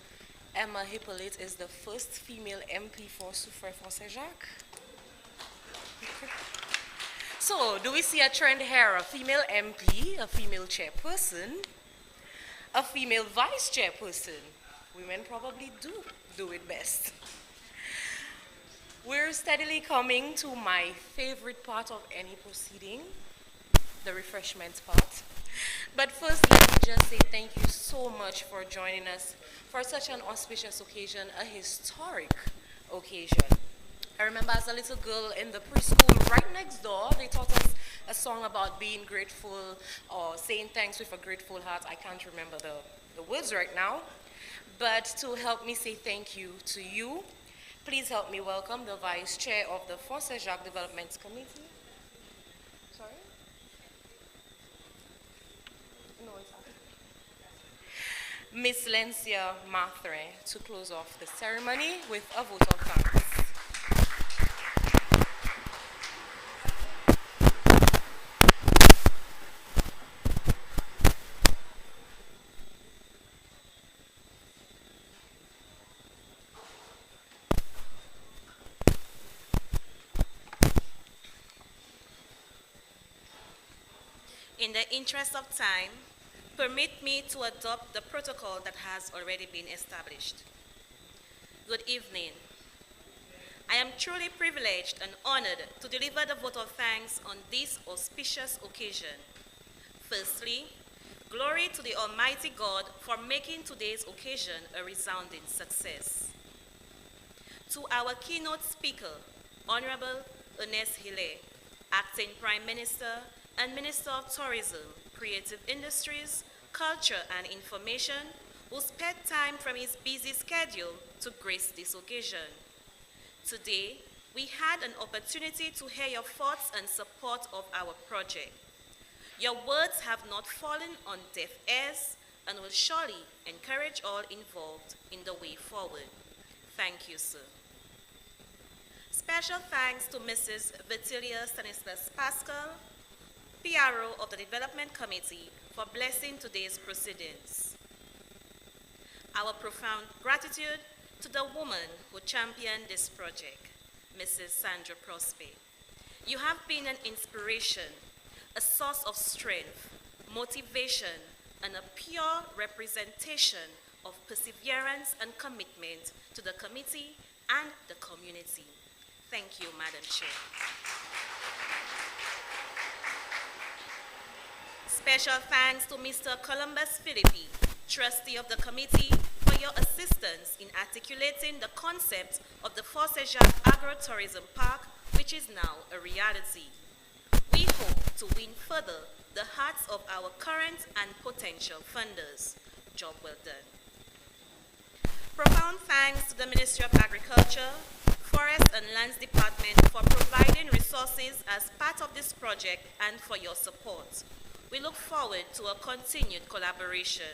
Emma Hippolyte is the first female MP for Soufrière for Jacques? So, do we see a trend here? A female MP, a female chairperson, a female vice chairperson? Women probably do it best. We're steadily coming to my favorite part of any proceeding, the refreshments part. But first, let me just say thank you so much for joining us for such an auspicious occasion, a historic occasion. I remember as a little girl in the preschool right next door, they taught us a song about being grateful or saying thanks with a grateful heart. I can't remember the words right now. But to help me say thank you to you, please help me welcome the Vice Chair of the Jacques Development Committee. Sorry? No, it's not. Miss Lencia Mathre to close off the ceremony with a vote of thanks. In the interest of time, permit me to adopt the protocol that has already been established. Good evening. I am truly privileged and honored to deliver the vote of thanks on this auspicious occasion. Firstly, glory to the Almighty God for making today's occasion a resounding success. To our keynote speaker, Honorable Ernest Hille, Acting Prime Minister and Minister of Tourism, Creative Industries, Culture and Information, who spared time from his busy schedule to grace this occasion. Today, we had an opportunity to hear your thoughts and support of our project. Your words have not fallen on deaf ears and will surely encourage all involved in the way forward. Thank you, sir. Special thanks to Mrs. Vitilia Stanislas Pascal, PRO of the Development Committee, for blessing today's proceedings. Our profound gratitude to the woman who championed this project, Mrs. Sandra Prospe. You have been an inspiration, a source of strength, motivation, and a pure representation of perseverance and commitment to the committee and the community. Thank you, Madam Chair. Special thanks to Mr. Columbus Philippi, trustee of the committee, for your assistance in articulating the concept of the Jacques Agro-Tourism Park, which is now a reality. We hope to win further the hearts of our current and potential funders. Job well done. Profound thanks to the Ministry of Agriculture, Forest and Lands Department for providing resources as part of this project and for your support. We look forward to a continued collaboration.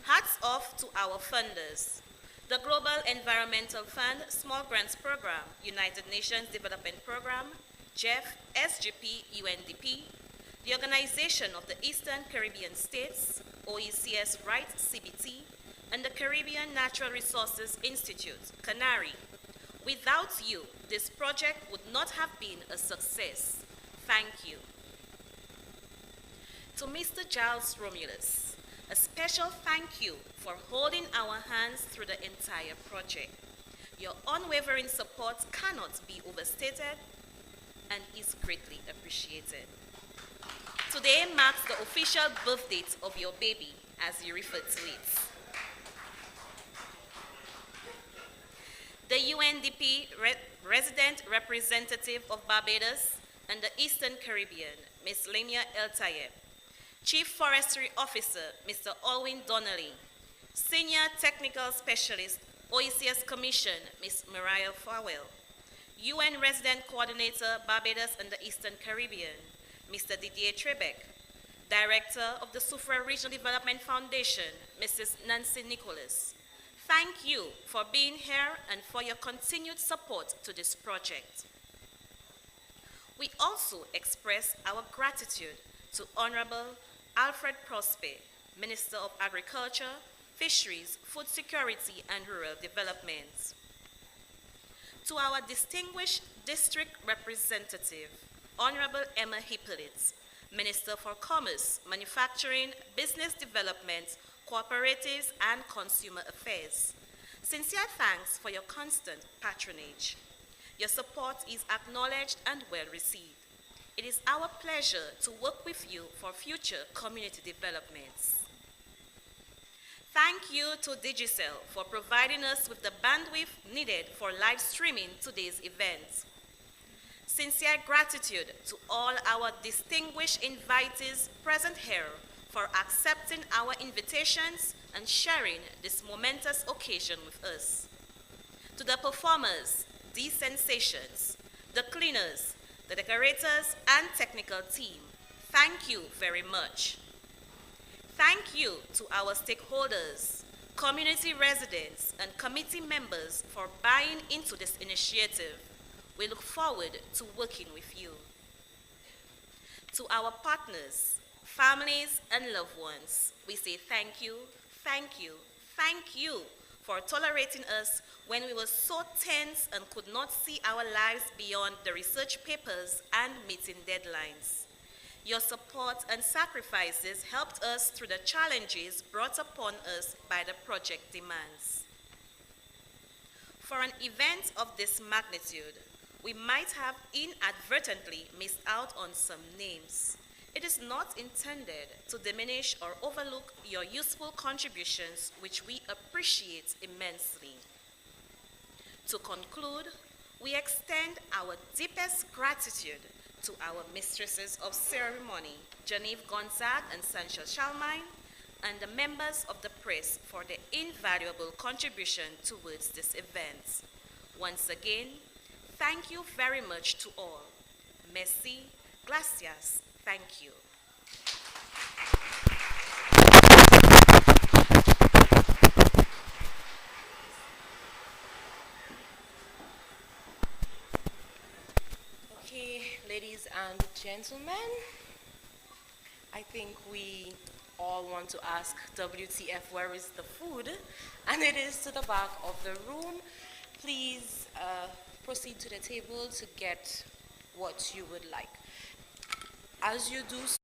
Hats off to our funders. The Global Environmental Fund Small Grants Program, United Nations Development Program, GEF SGP UNDP, the Organization of the Eastern Caribbean States, OECS Right CBT, and the Caribbean Natural Resources Institute, CANARI. Without you, this project would not have been a success. Thank you. To Mr. Giles Romulus, a special thank you for holding our hands through the entire project. Your unwavering support cannot be overstated and is greatly appreciated. Today marks the official birth date of your baby, as you refer to it. The UNDP resident representative of Barbados and the Eastern Caribbean, Ms. Lamia El Tayeb, Chief Forestry Officer, Mr. Alwyn Donnelly, Senior Technical Specialist, OECS Commission, Ms. Mariah Farwell, UN Resident Coordinator, Barbados and the Eastern Caribbean, Mr. Didier Trebec, Director of the Sufra Regional Development Foundation, Mrs. Nancy Nicholas. Thank you for being here and for your continued support to this project. We also express our gratitude to Honorable Alfred Prospe, Minister of Agriculture, Fisheries, Food Security and Rural Development. To our distinguished district representative, Honorable Emma Hippolyte, Minister for Commerce, Manufacturing, Business Development, Cooperatives and Consumer Affairs. Sincere thanks for your constant patronage. Your support is acknowledged and well received. It is our pleasure to work with you for future community developments. Thank you to Digicel for providing us with the bandwidth needed for live streaming today's event. Sincere gratitude to all our distinguished invitees present here for accepting our invitations and sharing this momentous occasion with us. To the performers, the sensations, the cleaners, the decorators and technical team, thank you very much. Thank you to our stakeholders, community residents and committee members for buying into this initiative. We look forward to working with you. To our partners, families and loved ones, we say thank you, thank you, thank you for tolerating us when we were so tense and could not see our lives beyond the research papers and meeting deadlines. Your support and sacrifices helped us through the challenges brought upon us by the project demands. For an event of this magnitude, we might have inadvertently missed out on some names. It is not intended to diminish or overlook your useful contributions, which we appreciate immensely. To conclude, we extend our deepest gratitude to our mistresses of ceremony, Genevieve Gonzague and Sancha Chalmine, and the members of the press for their invaluable contribution towards this event. Once again, thank you very much to all. Merci, gracias, thank you. Okay, ladies and gentlemen, I think we all want to ask WTF, where is the food? And it is to the back of the room. Please proceed to the table to get what you would like. As you do so,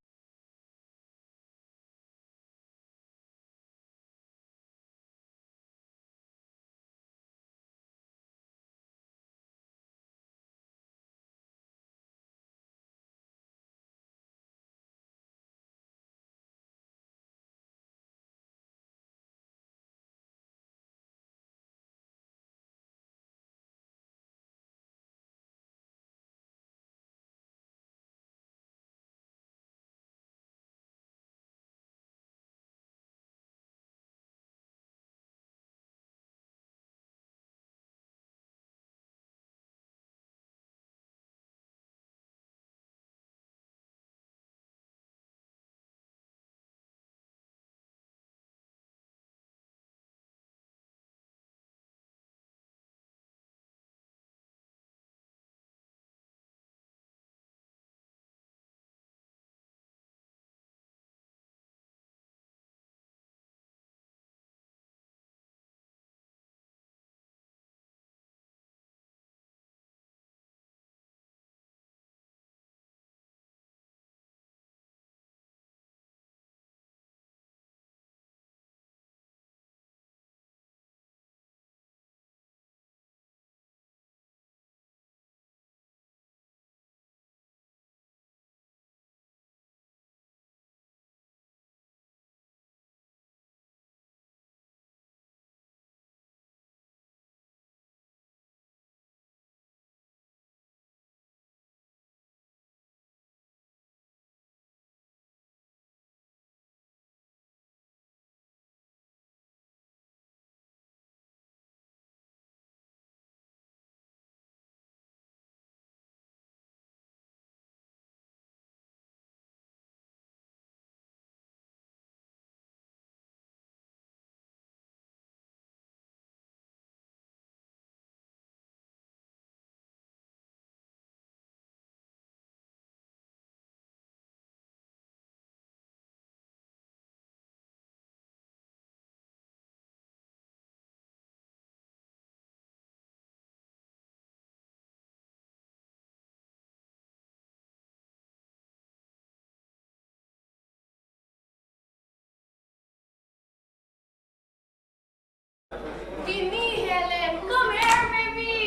Vini, Helen, come here, baby.